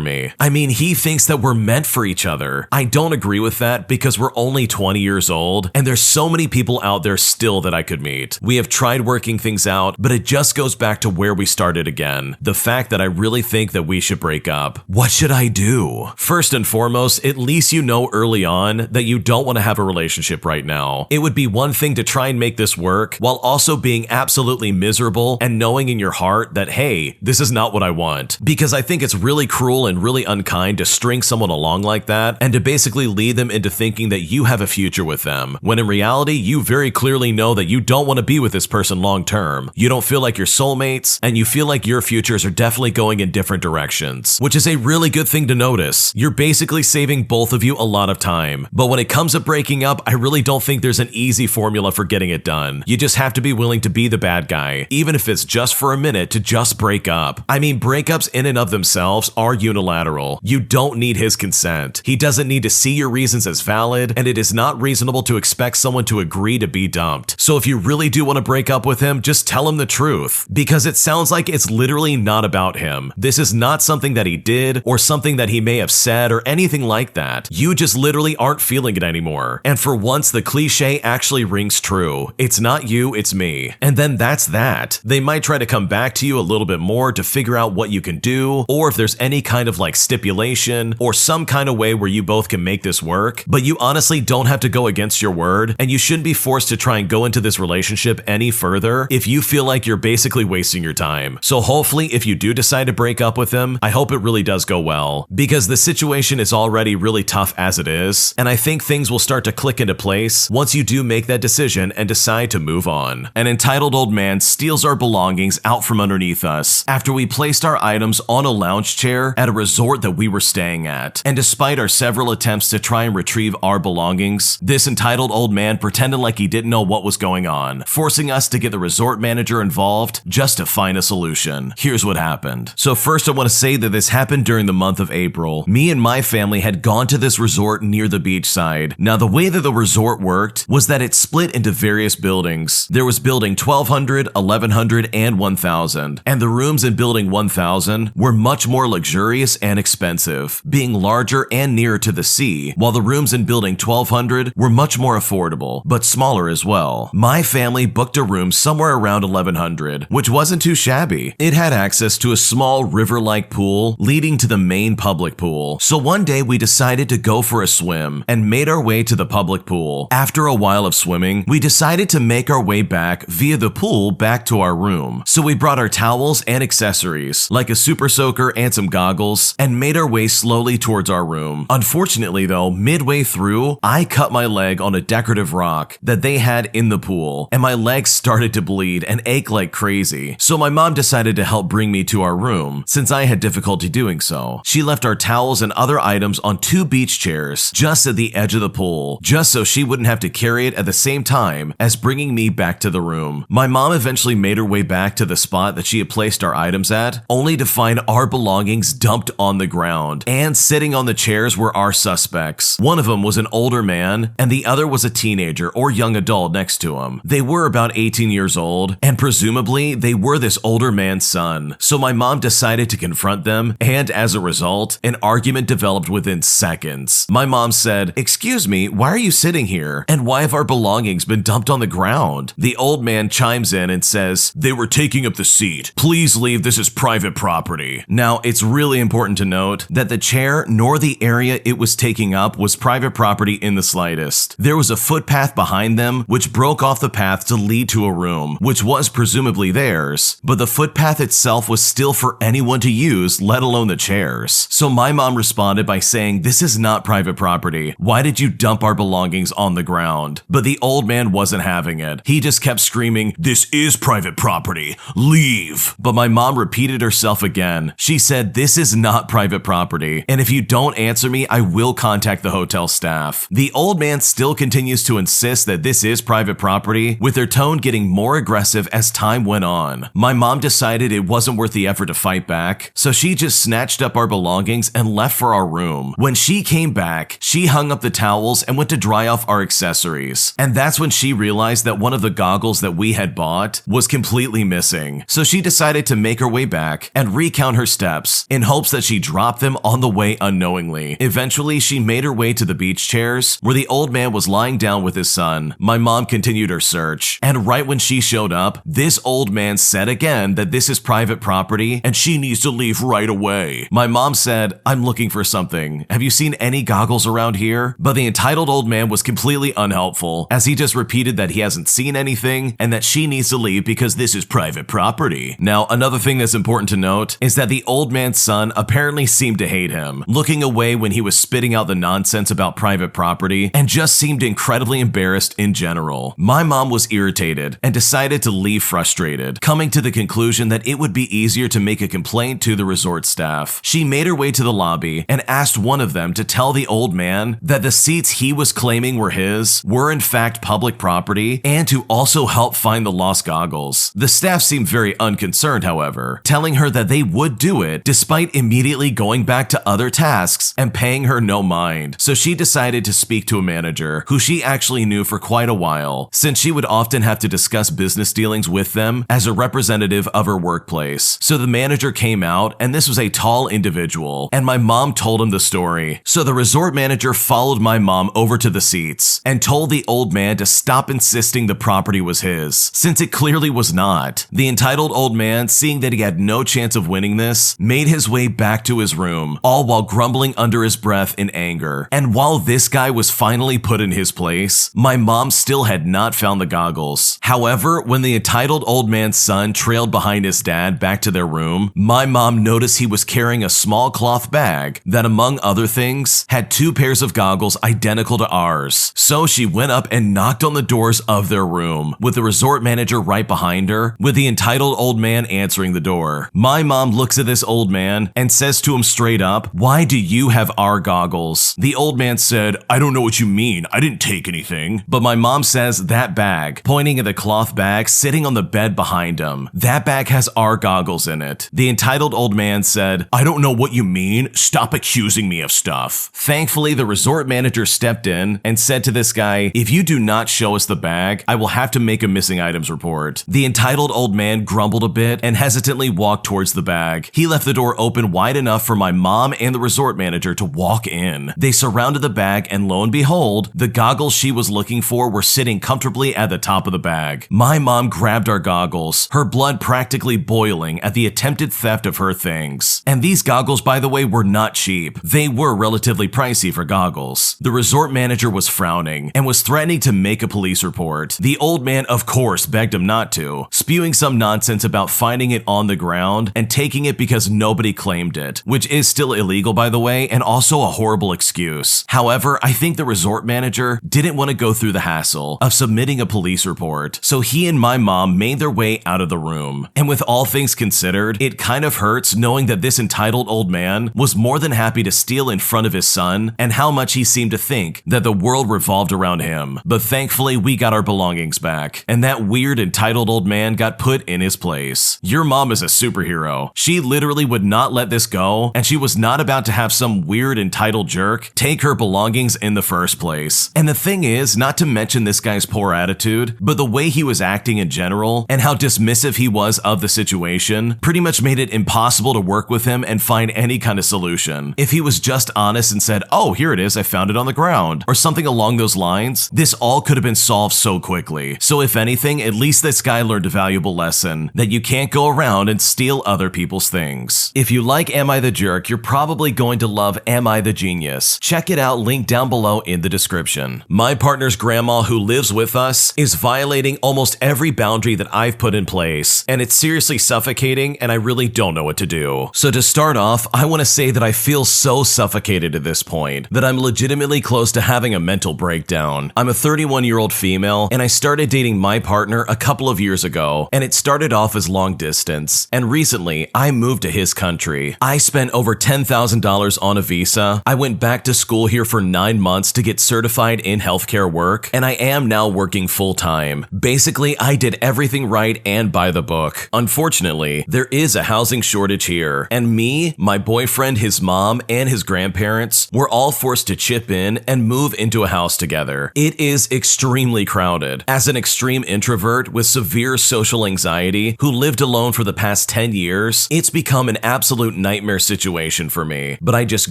me. I mean, he thinks that we're meant for each other. I don't agree with that because we're only 20 years old and there's so many people out there still that I could meet. We have tried working things out, but it just goes back to where we started again. The fact that I really think that we should break up. What should I do? First and foremost, at least you know early on that you don't want to have a relationship right now. It would be one thing to try and make this work while also being absolutely miserable and knowing in your heart that, hey, this is not what I want. Because I think it's really cruel and really unkind to string someone along like that and to basically lead them into thinking that you have a future with them, when in reality, you very clearly know that you don't want to be with this person long term. You don't feel like you're soulmates, and you feel like your futures are definitely going in different directions, which is a really good thing to notice. You're basically saving both of you a lot of time. But when it comes to breaking up, I really don't think there's an easy formula for getting it done. You just have to be willing to be the bad guy, even if it's just for a minute to just break up. I mean, breakups in and of themselves are unilateral. You don't need his consent. He doesn't need to see your reasons as valid, and it is not reasonable to expect someone to agree to be dumped. So if you really do want to break up with him, just tell him the truth, because it sounds like it's literally not about him. This is not something that he did or something that he may have said or anything like that. You just literally aren't feeling it anymore. And for once, the cliche actually rings true. It's not you, it's me. And then that's that. They might try to come back to you a little bit more to figure out what you can do, or if there's any kind of like stipulation or some kind of way where you both can make this work, but you honestly don't have to go against your word, and you shouldn't be forced to try and go into this relationship any further if you feel like you're basically wasting your time. So hopefully, if you do decide to break up with him, I hope it really does go well, because the situation is already really tough as it is, and I think things will start to click into place once you do make that decision and decide to move on. An entitled old man steals our belongings out from underneath us after we placed our items on a lounge chair at a resort that we were staying at. And despite our several attempts to try and retrieve our belongings, this entitled old man pretended like he didn't know what was going on, forcing us to get the resort manager involved just to find a solution. Here's what happened. So first, I want to say that this happened during the month of April. Me and my family had gone to this resort near the beachside. Now, the way that the resort works worked was that it split into various buildings. There was building 1200, 1100, and 1000, and the rooms in building 1000 were much more luxurious and expensive, being larger and nearer to the sea, while the rooms in building 1200 were much more affordable, but smaller as well. My family booked a room somewhere around 1100, which wasn't too shabby. It had access to a small river-like pool leading to the main public pool. So one day we decided to go for a swim and made our way to the public pool. After a while of swimming, we decided to make our way back via the pool back to our room. So we brought our towels and accessories, like a super soaker and some goggles, and made our way slowly towards our room. Unfortunately though, midway through, I cut my leg on a decorative rock that they had in the pool, and my legs started to bleed and ache like crazy. So my mom decided to help bring me to our room, since I had difficulty doing so. She left our towels and other items on 2 beach chairs just at the edge of the pool, just so she wouldn't have to carry it at the same time as bringing me back to the room. My mom eventually made her way back to the spot that she had placed our items at, only to find our belongings dumped on the ground, and sitting on the chairs were our suspects. One of them was an older man, and the other was a teenager or young adult next to him. They were about 18 years old, and presumably they were this older man's son. So my mom decided to confront them, and as a result, an argument developed within seconds. My mom said, "Excuse me, why are you sitting here? And why have our belongings been dumped on the ground?" The old man chimes in and says, "They were taking up the seat. Please leave, this is private property." Now, it's really important to note that the chair nor the area it was taking up was private property in the slightest. There was a footpath behind them which broke off the path to lead to a room, which was presumably theirs, but the footpath itself was still for anyone to use, let alone the chairs. So my mom responded by saying, "This is not private property. Why did you dump our belongings on the ground?" But the old man wasn't having it. He just kept screaming, "This is private property. Leave." But my mom repeated herself again. She said, "This is not private property, and if you don't answer me, I will contact the hotel staff." The old man still continues to insist that this is private property, with their tone getting more aggressive as time went on. My mom decided it wasn't worth the effort to fight back, so she just snatched up our belongings and left for our room. When she came back, she hung up the towels and went to dry off our accessories. And that's when she realized that one of the goggles that we had bought was completely missing. So she decided to make her way back and recount her steps in hopes that she dropped them on the way unknowingly. Eventually, she made her way to the beach chairs where the old man was lying down with his son. My mom continued her search, and right when she showed up, this old man said again that this is private property and she needs to leave right away. My mom said, "I'm looking for something. Have you seen any goggles around here?" But the entitled old man was completely unhelpful, as he just repeated that he hasn't seen anything and that she needs to leave because this is private property. Now, another thing that's important to note is that the old man's son apparently seemed to hate him, looking away when he was spitting out the nonsense about private property, and just seemed incredibly embarrassed in general. My mom was irritated and decided to leave frustrated, coming to the conclusion that it would be easier to make a complaint to the resort staff. She made her way to the lobby and asked one of them to tell the old man that the seats he was claiming were his were in fact public property, and to also help find the lost goggles. The staff seemed very unconcerned, however, telling her that they would do it despite immediately going back to other tasks and paying her no mind. So she decided to speak to a manager who she actually knew for quite a while, since she would often have to discuss business dealings with them as a representative of her workplace. So the manager came out, and this was a tall individual, and my mom told him the story. So the resort manager followed my mom over to the seats and told the old man to stop insisting the property was his, since it clearly was not. The entitled old man, seeing that he had no chance of winning this, made his way back to his room, all while grumbling under his breath in anger. And while this guy was finally put in his place, my mom still had not found the goggles. However, when the entitled old man's son trailed behind his dad back to their room, my mom noticed he was carrying a small cloth bag that, among other things, had 2 pairs of goggles identical to ours. So she went up and knocked on the doors of their room, with the resort manager right behind her, with the entitled old man answering the door. My mom looks at this old man and says to him straight up, "Why do you have our goggles?" The old man said, "I don't know what you mean. I didn't take anything." But my mom says that bag, pointing at the cloth bag sitting on the bed behind him, that bag has our goggles in it. The entitled old man said, "I don't know what you mean. Stop accusing me of stuff." Thankfully, the resort manager stepped in and said to this guy, if you do not show us the bag, I will have to make a missing items report. The entitled old man grumbled a bit and hesitantly walked towards the bag. He left the door open wide enough for my mom and the resort manager to walk in. They surrounded the bag, and lo and behold, the goggles she was looking for were sitting comfortably at the top of the bag. My mom grabbed our goggles, her blood practically boiling at the attempted theft of her things. And these goggles, by the way, were not cheap. They were relatively pricey for goggles. The resort manager was frowning and was threatening to make a police report. The old man, of course, begged him not to, spewing some nonsense about finding it on the ground and taking it because nobody claimed it, which is still illegal, by the way, and also a horrible excuse. However, I think the resort manager didn't want to go through the hassle of submitting a police report, so he and my mom made their way out of the room. And with all things considered, it kind of hurts knowing that this entitled old man was more than happy to steal in front of his son and how much he seemed to think that the world revolved around him. But thankfully, we got our belongings back, and that weird entitled old man got put in his place. Your mom is a superhero. She literally would not let this go, and she was not about to have some weird entitled jerk take her belongings in the first place. And the thing is, not to mention this guy's poor attitude, but the way he was acting in general and how dismissive he was of the situation pretty much made it impossible to work with him and find any kind of solution. If he was just honest and said, "Oh, here it is, I found it on the ground," or something along those lines, this all could have been solved so quickly. So if anything, at least this guy learned a valuable lesson that you can't go around and steal other people's things. If you like Am I the Jerk, you're probably going to love Am I the Genius. Check it out, link down below in the description. My partner's grandma, who lives with us, is violating almost every boundary that I've put in place, and it's seriously suffocating, and I really don't know what to do. So to start off, I want to say that I feel so suffocated at this point that I'm legitimately close to having a mental breakdown. I'm a 31-year-old female, and I started dating my partner a couple of years ago, and it started off as long distance, and recently I moved to his country. I spent over $10,000 on a visa. I went back to school here for 9 months to get certified in healthcare work, and I am now working full-time. Basically, I did everything right and by the book. Unfortunately, there is a housing shortage here, and me, my boyfriend, his mom, and his grandparents were all forced to chip in and move into a house together. It is extremely crowded. As an extreme introvert with severe social anxiety who lived alone for the past 10 years, it's become an absolute nightmare situation for me, but I just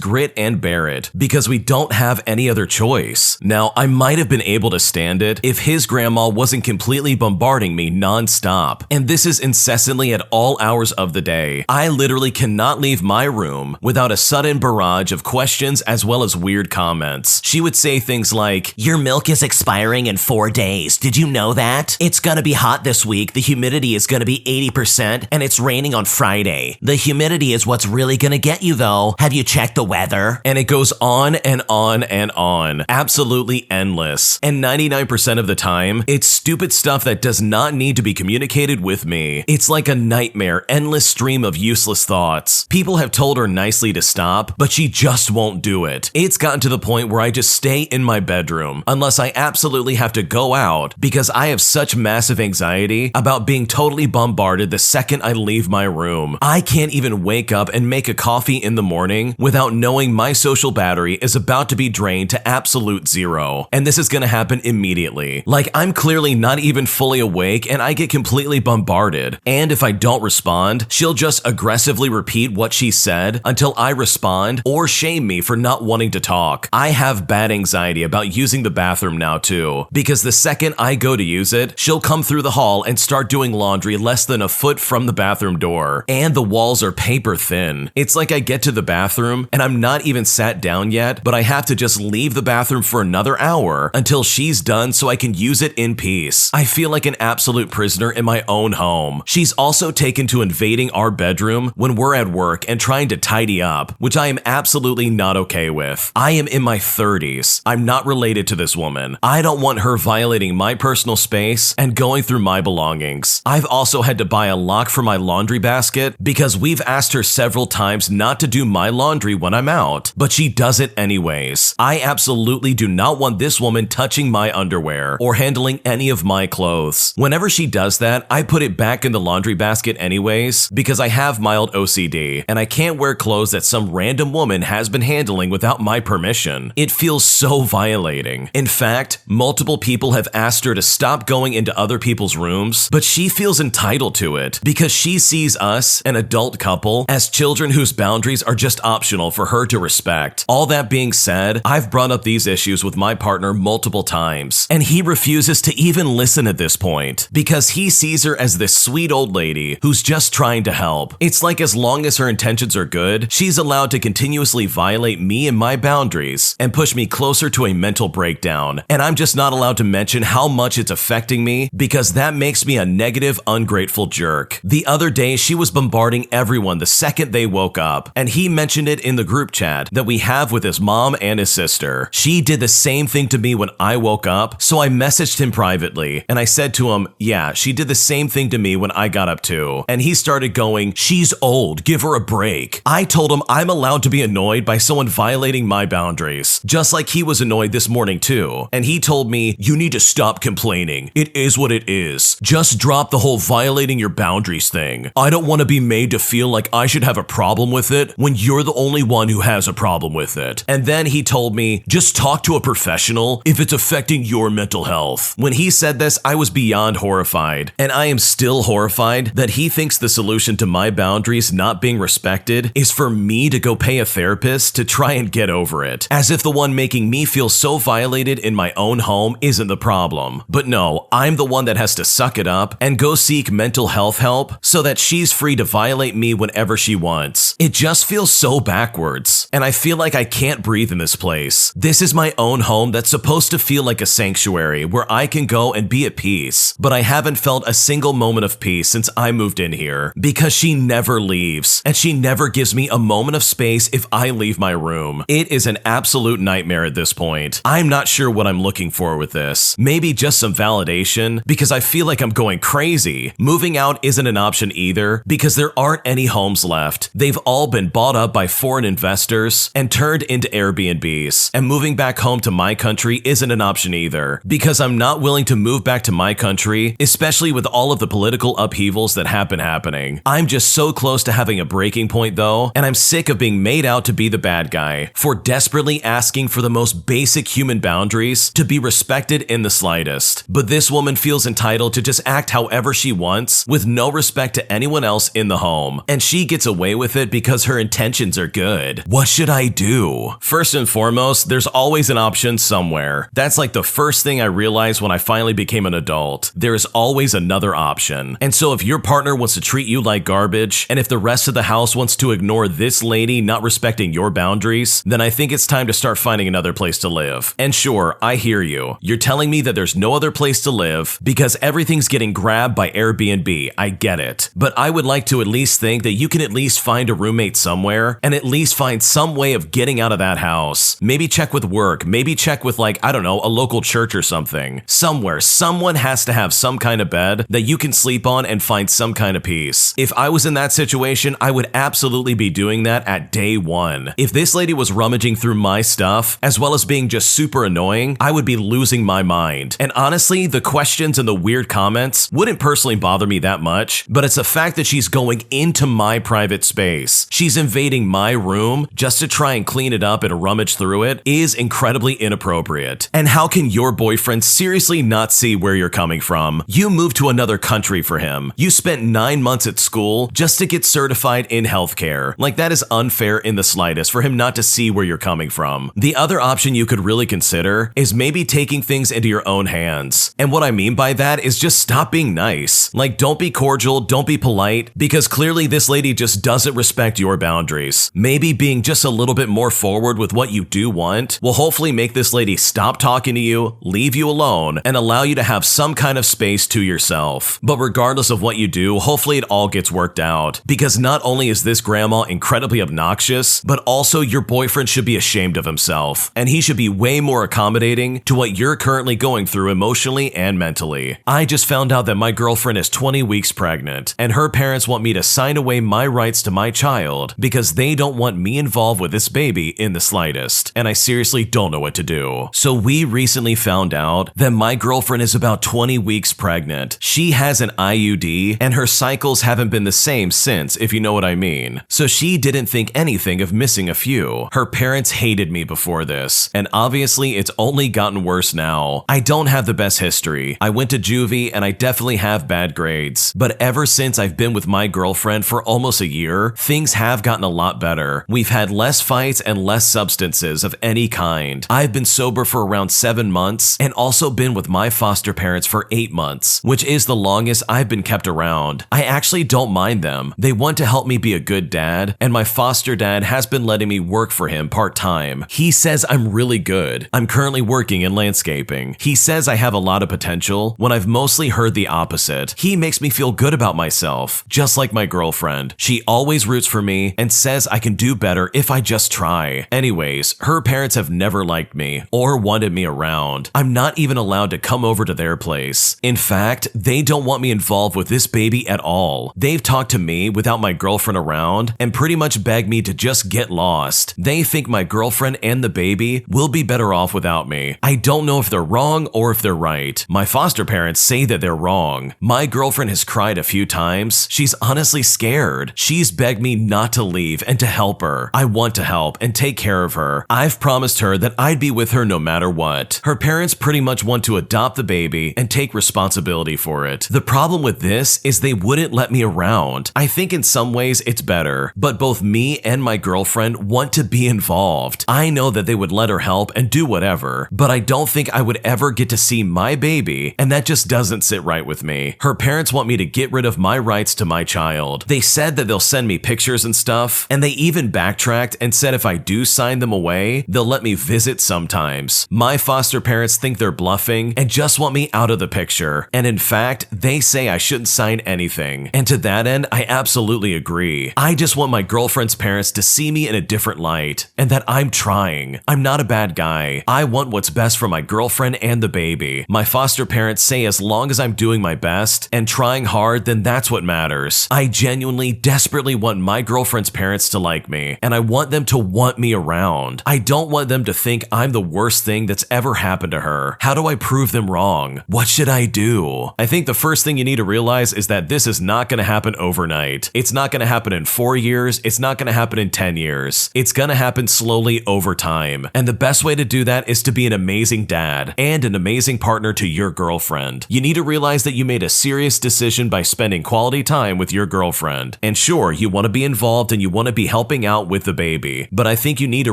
grit and bear it because we don't have any other choice. Now, I might have been able to stand it if his grandma wasn't completely bombarding me non-stop, and this is incessantly at all hours of the day. I literally cannot leave my room without a sudden barrage of questions as well as weird comments. She would say things like, "Your milk is expiring in 4 days. Did you know that? It's gonna be hot this week. The humidity is gonna be 80% and it's raining on Friday. The humidity is what's really gonna get you though. Have you checked the weather?" And it goes on and on and on. Absolutely endless. And 99% of the time, it's stupid stuff that does not need to be communicated with me. It's like a nightmare, endless stream of useless thoughts. People have told her nicely to stop, but she just won't do it. It's gotten to the point where I just stay in my bedroom unless I absolutely have to go out because I have such massive anxiety about being totally bombarded the second I leave my room. I can't even wake up and make a coffee in the morning without knowing my social battery is about to be drained to absolute zero. And this is gonna happen immediately. Like, I'm clearly not even fully awake and I get completely bombarded. And if I don't respond, she'll just aggressively repeat what she said until I respond or shame me for not wanting to talk. I have bad anxiety about using the bathroom now too, because the second I go to use it, she'll come through the hall and start doing laundry less than a foot from the bathroom door. And the walls are paper thin. It's like I get to the bathroom and I'm not even sat down yet, but I have to just leave the bathroom for another hour until she's done so I can use it in peace. I feel like an absolute prisoner in my own home. She's also taken to invading our bedroom when we're at work and trying to tidy up, which I am absolutely not okay with. I am in my 30s. I'm not related to this woman. I don't want her violating my personal space and going through my belongings. I've also had to buy a lock for my laundry basket because we've asked her several times not to do my laundry when I'm out, but she does it anyways. I absolutely do not want this woman touching my underwear or handling any of my clothes. Whenever she does that, I put it back in the laundry basket anyways because I have mild OCD and I can't wear clothes that some random woman has been handling without my permission. It feels so violating. frustrating. In fact, multiple people have asked her to stop going into other people's rooms, but she feels entitled to it because she sees us, an adult couple, as children whose boundaries are just optional for her to respect. All that being said, I've brought up these issues with my partner multiple times, and he refuses to even listen at this point because he sees her as this sweet old lady who's just trying to help. It's like as long as her intentions are good, she's allowed to continuously violate me and my boundaries and push me closer to a mental breakdown. And I'm just not allowed to mention how much it's affecting me because that makes me a negative, ungrateful jerk. The other day, she was bombarding everyone the second they woke up, and he mentioned it in the group chat that we have with his mom and his sister. She did the same thing to me when I woke up, so I messaged him privately, and I said to him, yeah, she did the same thing to me when I got up too. And he started going, she's old, give her a break. I told him I'm allowed to be annoyed by someone violating my boundaries, just like he was annoyed this morning too. And he told me, you need to stop complaining. It is what it is. Just drop the whole violating your boundaries thing. I don't want to be made to feel like I should have a problem with it when you're the only one who has a problem with it. And then he told me, just talk to a professional if it's affecting your mental health. When he said this, I was beyond horrified, and I am still horrified that he thinks the solution to my boundaries not being respected is for me to go pay a therapist to try and get over it, as if the one making me feel so violated in my own home isn't the problem. But no, I'm the one that has to suck it up and go seek mental health help so that she's free to violate me whenever she wants. It just feels so backwards, and I feel like I can't breathe in this place. This is my own home that's supposed to feel like a sanctuary where I can go and be at peace, but I haven't felt a single moment of peace since I moved in here because she never leaves, and she never gives me a moment of space if I leave my room. It is an absolute nightmare at this point. I'm not sure what I'm looking for with this. Maybe just some validation because I feel like I'm going crazy. Moving out isn't an option either because there aren't any homes left. They've all been bought up by foreign investors and turned into Airbnbs. And moving back home to my country isn't an option either because I'm not willing to move back to my country, especially with all of the political upheavals that have been happening. I'm just so close to having a breaking point though, and I'm sick of being made out to be the bad guy for desperately asking for the most basic human boundaries to be respected in the slightest. But this woman feels entitled to just act however she wants with no respect to anyone else in the home, and she gets away with it because her intentions are good. What should I do? First and foremost, there's always an option somewhere. That's like the first thing I realized when I finally became an adult. There is always another option. And so if your partner wants to treat you like garbage, and if the rest of the house wants to ignore this lady not respecting your boundaries, then I think it's time to start finding another place to live. And sure, I hear you. You're telling me that there's no other place to live because everything's getting grabbed by Airbnb. I get it. But I would like to at least think that you can at least find a roommate somewhere and at least find some way of getting out of that house. Maybe check with work. Maybe check with like, I don't know, a local church or something. Somewhere, someone has to have some kind of bed that you can sleep on and find some kind of peace. If I was in that situation, I would absolutely be doing that at day one. If this lady was rummaging through my stuff, as well as being just super annoying, I would be losing my mind. And honestly, the questions and the weird comments wouldn't personally bother me that much, but it's the fact that she's going into my private space. She's invading my room just to try and clean it up and rummage through it is incredibly inappropriate. And how can your boyfriend seriously not see where you're coming from? You moved to another country for him. You spent 9 months at school just to get certified in healthcare. Like, that is unfair in the slightest for him not to see where you're coming from. The other option you could really consider is maybe taking things into your own hands. And what I mean by that is just stop being nice. Like, don't be cordial, don't be polite, because clearly this lady just doesn't respect your boundaries. Maybe being just a little bit more forward with what you do want will hopefully make this lady stop talking to you, leave you alone, and allow you to have some kind of space to yourself. But regardless of what you do, hopefully it all gets worked out, because not only is this grandma incredibly obnoxious, but also your boyfriend should be ashamed of himself, and he should be way more accommodating to what you're currently going through emotionally and mentally. I just found out that my girlfriend is 20 weeks pregnant, and her parents want me to sign away my rights to my child because they don't want me involved involved with this baby in the slightest, and I seriously don't know what to do. So we recently found out that my girlfriend is about 20 weeks pregnant. She has an IUD, and her cycles haven't been the same since, if you know what I mean. So she didn't think anything of missing a few. Her parents hated me before this, and obviously it's only gotten worse now. I don't have the best history. I went to juvie and I definitely have bad grades. But ever since I've been with my girlfriend for almost a year, things have gotten a lot better. We've had less fights and less substances of any kind. I've been sober for around 7 months and also been with my foster parents for 8 months, which is the longest I've been kept around. I actually don't mind them. They want to help me be a good dad, and my foster dad has been letting me work for him part-time. He says I'm really good. I'm currently working in landscaping. He says I have a lot of potential when I've mostly heard the opposite. He makes me feel good about myself, just like my girlfriend. She always roots for me and says I can do better if I just try. Anyways, her parents have never liked me or wanted me around. I'm not even allowed to come over to their place. In fact, they don't want me involved with this baby at all. They've talked to me without my girlfriend around and pretty much begged me to just get lost. They think my girlfriend and the baby will be better off without me. I don't know if they're wrong or if they're right. My foster parents say that they're wrong. My girlfriend has cried a few times. She's honestly scared. She's begged me not to leave and to help her. I want to help and take care of her. I've promised her that I'd be with her no matter what. Her parents pretty much want to adopt the baby and take responsibility for it. The problem with this is they wouldn't let me around. I think in some ways it's better, but both me and my girlfriend want to be involved. I know that they would let her help and do whatever, but I don't think I would ever get to see my baby, and that just doesn't sit right with me. Her parents want me to get rid of my rights to my child. They said that they'll send me pictures and stuff, and they even backtracked and said if I do sign them away, they'll let me visit sometimes. My foster parents think they're bluffing and just want me out of the picture, and in fact, they say I shouldn't sign anything. And to that end, I absolutely agree. I just want my girlfriend's parents to see me in a different light, and that I'm trying. I'm not a bad guy. I want what's best for my girlfriend and the baby. My foster parents say as long as I'm doing my best and trying hard, then that's what matters. I genuinely, desperately want my girlfriend's parents to like me, and I want them to want me around. I don't want them to think I'm the worst thing that's ever happened to her. How do I prove them wrong? What should I do? I think the first thing you need to realize is that this is not going to happen overnight. It's not going to happen in 4 years. It's not going to happen in 10 years. It's going to happen slowly over time. And the best way to do that is to be an amazing dad and an amazing partner to your girlfriend. You need to realize that you made a serious decision by spending quality time with your girlfriend. And sure, you want to be involved and you want to be helping out with the baby, but I think you need to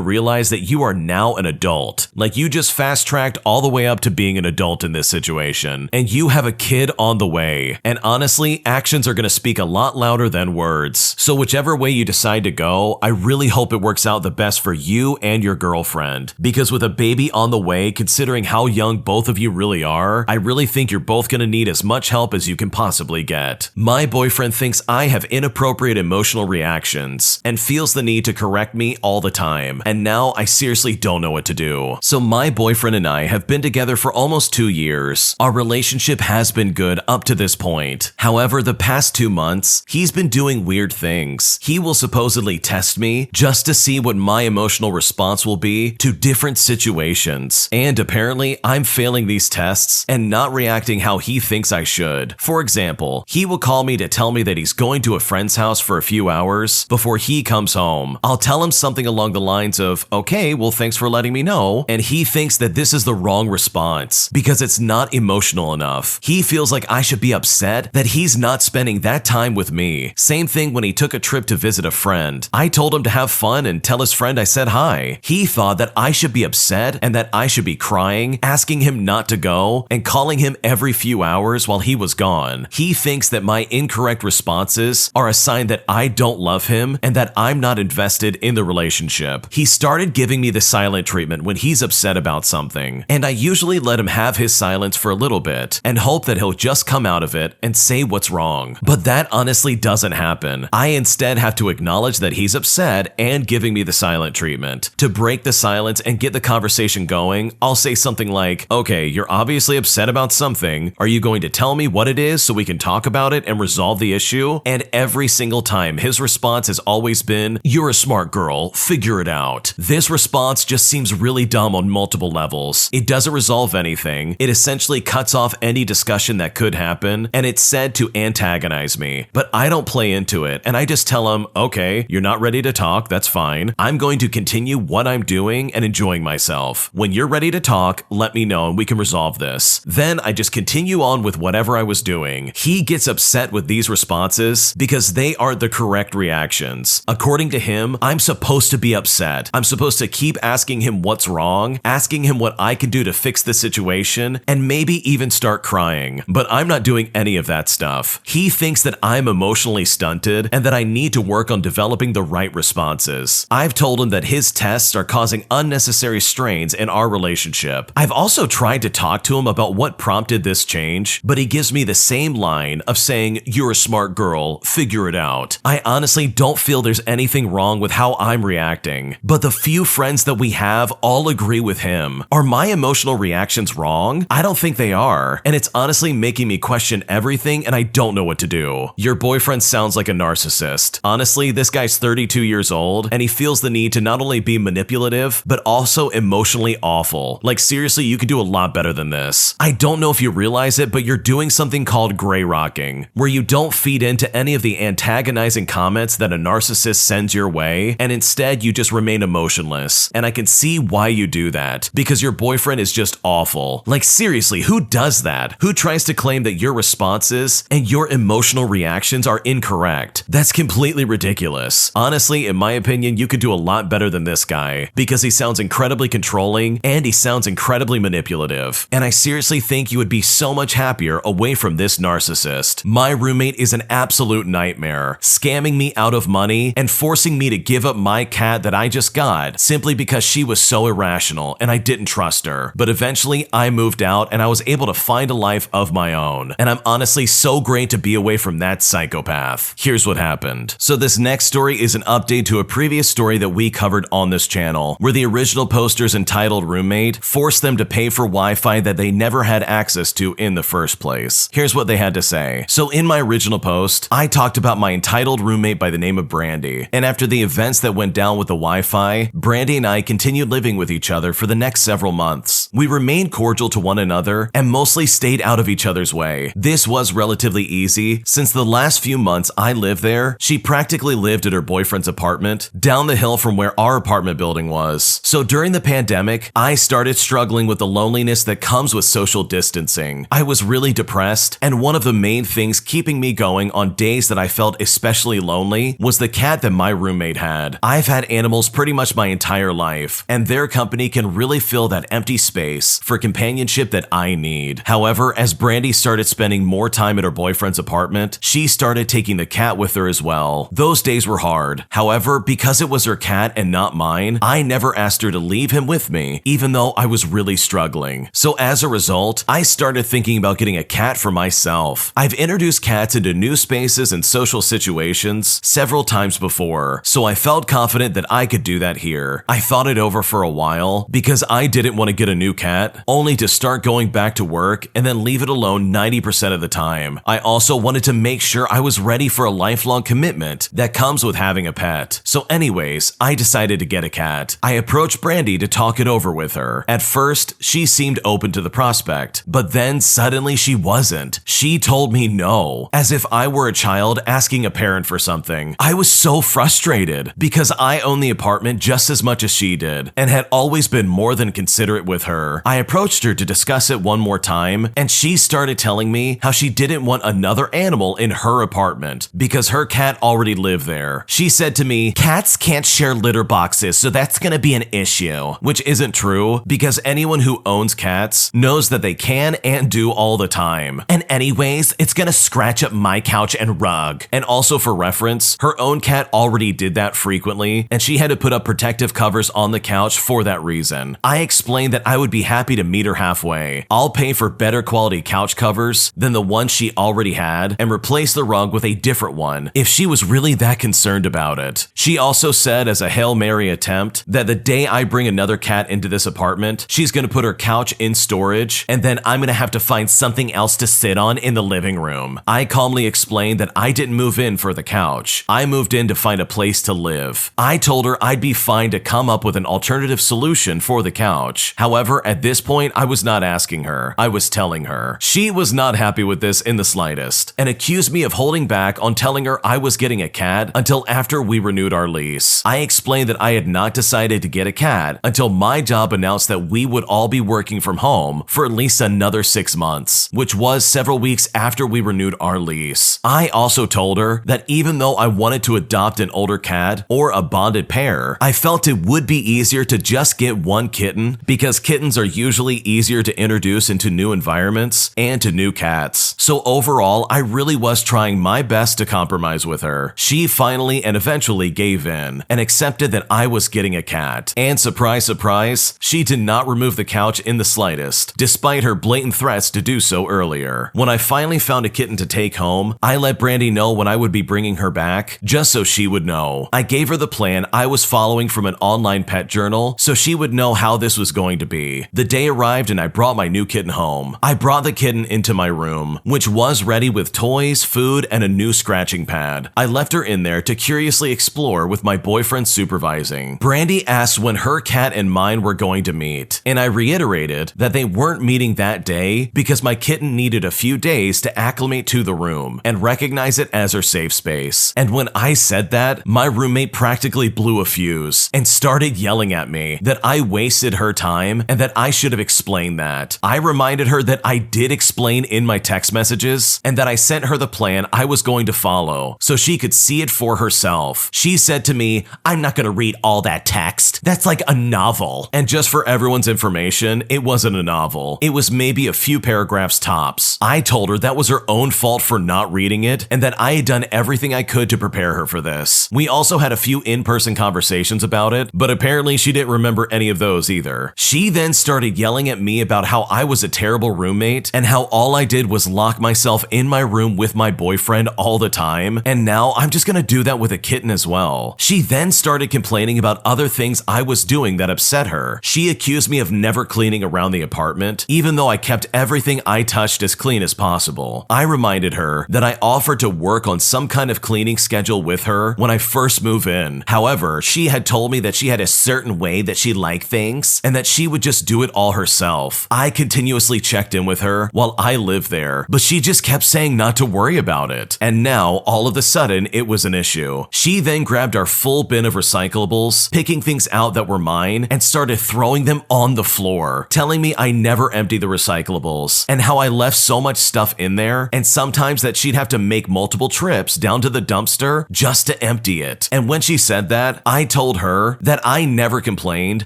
realize that you are now an adult. Like, you just fast-tracked all the way up to being an adult in this situation, and you have a kid on the way. And honestly, actions are going to speak a lot louder than words. So whichever way you decide to go, I really hope it works out the best for you and your girlfriend. Because with a baby on the way, considering how young both of you really are, I really think you're both going to need as much help as you can possibly get. My boyfriend thinks I have inappropriate emotional reactions and feels the need to correct me all the time, and now I seriously don't know what to do. So my boyfriend and I have been together for almost 2 years. Our relationship has been good up to this point. However, the past 2 months, he's been doing weird things. He will supposedly test me just to see what my emotional response will be to different situations. And apparently, I'm failing these tests and not reacting how he thinks I should. For example, he will call me to tell me that he's going to a friend's house for a few hours before he comes home. I'll tell him something along the lines of, okay, well, thanks for letting me know. And he thinks that this is the wrong response because it's not emotional enough. He feels like I should be upset that he's not spending that time with me. Same thing when he took a trip to visit a friend. I told him to have fun and tell his friend I said hi. He thought that I should be upset and that I should be crying, asking him not to go, and calling him every few hours while he was gone. He thinks that my incorrect responses are a sign that I don't love him and that I'm not invested in the relationship. He started giving me the silent treatment when he's upset about something, and I usually let him have his silence for a little bit and hope that he'll just come out of it and say what's wrong. But that honestly doesn't happen. I instead have to acknowledge that he's upset and giving me the silent treatment. To break the silence and get the conversation going, I'll say something like, okay, you're obviously upset about something. Are you going to tell me what it is so we can talk about it and resolve the issue? And every single time, his response has always been, you're a smart smart girl, figure it out. This response just seems really dumb on multiple levels. It doesn't resolve anything. It essentially cuts off any discussion that could happen, and it's said to antagonize me. But I don't play into it, and I just tell him, okay, you're not ready to talk, that's fine. I'm going to continue what I'm doing and enjoying myself. When you're ready to talk, let me know and we can resolve this. Then I just continue on with whatever I was doing. He gets upset with these responses because they aren't the correct reactions. According to him, I'm supposed to be upset. I'm supposed to keep asking him what's wrong, asking him what I can do to fix the situation, and maybe even start crying. But I'm not doing any of that stuff. He thinks that I'm emotionally stunted and that I need to work on developing the right responses. I've told him that his tests are causing unnecessary strains in our relationship. I've also tried to talk to him about what prompted this change, but he gives me the same line of saying, "You're a smart girl, figure it out." I honestly don't feel there's anything wrong with how I'm reacting, but the few friends that we have all agree with him. Are my emotional reactions wrong? I don't think they are, and it's honestly making me question everything and I don't know what to do. Your boyfriend sounds like a narcissist. Honestly, this guy's 32 years old and he feels the need to not only be manipulative, but also emotionally awful. Like seriously, you could do a lot better than this. I don't know if you realize it, but you're doing something called gray rocking, where you don't feed into any of the antagonizing comments that a narcissist sends your way, and instead you just remain emotionless. And I can see why you do that, because your boyfriend is just awful. Like seriously, who does that? Who tries to claim that your responses and your emotional reactions are incorrect? That's completely ridiculous. Honestly, in my opinion, you could do a lot better than this guy, because he sounds incredibly controlling and he sounds incredibly manipulative. And I seriously think you would be so much happier away from this narcissist. My roommate is an absolute nightmare, scamming me out of money and forcing me to give up my cat that I just got simply because she was so irrational and I didn't trust her. But eventually I moved out and I was able to find a life of my own. And I'm honestly so great to be away from that psychopath. Here's what happened. So this next story is an update to a previous story that we covered on this channel, where the original poster's entitled roommate forced them to pay for Wi-Fi that they never had access to in the first place. Here's what they had to say. So in my original post, I talked about my entitled roommate by the name of Brandy, and after the events that went down with the Wi-Fi, Brandy and I continued living with each other for the next several months. We remained cordial to one another and mostly stayed out of each other's way. This was relatively easy, since the last few months I lived there, she practically lived at her boyfriend's apartment down the hill from where our apartment building was. So during the pandemic, I started struggling with the loneliness that comes with social distancing. I was really depressed, and one of the main things keeping me going on days that I felt especially lonely was the cat that my roommate had. I've had animals pretty much my entire life, and their company can really fill that empty space for companionship that I need. However, as Brandy started spending more time at her boyfriend's apartment, she started taking the cat with her as well. Those days were hard. However, because it was her cat and not mine, I never asked her to leave him with me, even though I was really struggling. So as a result, I started thinking about getting a cat for myself. I've introduced cats into new spaces and social situations several times before, so I felt confident that I could do that here. I thought it over for a while because I didn't want to get a new cat, only to start going back to work and then leave it alone 90% of the time. I also wanted to make sure I was ready for a lifelong commitment that comes with having a pet. So anyways, I decided to get a cat. I approached Brandy to talk it over with her. At first, she seemed open to the prospect, but then suddenly she wasn't. She told me no, as if I were a child asking a parent for something. I was so frustrated because I own the apartment just as much as she did and had always been more than considerate with her. I approached her to discuss it one more time, and she started telling me how she didn't want another animal in her apartment because her cat already lived there. She said to me, "Cats can't share litter boxes, so that's gonna be an issue," which isn't true because anyone who owns cats knows that they can and do all the time. And anyways, it's gonna scratch up my couch and rug. And also for reference, her own cat already did that frequently, and she had to put up protective covers on the couch for that reason. I explained that I would be happy to meet her halfway. I'll pay for better quality couch covers than the one she already had and replace the rug with a different one if she was really that concerned about it. She also said as a Hail Mary attempt that the day I bring another cat into this apartment, she's gonna put her couch in storage and then I'm gonna have to find something else to sit on in the living room. I calmly explained that I didn't move in for the couch. I moved in to find a place to live. I told her I'd be fine to come up with an alternative solution for the couch. However, at this point, I was not asking her. I was telling her. She was not happy with this in the slightest and accused me of holding back on telling her I was getting a cat until after we renewed our lease. I explained that I had not decided to get a cat until my job announced that we would all be working from home for at least another 6 months, which was several weeks after we renewed our lease. I also told her that even though I wanted to adopt an older cat or a bonded pair, I felt it would be easier to just get one kitten because kittens are usually easier to introduce into new environments and to new cats. So overall, I really was trying my best to compromise with her. She finally and eventually gave in and accepted that I was getting a cat. And surprise, surprise, she did not remove the couch in the slightest, despite her blatant threats to do so earlier. When I finally found a kitten to take home, I let Brandy know when I would be bringing her back, just so she would know. I gave her the plan I was following from an online pet journal, so she would know how this was going to be. The day arrived and I brought my new kitten home. I brought the kitten into my room, which was ready with toys, food, and a new scratching pad. I left her in there to curiously explore with my boyfriend supervising. Brandy asked when her cat and mine were going to meet, and I reiterated that they weren't meeting that day because my kitten needed a few days to acclimate to the room and recognize it as her safe space. And when I said that, my roommate practically blew a fuse and started yelling at me that I wasted her time and that I should have explained that. I reminded her that I did explain in my text messages and that I sent her the plan I was going to follow so she could see it for herself. She said to me, "I'm not going to read all that text. That's like a novel." And just for everyone's information, it wasn't a novel. It was maybe a few paragraphs tops. I told her that was her own fault for not reading it and that I had done everything I could to prepare her for this. We also had a few in-person conversations about it, but apparently she didn't remember any of those either. She then started yelling at me about how I was a terrible roommate and how all I did was lock myself in my room with my boyfriend all the time, and now I'm just gonna do that with a kitten as well. She then started complaining about other things I was doing that upset her. She accused me of never cleaning around the apartment, even though I kept everything I touched as clean as possible. I reminded her that I offered to work on some kind of cleaning schedule with her when I first move in. However, she had told me that she had a certain way that she liked things and that she would just do it all herself. I continuously checked in with her while I lived there, but she just kept saying not to worry about it. And now, all of a sudden, it was an issue. She then grabbed our full bin of recyclables, picking things out that were mine, and started throwing them on the floor, telling me I never empty the recyclables, and how I left so much stuff in there, and sometimes that she'd have to make multiple trips down to the dumpster just to empty it. And when she said that, I told her that I never complained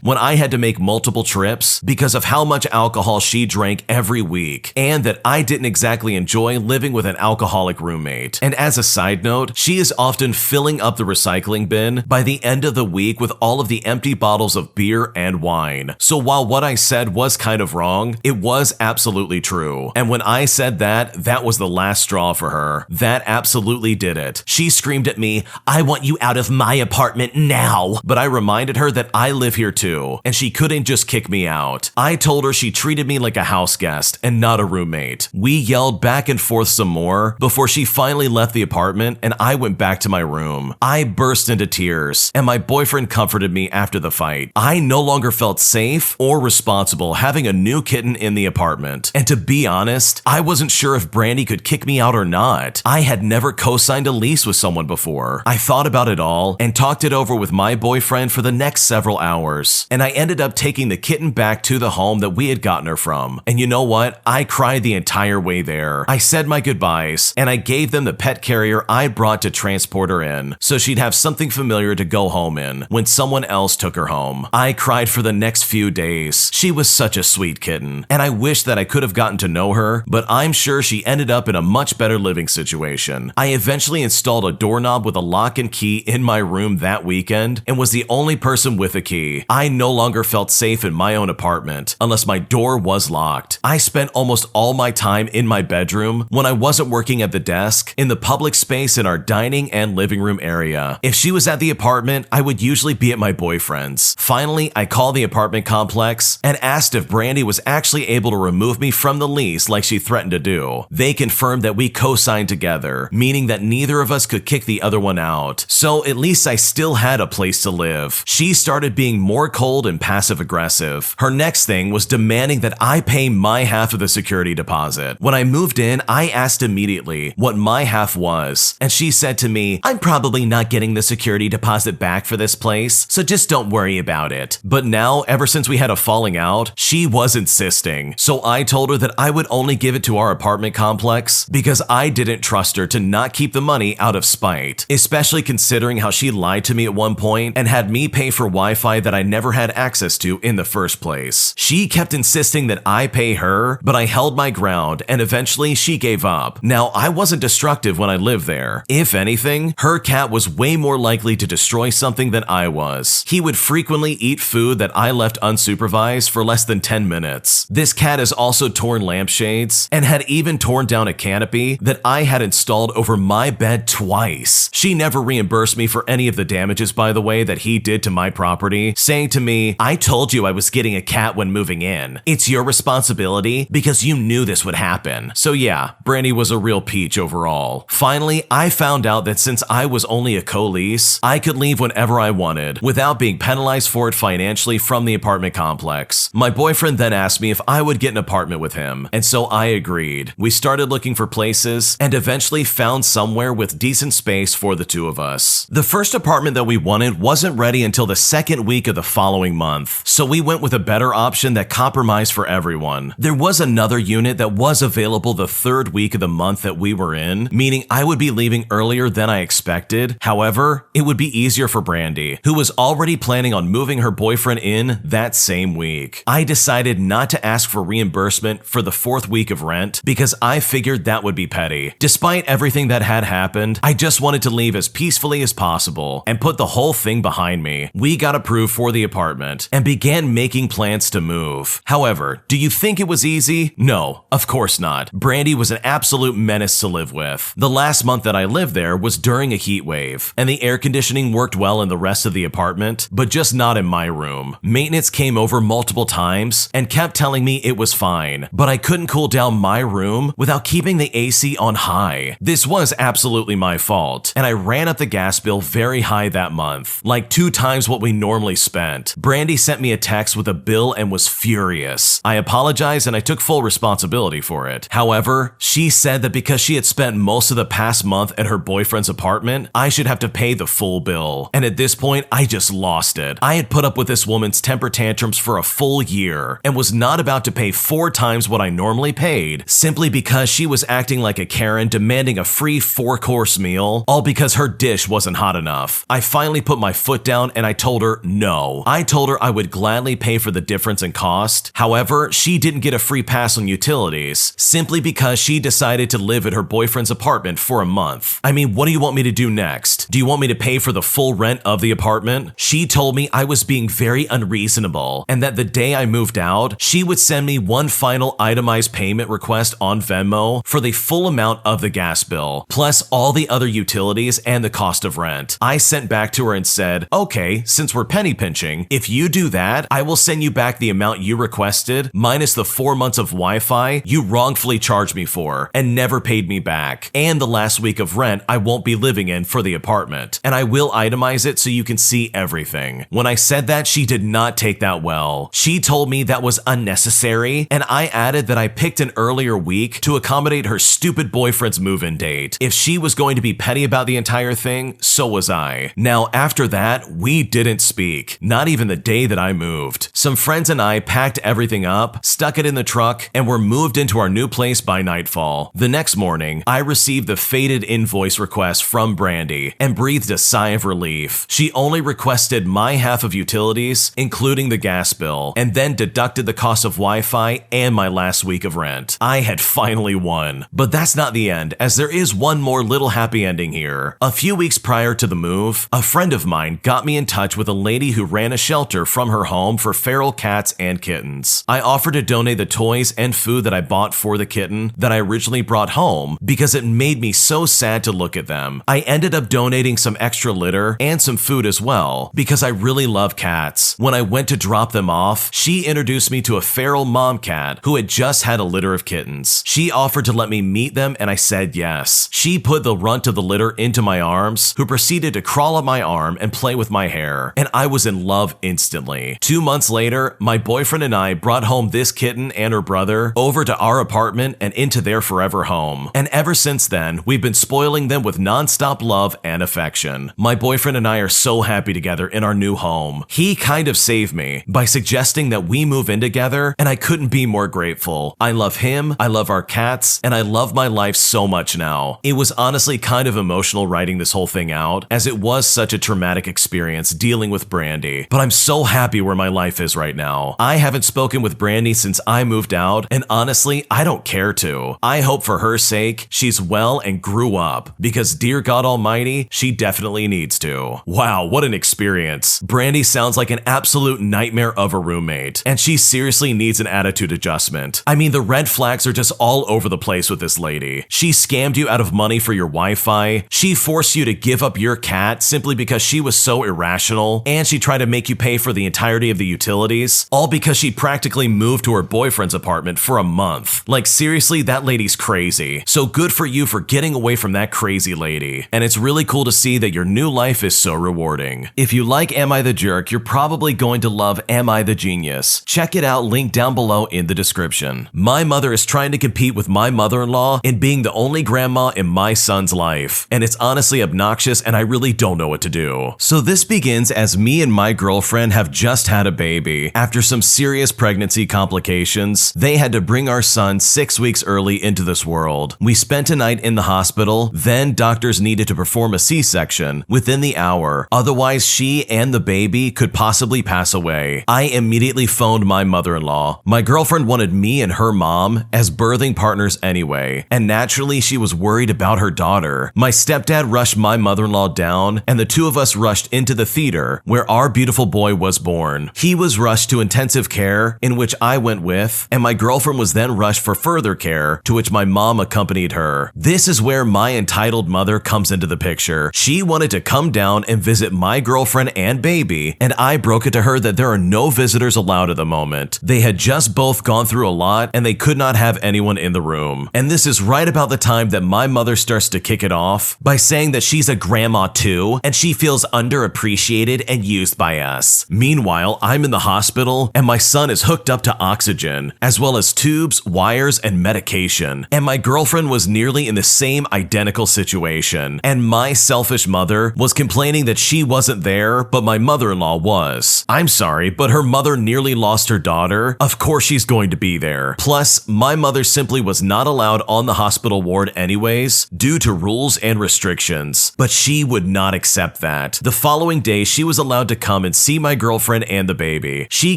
when I had to make multiple trips because of how much alcohol she drank every week, and that I didn't exactly enjoy living with an alcoholic roommate. And as a side note, she is often filling up the recycling bin by the end of the week with all of the empty bottles of beer and wine. So while what I said was kind of wrong, it was absolutely true. And when I said that, that was the last straw for her. That absolutely did it. She screamed at me, "I want you out of my apartment now." But I reminded her that I live here too, and she couldn't just kick me out. I told her she treated me like a house guest and not a roommate. We yelled back and forth some more before she finally left the apartment and I went back to my room. I burst into tears and my boyfriend comforted me after the fight. I no longer felt safe or responsible having a new kitten in the apartment. And to be honest, I wasn't sure if Brandy could kick me out or not. I had never co-signed a lease with someone before. I thought about it all and talked it over with my boyfriend for the next several hours. And I ended up taking the kitten back to the home that we had gotten her from. And you know what? I cried the entire way there. I said my goodbyes and I gave them the pet carrier I brought to transport her in so she'd have something familiar to go home in when someone else took her home. I cried for the next few days. She was such a sweet kitten, and I wish that I could have gotten to know her, but I'm sure she ended up in a much better living situation. I eventually installed a doorknob with a lock and key in my room that weekend and was the only person with a key. I no longer felt safe in my own apartment unless my door was locked. I spent almost all my time in my bedroom when I wasn't working at the desk, in the public space in our dining and living room area. If she was at the apartment, I would usually be at my boyfriend's. Finally, I called the apartment complex and asked if Brandy was actually able to remove me from the lease like she threatened to do. They confirmed that we co-signed together, meaning that neither of us could kick the other one out. So at least I still had a place to live. She started being more cold and passive-aggressive. Her next thing was demanding that I pay my half of the security deposit. When I moved in, I asked immediately what my half was, and she said to me, "I'm probably not getting the security deposit back for this place, so just don't worry about it." But now, ever since we had a falling out, she was insisting. So I told her that I would only give it to our apartment complex because I didn't trust her to not keep the money out of spite, especially considering how she lied to me at one point and had me pay for Wi-Fi that I never had access to in the first place. She kept insisting that I pay her, but I held my ground and eventually she gave up. Now, I wasn't destructive when I lived there. If anything, her cat was way more likely to destroy something than I was. He would frequently eat food that I left unsupervised for less than 10 minutes. This cat has also torn lampshades and had even torn down a canopy that I had installed over my bed twice. She never reimbursed me for any of the damages, by the way, that he did to my property, saying to me, "I told you I was getting a cat when moving in. It's your responsibility because you knew this would happen." So yeah, Brandy was a real peach overall. Finally, I found out that since I was only a co-lease, I could leave whenever I wanted without being penalized for it financially from the apartment complex. My boyfriend then asked me if I would get an apartment with him, and so I agreed. We started looking for places and eventually found somewhere with decent space for the two of us. The first apartment that we wanted wasn't ready until the second week of the following month, so we went with a better option that compromised for everyone. There was another unit that was available the third week of the month that we were in, meaning I would be leaving earlier than I expected. However, it would be easier for Brandy, who was already planning on moving her boyfriend in that same week. I decided not to ask for reimbursement for the fourth week of rent because I figured that would be petty. Despite everything that had happened, I just wanted to leave as peacefully as possible and put the whole thing behind me. We got approved for the apartment and began making plans to move. However, do you think it was easy? No, of course not. Brandy was an absolute menace to live with. The last month that I lived there was during a heat wave, and the air conditioning worked well in the rest of the apartment, but just not in my room. Maintenance came over multiple times and kept telling me it was fine, but I couldn't cool down my room without keeping the AC on high. This was absolutely my fault, and I ran up the gas bill very high that month, like 2 times what we normally spent. Brandy sent me a text with a bill and was furious. I apologized and I took full responsibility for it. However, she said that because she had spent most of the past month at her boyfriend's apartment, I should have to pay the full bill. And at this point, I just lost it. I had put up with this woman's temper tantrums for a full year and was not about to pay 4 times what I normally paid simply because she was acting like a Karen demanding a free 4-course meal, all because her dish wasn't hot enough. I finally put my foot down and I told her no. I told her I would gladly pay for the difference in cost. However, she didn't get a free pass on utilities simply because she decided to live at her boyfriend's apartment for a month. I mean, what do you want me to do next? Do you want me to pay for the full rent of the apartment? She told me I was being very unreasonable and that the day I moved out, she would send me one final itemized payment request on Venmo for the full amount of the gas bill, plus all the other utilities and the cost of rent. I sent back to her and said, "Okay, since we're penny pinching, if you do that, I will send you back the amount you requested minus the 4 months of Wi-Fi you wrongfully charged me for and never paid me back, and the last week of rent I won't be living in for the apartment, and I will itemize it so you can see everything." When I said that, she did not take that well. She told me that was unnecessary, and I added that I picked an earlier week to accommodate her stupid boyfriend's move-in date. If she was going to be petty about the entire thing, so was I. Now, after that, we didn't speak, not even the day that I moved. Some friends and I packed everything up, stuck it in the truck, and were moved into our new place by nightfall. The next morning, I received the faded invoice request from Brandy and breathed a sigh of relief. She only requested my half of utilities, including the gas bill, and then deducted the cost of Wi-Fi and my last week of rent. I had finally won. But that's not the end, as there is one more little happy ending here. A few weeks prior to the move, a friend of mine got me in touch with a lady who ran a shelter from her home for feral cats and kittens. I offered to donate the toys and food that I bought for the kitten that I originally brought home because it made me so sad to look at them. I ended up donating some extra litter and some food as well because I really love cats. When I went to drop them off, she introduced me to a feral mom cat who had just had a litter of kittens. She offered to let me meet them and I said yes. She put the runt of the litter into my arms, who proceeded proceeded to crawl up my arm and play with my hair, and I was in love instantly. 2 months later, my boyfriend and I brought home this kitten and her brother over to our apartment and into their forever home. And ever since then, we've been spoiling them with nonstop love and affection. My boyfriend and I are so happy together in our new home. He kind of saved me by suggesting that we move in together, and I couldn't be more grateful. I love him, I love our cats, and I love my life so much now. It was honestly kind of emotional writing this whole thing out, as it was such a traumatic experience dealing with Brandy, but I'm so happy where my life is right now. I haven't spoken with Brandy since I moved out, and honestly, I don't care to. I hope for her sake, she's well and grew up, because dear God Almighty, she definitely needs to. Wow, what an experience. Brandy sounds like an absolute nightmare of a roommate, and she seriously needs an attitude adjustment. I mean, the red flags are just all over the place with this lady. She scammed you out of money for your Wi-Fi, she forced you to give up your cat simply because she was so irrational, and she tried to make you pay for the entirety of the utilities, all because she practically moved to her boyfriend's apartment for a month. Like seriously, that lady's crazy. So good for you for getting away from that crazy lady. And it's really cool to see that your new life is so rewarding. If you like Am I the Jerk, you're probably going to love Am I the Genius. Check it out, linked down below in the description. My mother is trying to compete with my mother-in-law in being the only grandma in my son's life. And it's honestly obnoxious, and I really don't know what to do. So this begins as me and my girlfriend have just had a baby. After some serious pregnancy complications, they had to bring our son 6 weeks early into this world. We spent a night in the hospital, then doctors needed to perform a C-section within the hour, otherwise she and the baby could possibly pass away. I immediately phoned my mother-in-law. My girlfriend wanted me and her mom as birthing partners anyway, and naturally she was worried about her daughter. My stepdad rushed my mother-in-law down, and the two of us rushed into the theater where our beautiful boy was born. He was rushed to intensive care, in which I went with, and my girlfriend was then rushed for further care, to which my mom accompanied her. This is where my entitled mother comes into the picture. She wanted to come down and visit my girlfriend and baby, and I broke it to her that there are no visitors allowed at the moment. They had just both gone through a lot, and they could not have anyone in the room. And this is right about the time that my mother starts to kick it off by saying that she's a grandma too, and she feels underappreciated and used by us. Meanwhile, I'm in the hospital, and my son is hooked up to oxygen, as well as tubes, wires, and medication. And my girlfriend was nearly in the same identical situation. And my selfish mother was complaining that she wasn't there, but my mother-in-law was. I'm sorry, but her mother nearly lost her daughter. Of course she's going to be there. Plus, my mother simply was not allowed on the hospital ward anyways, due to rules and restrictions. But she would not accept that. The following day, she was allowed to come and see my girlfriend and the baby. She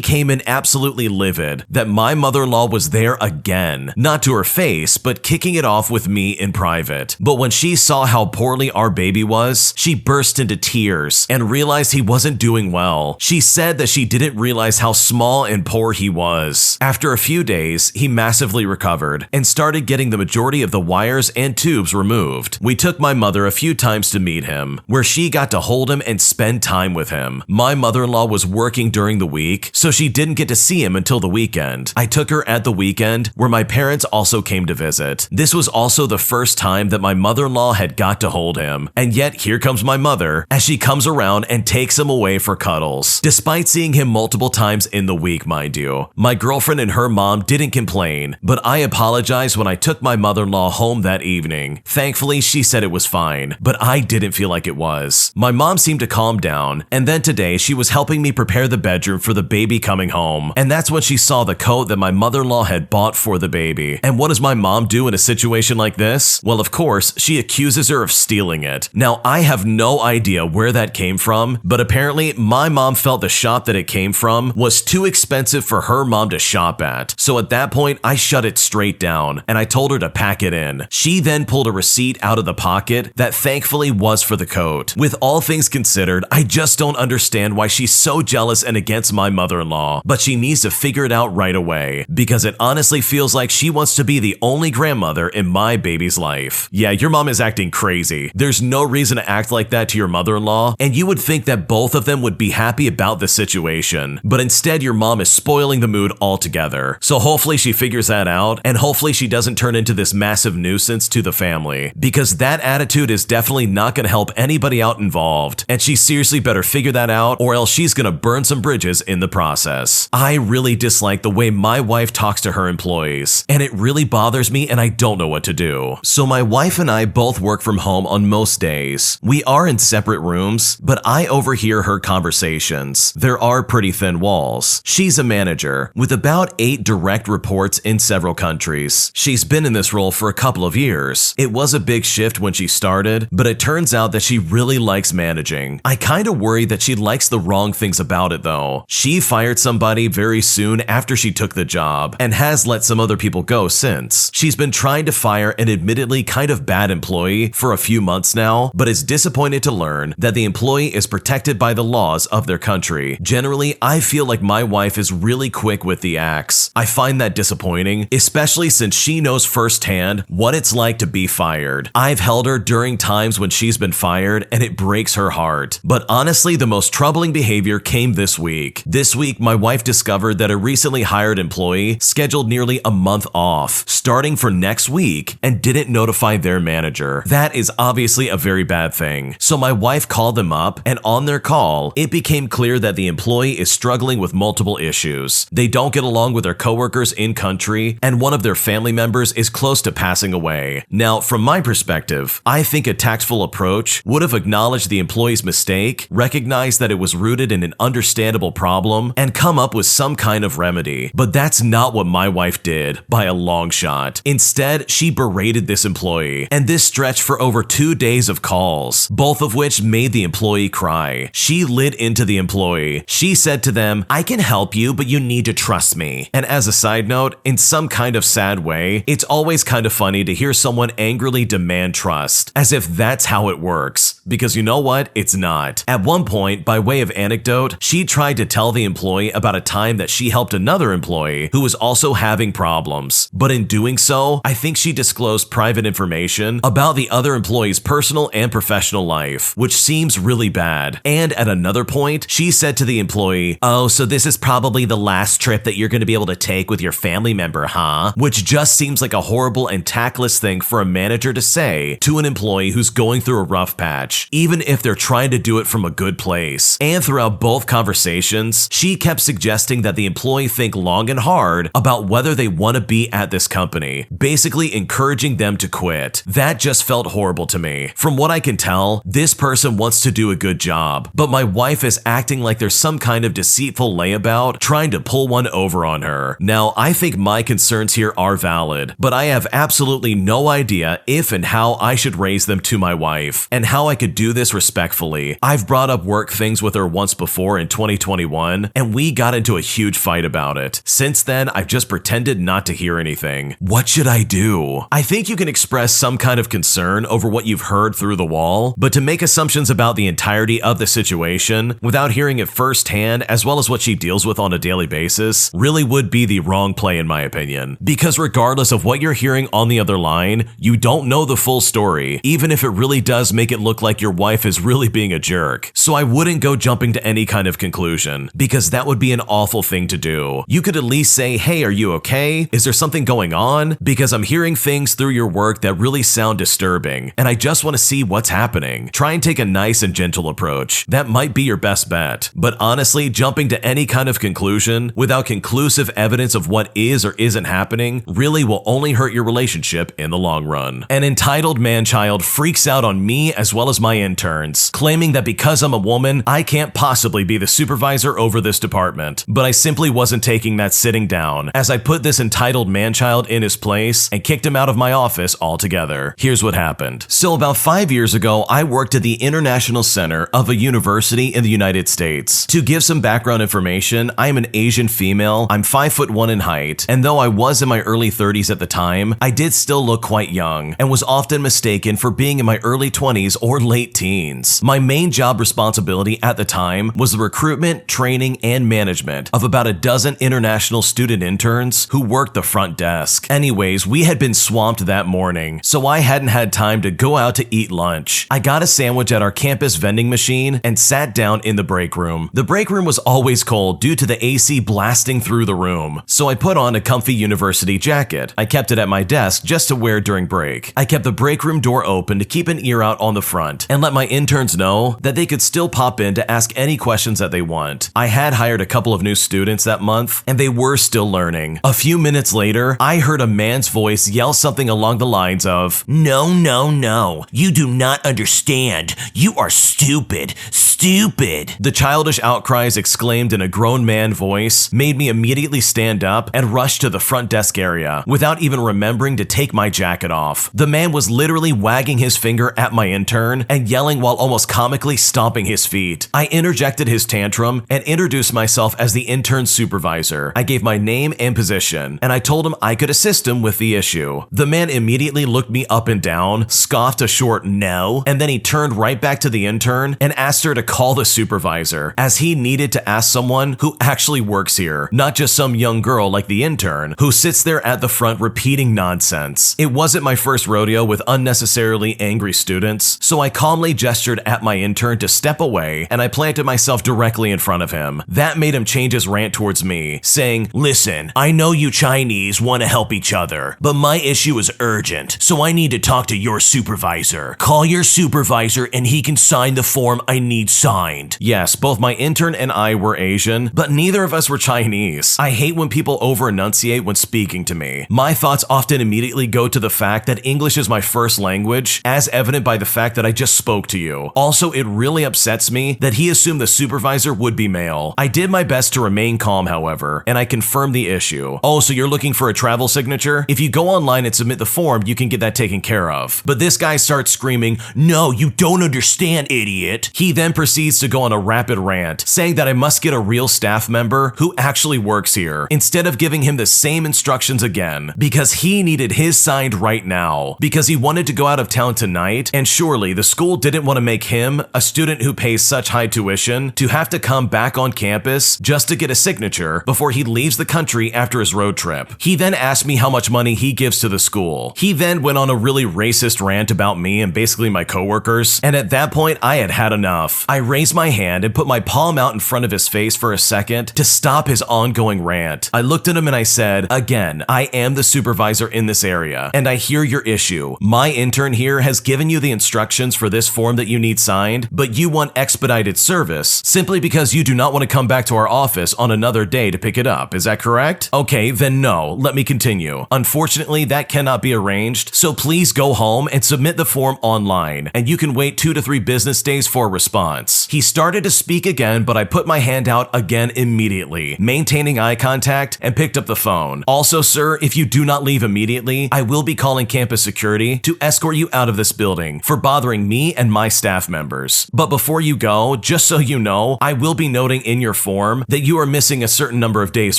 came in absolutely livid that my mother-in-law was there again. Not to her face, but kicking it off with me in private. But when she saw how poorly our baby was, she burst into tears and realized he wasn't doing well. She said that she didn't realize how small and poor he was. After a few days, he massively recovered and started getting the majority of the wires and tubes removed. We took my mother a few times to meet him, where she got to hold him and spend time with him. My mother-in-law was working during the week, so she didn't get to see him until the weekend. I took her at the weekend, where my parents also came to visit. This was also the first time that my mother-in-law had got to hold him, and yet here comes my mother as she comes around and takes him away for cuddles. Despite seeing him multiple times in the week, mind you, my girlfriend and her mom didn't complain, but I apologized when I took my mother-in-law home that evening. Thankfully, she said it was fine, but I didn't feel like it was. My mom seemed to calm down, and then today she was helping me prepare the bedroom for the baby coming home, and that's when she saw the coat that my mother-in-law had bought for the baby. And what does my mom do in a situation like this? Well, of course, she accuses her of stealing it. Now, I have no idea where that came from, but apparently my mom felt the shop that it came from was too expensive for her mom to shop at. So at that point, I shut it straight down, and I told her to pack it in. She then pulled a receipt out of the pocket that thankfully was for the coat. With all things considered, I just don't understand why she's so jealous and against my mother-in-law, but she needs to figure it out right away, because it honestly feels like she wants to be the only grandmother in my baby's life. Yeah, your mom is acting crazy. There's no reason to act like that to your mother-in-law, and you would think that both of them would be happy about the situation, but instead your mom is spoiling the mood altogether. So hopefully she figures that out, and hopefully she doesn't turn into this massive nuisance to the family, because that attitude is definitely not going to help anybody out involved, and she seriously better figure that out or else she's gonna burn some bridges in the process. I really dislike the way my wife talks to her employees, and it really bothers me and I don't know what to do. So my wife and I both work from home on most days. We are in separate rooms, but I overhear her conversations. There are pretty thin walls. She's a manager with about 8 direct reports in several countries. She's been in this role for a couple of years. It was a big shift when she started, but it turns out that she really likes managing. I kind of worry that she likes the wrong things about it though. She fired somebody very soon after she took the job and has let some other people go since. She's been trying to fire an admittedly kind of bad employee for a few months now, but is disappointed to learn that the employee is protected by the laws of their country. Generally, I feel like my wife is really quick with the axe. I find that disappointing, especially since she knows firsthand what it's like to be fired. I've held her during times when she's been fired and it breaks her heart. But honestly, the most troubling behavior came this week. This week, my wife discovered that a recently hired employee scheduled nearly a month off, starting for next week, and didn't notify their manager. That is obviously a very bad thing. So my wife called them up, and on their call, it became clear that the employee is struggling with multiple issues. They don't get along with their coworkers in country, and one of their family members is close to passing away. Now, from my perspective, I think a tactful approach would have acknowledged the employee's mistake, recognized that it was rooted in an understandable problem, and come up with some kind of remedy. But that's not what my wife did by a long shot. Instead, she berated this employee, and this stretched for over 2 days of calls, both of which made the employee cry. She lit into the employee. She said to them, "I can help you, but you need to trust me." And as a side note, in some kind of sad way, it's always kind of funny to hear someone angrily demand trust, as if that's how it works. Because you know what? It's not. At one point, by way of anecdote, she tried to tell the employee about a time that she helped another employee who was also having problems. But in doing so, I think she disclosed private information about the other employee's personal and professional life, which seems really bad. And at another point, she said to the employee, "Oh, so this is probably the last trip that you're going to be able to take with your family member, huh?" Which just seems like a horrible and tactless thing for a manager to say to an employee who's going through a rough patch, even if they're trying to do it from a good place. And throughout both conversations, she kept suggesting that the employee think long and hard about whether they want to be at this company, basically encouraging them to quit. That just felt horrible to me. From what I can tell, this person wants to do a good job, but my wife is acting like there's some kind of deceitful layabout trying to pull one over on her. Now, I think my concerns here are valid, but I have absolutely no idea if and how I should raise them to my wife, and how I could do this respectfully. I've brought up work things with her once before in 2021, and we got into a huge fight about it. Since then, I've just pretended not to hear anything. What should I do? I think you can express some kind of concern over what you've heard through the wall, but to make assumptions about the entirety of the situation without hearing it firsthand, as well as what she deals with on a daily basis, really would be the wrong play in my opinion. Because regardless of what you're hearing on the other line, you don't know the full story, even if it really does make it look like your wife is really being a jerk. So I wouldn't go jumping to any kind of conclusion, because that would be an awful thing to do. You could at least say, "Hey, are you okay? Is there something going on? Because I'm hearing things through your work that really sound disturbing, and I just want to see what's happening." Try and take a nice and gentle approach. That might be your best bet. But honestly, jumping to any kind of conclusion without conclusive evidence of what is or isn't happening really will only hurt your relationship in the long run. An entitled man-child freaks out on me as well as my interns, claiming that because I'm a woman, I can't possibly be the supervisor over this department. But I simply wasn't taking that sitting down, as I put this entitled man-child in his place and kicked him out of my office altogether. Here's what happened. So about 5 years ago, I worked at the International Center of a university in the United States. To give some background information, I am an Asian female, I'm 5'1" in height, and though I was in my early 30s at the time, I did still look quite young, and was often mistaken for being in my early 20s or late teens. My main job responsibility at the time was the recruitment, training, and management of about a dozen international student interns who worked the front desk. Anyways, we had been swamped that morning, so I hadn't had time to go out to eat lunch. I got a sandwich at our campus vending machine and sat down in the break room. The break room was always cold due to the AC blasting through the room, so I put on a comfy university jacket. I kept it at my desk just to wear during break. I kept the break room door open to keep an ear out on the front, front and let my interns know that they could still pop in to ask any questions that they want. I had hired a couple of new students that month, and they were still learning. A few minutes later, I heard a man's voice yell something along the lines of, "No, no, no, you do not understand. You are stupid. Stupid." The childish outcries exclaimed in a grown man voice made me immediately stand up and rush to the front desk area without even remembering to take my jacket off. The man was literally wagging his finger at my intern and yelling while almost comically stomping his feet. I interjected his tantrum and introduced myself as the intern supervisor. I gave my name and position, and I told him I could assist him with the issue. The man immediately looked me up and down, scoffed a short no, and then he turned right back to the intern and asked her to call the supervisor, as he needed to ask someone who actually works here, not just some young girl like the intern who sits there at the front repeating nonsense. It wasn't my first rodeo with unnecessarily angry students, so I calmly gestured at my intern to step away, and I planted myself directly in front of him. That made him change his rant towards me, saying, "Listen, I know you Chinese want to help each other, but my issue is urgent, so I need to talk to your supervisor. Call your supervisor and he can sign the form I need signed." Yes, both my intern and I were Asian, but neither of us were Chinese. I hate when people over-enunciate when speaking to me. My thoughts often immediately go to the fact that English is my first language, as evident by the fact that I just spoke to you. Also, it really upsets me that he assumed the supervisor would be male. I did my best to remain calm, however, and I confirmed the issue. "Oh, so you're looking for a travel signature? If you go online and submit the form, you can get that taken care of." But this guy starts screaming, "No, you don't understand, idiot." He then proceeds to go on a rapid rant, saying that I must get a real staff member who actually works here, instead of giving him the same instructions again, because he needed his signed right now, because he wanted to go out of town tonight, and surely the school didn't want to make him, a student who pays such high tuition, to have to come back on campus just to get a signature before he leaves the country after his road trip. He then asked me how much money he gives to the school. He then went on a really racist rant about me and basically my coworkers, and at that point I had had enough. I raised my hand and put my palm out in front of his face for a second to stop his ongoing rant. I looked at him and I said, "Again, I am the supervisor in this area, and I hear your issue. My intern here has given you the instructions for this form that you need signed, but you want expedited service simply because you do not want to come back to our office on another day to pick it up. Is that correct? Okay, then no, let me continue. Unfortunately, that cannot be arranged, so please go home and submit the form online, and you can wait 2 to 3 business days for a response." He started to speak again, but I put my hand out again immediately, maintaining eye contact, and picked up the phone. "Also, sir, if you do not leave immediately, I will be calling campus security to escort you out of this building for bothering me and my staff members. But before you go, just so you know, I will be noting in your form that you are missing a certain number of days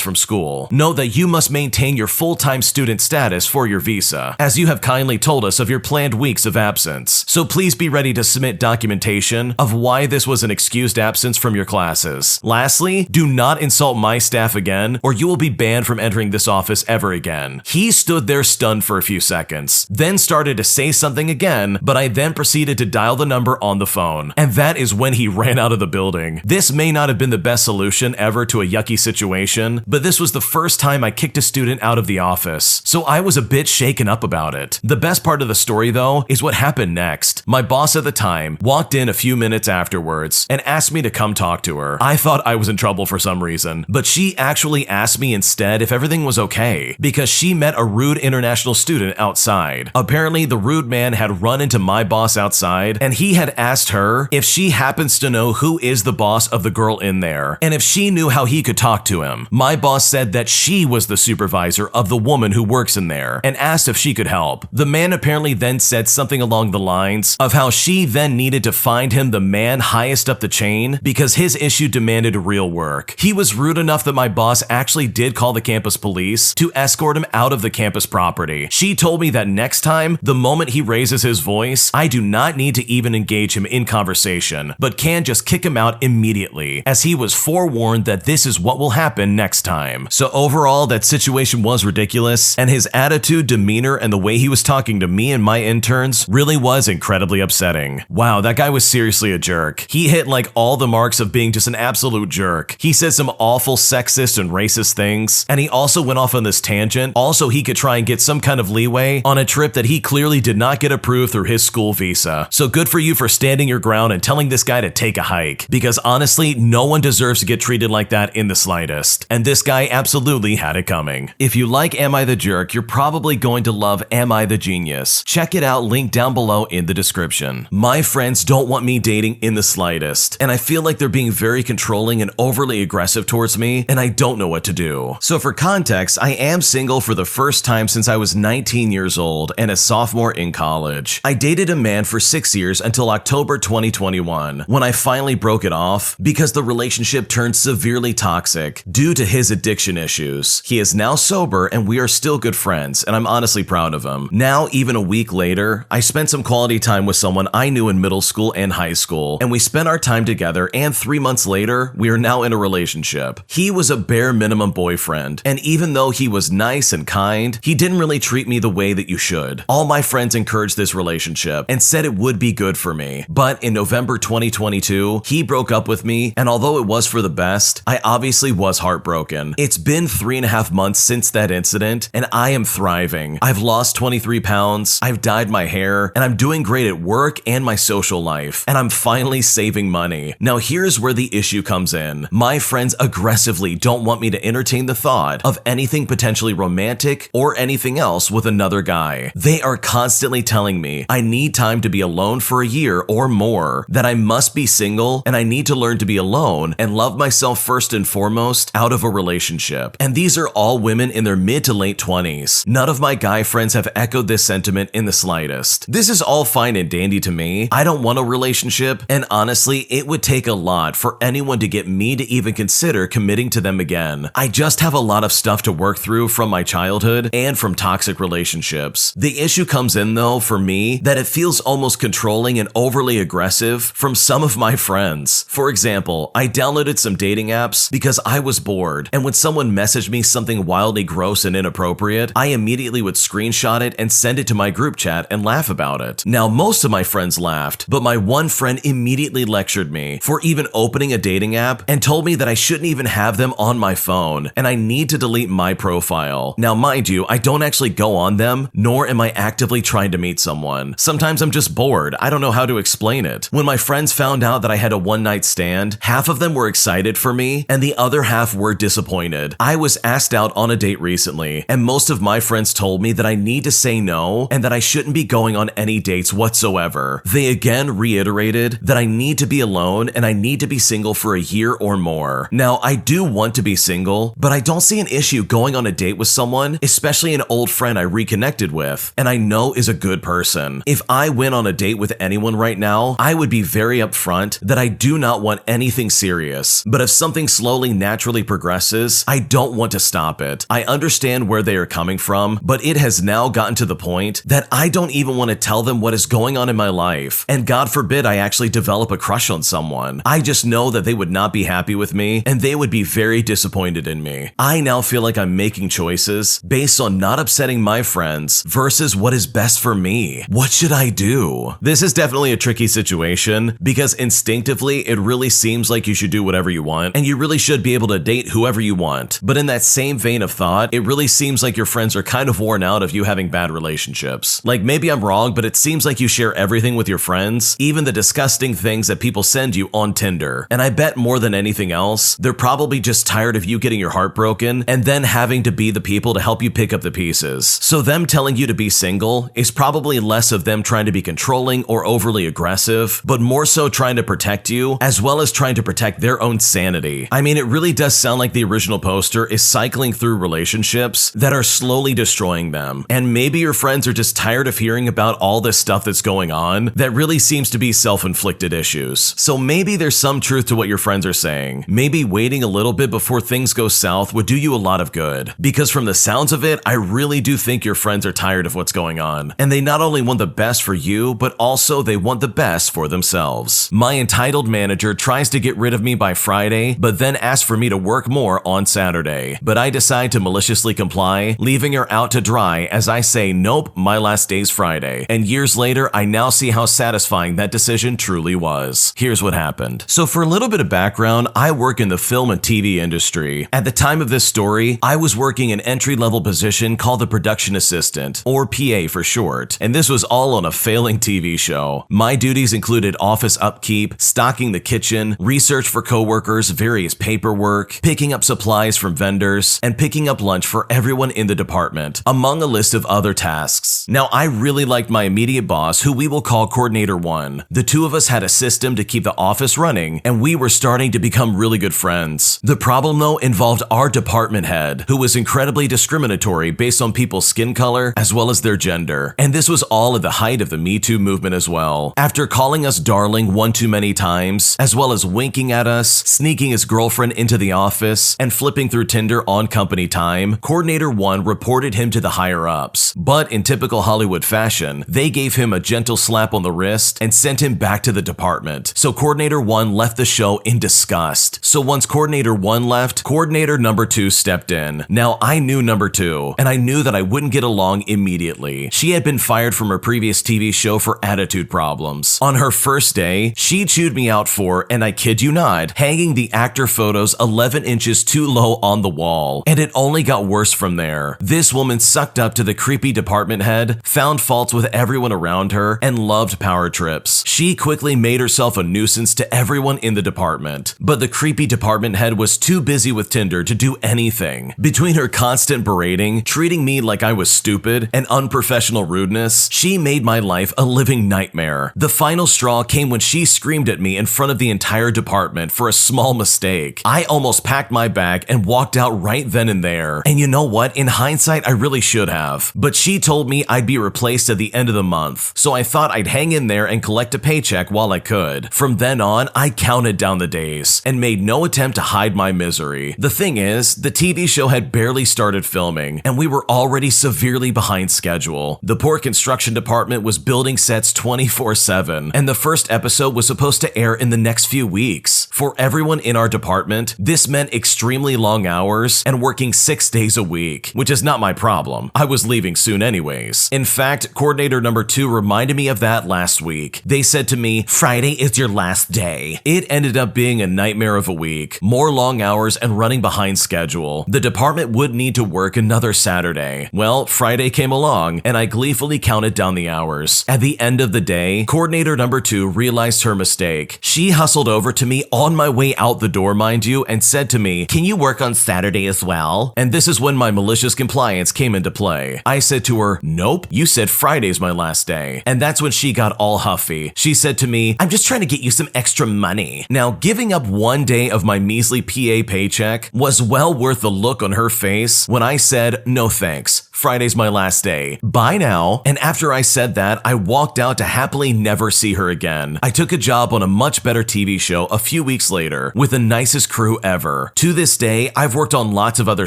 from school. Note that you must maintain your full-time student status for your visa, as you have kindly told us of your planned weeks of absence. So please be ready to submit documentation of why this was an excused absence from your classes. Lastly, do not insult my staff again, or you will be banned from entering this office ever again." He stood there stunned for a few seconds, then started to say something again, but I then proceeded to dial the number on the phone, and that is when he ran out of the building. This may not have been the best solution ever to a yucky situation, but this was the first time I kicked a student out of the office, so I was a bit shaken up about it. The best part of the story, though, is what happened next. My boss at the time walked in a few minutes afterwards and asked me to come talk to her. I thought I was in trouble for some reason, but she actually asked me instead if everything was okay, because she met a rude international student outside. Apparently, the rude man had run into my boss outside, and he had asked her if she happens to know who is the boss of the girl in there, and if she knew how he could talk to him. My boss said that she was the supervisor of the woman who works in there, and asked if she could help. The man apparently then said something along the lines of how she then needed to find him the man highest up the chain because his issue demanded real work. He was rude enough that my boss actually did call the campus police to escort him out of the campus property. She told me that next time, the moment he raises his voice, I do not need to even engage him in conversation, but can just kick him out immediately, as he was forewarned that this is what will happen next time. So overall, that situation was ridiculous, and his attitude, demeanor, and the way he was talking to me and my interns really was incredibly upsetting. Wow, that guy was seriously a jerk. He hit like all the marks of being just an absolute jerk. He said some awful sexist and racist things, and he also went off on this tangent. Also, he could try and get some kind of leeway on a trip that he clearly did not get approved through his school visa. etc. So good for you for standing your ground and telling this guy to take a hike, because honestly, no one deserves to get treated like that in the slightest. And this guy absolutely had it coming. If you like Am I the Jerk, you're probably going to love Am I the Genius. Check it out, link down below in the description. My friends don't want me dating in the slightest, and I feel like they're being very controlling and overly aggressive towards me, and I don't know what to do. So for context, I am single for the first time since I was 19 years old and a sophomore in college. I dated a man for 6 years until October 2021, when I finally broke it off because the relationship turned severely toxic due to his addiction issues. He is now sober and we are still good friends, and I'm honestly proud of him. Now, even a week later, I spent some quality time with someone I knew in middle school and high school, and we spent our time together, and 3 months later, we are now in a relationship. He was a bare minimum boyfriend, and even though he was nice and kind, he didn't really treat me the way that you should. All my friends encouraged this relationship and said it would be good for me, but in November 2022, he broke up with me, and although it was for the best, I obviously was heartbroken. It's been 3.5 months since that incident, and I am thriving. I've lost 23 pounds, I've dyed my hair, and I'm doing great at work and my social life, and I'm finally saving money. Now here's where the issue comes in. My friends aggressively don't want me to entertain the thought of anything potentially romantic or anything else with another guy. They are constantly telling me I need time to be alone for a year or more, that I must be single, and I need to learn to be alone and love myself first and foremost out of a relationship. And these are all women in their mid to late 20s. None of my guy friends have echoed this sentiment in the slightest. This is all fine and dandy to me. I don't want a relationship, and honestly, it would take a lot for anyone to get me to even consider committing to them again. I just have a lot of stuff to work through from my childhood and from toxic relationships. The issue comes in though, for me, that it feels almost controlling and overly aggressive from some of my friends. For example, I downloaded some dating apps because I was bored, and when someone messaged me something wildly gross and inappropriate, I immediately would screenshot it and send it to my group chat and laugh about it. Now, most of my friends laughed, but my one friend immediately lectured me for even opening a dating app and told me that I shouldn't even have them on my phone, and I need to delete my profile. Now, mind you, I don't actually go on them, nor am I actively trying to meet someone. Sometimes I'm just bored. I don't know how to explain it. When my friends found out that I had a one-night stand, half of them were excited for me, and the other half were disappointed. I was asked out on a date recently, and most of my friends told me that I need to say no and that I shouldn't be going on any dates whatsoever. They again reiterated that I need to be alone and I need to be single for a year or more. Now, I do want to be single, but I don't see an issue going on a date with someone, especially an old friend I reconnected with, and I know is a good person. If I went on a date with anyone right now, I would be very upfront that I do not want anything serious, but if something slowly naturally progresses, I don't want to stop it. I understand where they are coming from, but it has now gotten to the point that I don't even want to tell them what is going on in my life, and God forbid I actually develop a crush on someone. I just know that they would not be happy with me, and they would be very disappointed in me. I now feel like I'm making choices based on not upsetting my friends versus what is best for me. What should I do? This is definitely a tricky situation because instinctively it really seems like you should do whatever you want, and you really should be able to date whoever you want. But in that same vein of thought, it really seems like your friends are kind of worn out of you having bad relationships. Like, maybe I'm wrong, but it seems like you share everything with your friends, even the disgusting things that people send you on Tinder. And I bet more than anything else, they're probably just tired of you getting your heart broken and then having to be the people to help you pick up the pieces. So them telling you to be single is probably less of them trying to be controlling or overly aggressive, but more so trying to protect you, as well as trying to protect their own sanity. I mean, it really does sound like the original poster is cycling through relationships that are slowly destroying them. And maybe your friends are just tired of hearing about all this stuff that's going on that really seems to be self-inflicted issues. So maybe there's some truth to what your friends are saying. Maybe waiting a little bit before things go south would do you a lot of good. Because from the sounds of it, I really do think your friends are tired of what's going on. And they not only want the best for you, but also they want the best for themselves. My entitled manager tries to get rid of me by Friday, but then asks for me to work more on Saturday. But I decide to maliciously comply, leaving her out to dry as I say, nope, my last day's Friday. And years later, I now see how satisfying that decision truly was. Here's what happened. So for a little bit of background, I work in the film and TV industry. At the time of this story, I was working an entry-level position called the production assistant, or PA for short, and this was all on a failing TV TV show. My duties included office upkeep, stocking the kitchen, research for coworkers, various paperwork, picking up supplies from vendors, and picking up lunch for everyone in the department, among a list of other tasks. Now, I really liked my immediate boss, who we will call Coordinator 1. The two of us had a system to keep the office running, and we were starting to become really good friends. The problem, though, involved our department head, who was incredibly discriminatory based on people's skin color as well as their gender. And this was all at the height of the Me Too movement as well. After calling us darling one too many times, as well as winking at us, sneaking his girlfriend into the office, and flipping through Tinder on company time, Coordinator 1 reported him to the higher-ups. But in typical Hollywood fashion, they gave him a gentle slap on the wrist and sent him back to the department. So Coordinator 1 left the show in disgust. So once Coordinator 1 left, Coordinator number 2 stepped in. Now, I knew number 2, and I knew that I wouldn't get along immediately. She had been fired from her previous TV show for attitude problems. On her first day, she chewed me out for, and I kid you not, hanging the actor photos 11 inches too low on the wall. And it only got worse from there. This woman sucked up to the creepy department head, found faults with everyone around her, and loved power trips. She quickly made herself a nuisance to everyone in the department. But the creepy department head was too busy with Tinder to do anything. Between her constant berating, treating me like I was stupid, and unprofessional rudeness, she made my life a living nightmare. The final straw came when she screamed at me in front of the entire department for a small mistake. I almost packed my bag and walked out right then and there. And you know what? In hindsight, I really should have. But she told me I'd be replaced at the end of the month, so I thought I'd hang in there and collect a paycheck while I could. From then on, I counted down the days and made no attempt to hide my misery. The thing is, the TV show had barely started filming, and we were already severely behind schedule. The poor construction department was building sets 24/7, and the first episode was supposed to air in the next few weeks. For everyone in our department, this meant extremely long hours and working 6 days a week, which is not my problem. I was leaving soon anyways. In fact, Coordinator number 2 reminded me of that last week. They said to me, "Friday is your last day." It ended up being a nightmare of a week, more long hours and running behind schedule. The department would need to work another Saturday. Well, Friday came along, and I gleefully counted down the hours. At the end of the day, Coordinator number 2 realized her mistake. She hustled over to me on my way out the door, mind you, and said to me, "Can you work on Saturday as well?" And this is when my malicious compliance came into play. I said to her, "Nope, you said Friday's my last day." And that's when she got all huffy. She said to me, "I'm just trying to get you some extra money." Now, giving up one day of my measly PA paycheck was well worth the look on her face when I said, "No thanks. Friday's my last day. Bye now." And after I said that, I walked out to happily never see her again. I took a job on a much better TV show a few weeks later with the nicest crew ever. To this day, I've worked on lots of other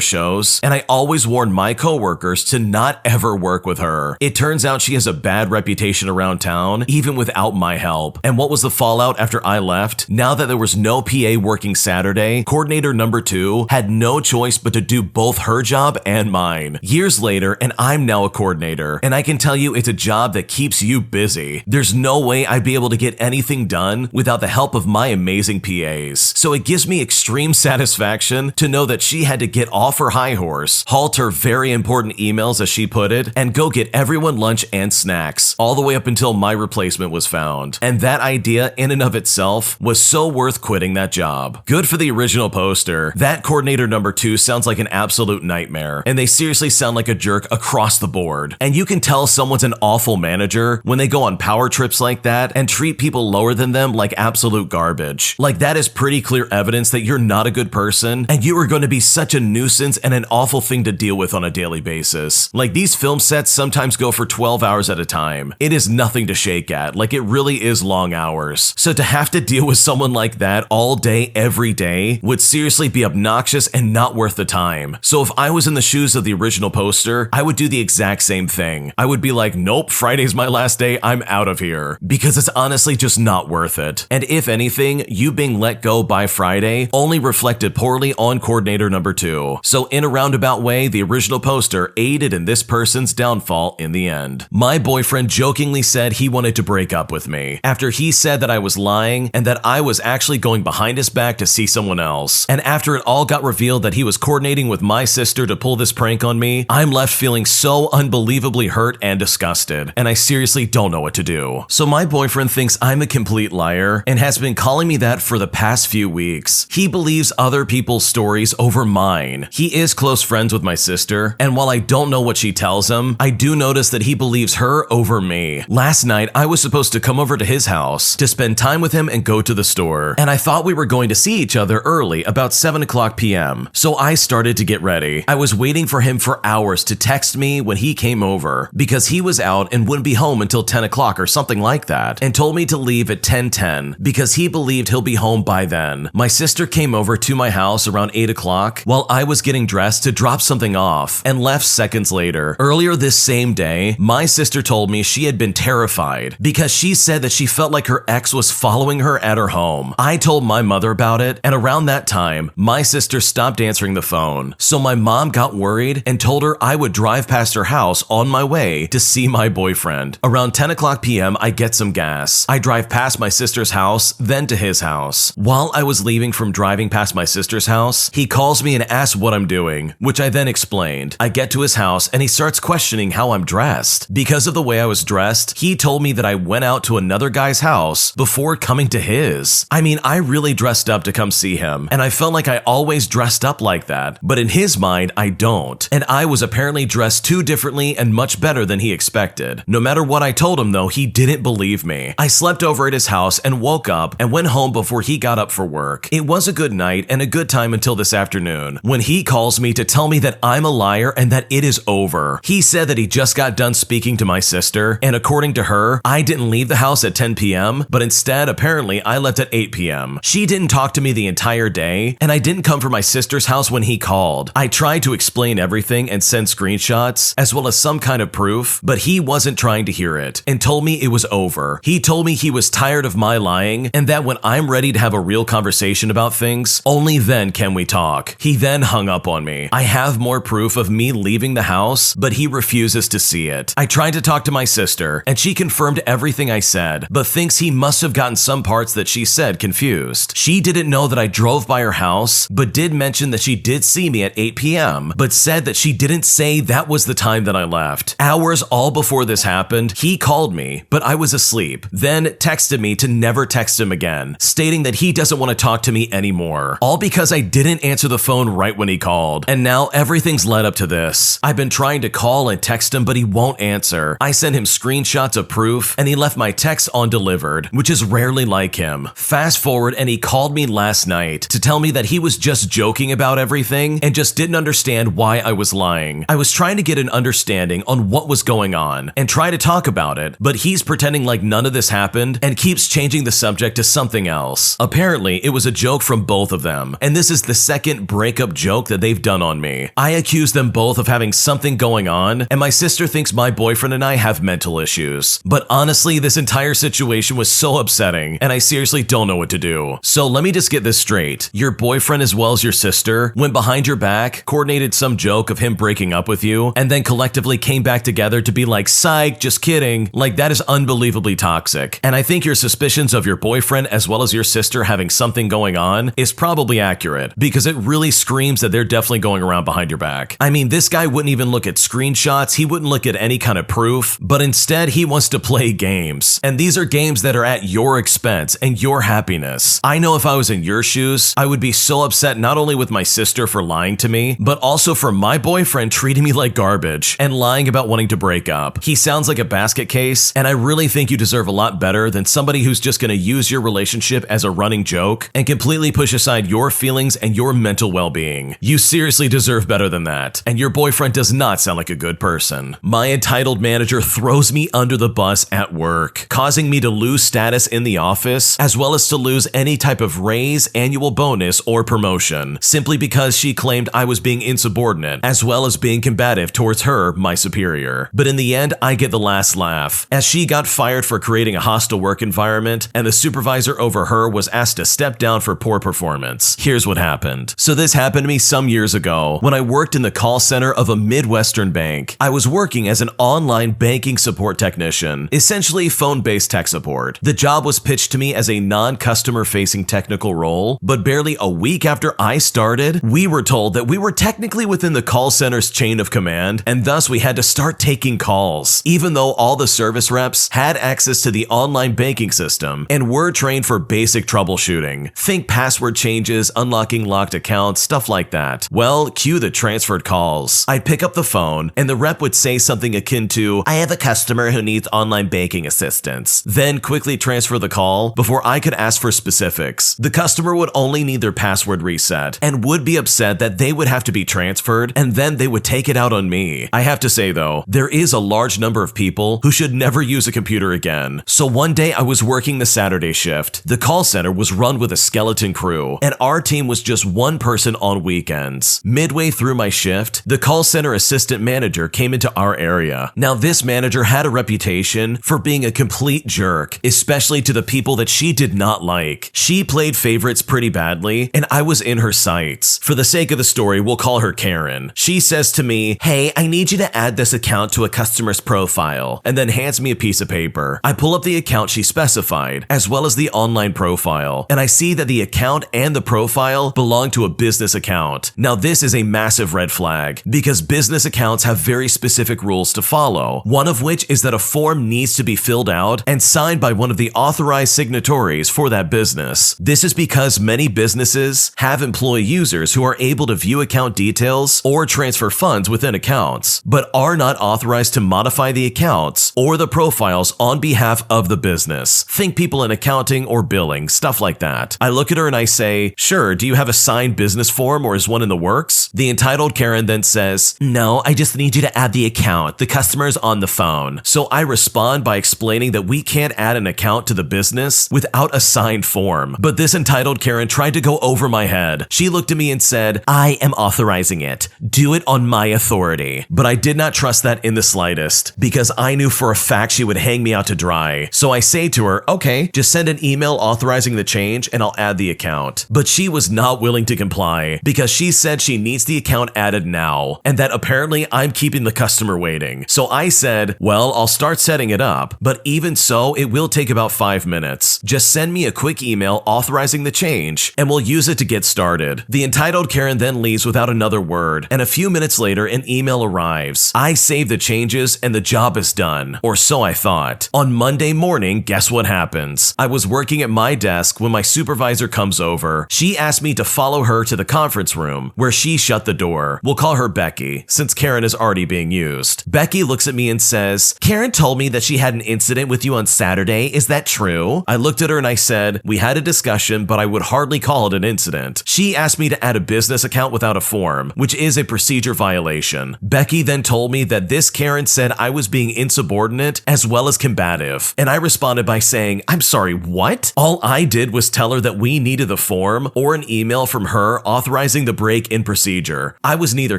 shows, and I always warn my coworkers to not ever work with her. It turns out she has a bad reputation around town, even without my help. And what was the fallout after I left? Now that there was no PA working Saturday, Coordinator number 2 had no choice but to do both her job and mine. Years later, and I'm now a coordinator, and I can tell you it's a job that keeps you busy. There's no way I'd be able to get anything done without the help of my amazing PAs. So it gives me extreme satisfaction to know that she had to get off her high horse, halt her very important emails as she put it, and go get everyone lunch and snacks, all the way up until my replacement was found. And that idea in and of itself was so worth quitting that job. Good for the original poster. That Coordinator number 2 sounds like an absolute nightmare, and they seriously sound like a jerk across the board. And you can tell someone's an awful manager when they go on power trips like that and treat people lower than them like absolute garbage. Like, that is pretty clear evidence that you're not a good person and you are going to be such a nuisance and an awful thing to deal with on a daily basis. Like, these film sets sometimes go for 12 hours at a time. It is nothing to shake at. Like, it really is long hours. So to have to deal with someone like that all day, every day would seriously be obnoxious and not worth the time. So if I was in the shoes of the original poster, I would do the exact same thing. I would be like, "Nope, Friday's my last day, I'm out of here." Because it's honestly just not worth it. And if anything, you being being let go by Friday only reflected poorly on coordinator number 2. So in a roundabout way, the original poster aided in this person's downfall in the end. My boyfriend jokingly said he wanted to break up with me after he said that I was lying and that I was actually going behind his back to see someone else. And after it all got revealed that he was coordinating with my sister to pull this prank on me, I'm left feeling so unbelievably hurt and disgusted, and I seriously don't know what to do. So my boyfriend thinks I'm a complete liar and has been calling me that for the past few weeks. He believes other people's stories over mine. He is close friends with my sister, and while I don't know what she tells him, I do notice that he believes her over me. Last night, I was supposed to come over to his house to spend time with him and go to the store, and I thought we were going to see each other early, about 7 o'clock p.m. So I started to get ready. I was waiting for him for hours to text me when he came over because he was out and wouldn't be home until 10 o'clock or something like that, and told me to leave at 10:10 because he believed he'll be home by then. My sister came over to my house around 8 o'clock while I was getting dressed to drop something off and left seconds later. Earlier this same day, my sister told me she had been terrified because she said that she felt like her ex was following her at her home. I told my mother about it, and around that time, my sister stopped answering the phone. So my mom got worried and told her I would drive past her house on my way to see my boyfriend. Around 10 o'clock p.m., I get some gas. I drive past my sister's house, then to his house. While I was leaving from driving past my sister's house, he calls me and asks what I'm doing, which I then explained. I get to his house and he starts questioning how I'm dressed. Because of the way I was dressed, he told me that I went out to another guy's house before coming to his. I mean, I really dressed up to come see him, and I felt like I always dressed up like that, but in his mind, I don't. And I was apparently dressed too differently and much better than he expected. No matter what I told him though, he didn't believe me. I slept over at his house and woke up and went home before he got up for work. It was a good night and a good time until this afternoon, when he calls me to tell me that I'm a liar and that it is over. He said that he just got done speaking to my sister, and according to her, I didn't leave the house at 10 p.m., but instead, apparently, I left at 8 p.m. She didn't talk to me the entire day, and I didn't come from my sister's house when he called. I tried to explain everything and send screenshots, as well as some kind of proof, but he wasn't trying to hear it, and told me it was over. He told me he was tired of my lying, and that when I'm ready to have a real conversation about things, only then can we talk. He then hung up on me. I have more proof of me leaving the house, but he refuses to see it. I tried to talk to my sister, and she confirmed everything I said, but thinks he must have gotten some parts that she said confused. She didn't know that I drove by her house, but did mention that she did see me at 8 p.m., but said that she didn't say that was the time that I left. Hours all before this happened, he called me, but I was asleep, then texted me to never text him again, stating that he doesn't want to talk to me anymore, all because I didn't answer the phone right when he called. And now everything's led up to this. I've been trying to call and text him, but he won't answer. I sent him screenshots of proof, and he left my text undelivered, which is rarely like him. Fast forward, and he called me last night to tell me that he was just joking about everything and just didn't understand why I was lying. I was trying to get an understanding on what was going on and try to talk about it, but he's pretending like none of this happened and keeps changing the subject to something else. Apparently, it was a joke from both of them, and this is the second breakup joke that they've done on me. I accuse them both of having something going on, and my sister thinks my boyfriend and I have mental issues. But honestly, this entire situation was so upsetting, and I seriously don't know what to do. So let me just get this straight. Your boyfriend as well as your sister went behind your back, coordinated some joke of him breaking up with you, and then collectively came back together to be like, psych, just kidding. Like, that is unbelievably toxic. And I think your suspicions of your boyfriend as well as your sister having something going on is probably accurate, because it really screams that they're definitely going around behind your back. I mean, this guy wouldn't even look at screenshots, he wouldn't look at any kind of proof, but instead he wants to play games. And these are games that are at your expense and your happiness. I know if I was in your shoes, I would be so upset not only with my sister for lying to me, but also for my boyfriend treating me like garbage and lying about wanting to break up. He sounds like a basket case, and I really think you deserve a lot better than somebody who's just gonna use your relationship as a running joke and completely push aside your feelings and your mental well-being. You seriously deserve better than that, and your boyfriend does not sound like a good person. My entitled manager throws me under the bus at work, causing me to lose status in the office, as well as to lose any type of raise, annual bonus, or promotion, simply because she claimed I was being insubordinate, as well as being combative towards her, my superior. But in the end, I get the last laugh, as she got fired for creating a hostile work environment, and the supervisor over her was was asked to step down for poor performance. Here's what happened. So this happened to me some years ago when I worked in the call center of a Midwestern bank. I was working as an online banking support technician, essentially phone-based tech support. The job was pitched to me as a non-customer facing technical role, but barely a week after I started, we were told that we were technically within the call center's chain of command, and thus we had to start taking calls, even though all the service reps had access to the online banking system and were trained for basic troubleshooting. Think password changes, unlocking locked accounts, stuff like that. Well, cue the transferred calls. I'd pick up the phone, and the rep would say something akin to, "I have a customer who needs online banking assistance," then quickly transfer the call before I could ask for specifics. The customer would only need their password reset and would be upset that they would have to be transferred, and then they would take it out on me. I have to say though, there is a large number of people who should never use a computer again. So one day I was working the Saturday shift. The call center was run with a skeleton crew, and our team was just one person on weekends. Midway through my shift, the call center assistant manager came into our area. Now this manager had a reputation for being a complete jerk, especially to the people that she did not like. She played favorites pretty badly, and I was in her sights. For the sake of the story, we'll call her Karen. She says to me, "Hey, I need you to add this account to a customer's profile," and then hands me a piece of paper. I pull up the account she specified, as well as the online profile, and I see that the account and the profile belong to a business account. Now this is a massive red flag, because business accounts have very specific rules to follow, one of which is that a form needs to be filled out and signed by one of the authorized signatories for that business. This is because many businesses have employee users who are able to view account details or transfer funds within accounts, but are not authorized to modify the accounts or the profiles on behalf of the business. Think people in accounting or billing, stuff like that. I look at her and I say, "Sure, do you have a signed business form or is one in the works?" The entitled Karen then says, "No, I just need you to add the account. The customer's on the phone." So I respond by explaining that we can't add an account to the business without a signed form. But this entitled Karen tried to go over my head. She looked at me and said, "I am authorizing it. Do it on my authority." But I did not trust that in the slightest, because I knew for a fact she would hang me out to dry. So I say to her, "Okay, just send an email authorizing the change and I'll add the account." But she was not willing to comply, because she said she needs the account added now, and that apparently I'm keeping the customer waiting. So I said, "Well, I'll start setting it up, but even so, it will take about 5 minutes. Just send me a quick email authorizing the change, and we'll use it to get started." The entitled Karen then leaves without another word, and a few minutes later, an email arrives. I save the changes, and the job is done. Or so I thought. On Monday morning, guess what happens? I was working at my desk when my supervisor comes over. She asked me to follow her to the conference room, where she shut the door. We'll call her Becky, since Karen is already being used. Becky looks at me and says, "Karen told me that she had an incident with you on Saturday. Is that true?" I looked at her and I said, "We had a discussion, but I would hardly call it an incident." She asked me to add a business account without a form, which is a procedure violation. Becky then told me that this Karen said I was being insubordinate as well as combative, and I responded by saying, "I'm sorry, what?" All I did was tell her that we needed the form or an email from her authorizing the break in procedure. I was neither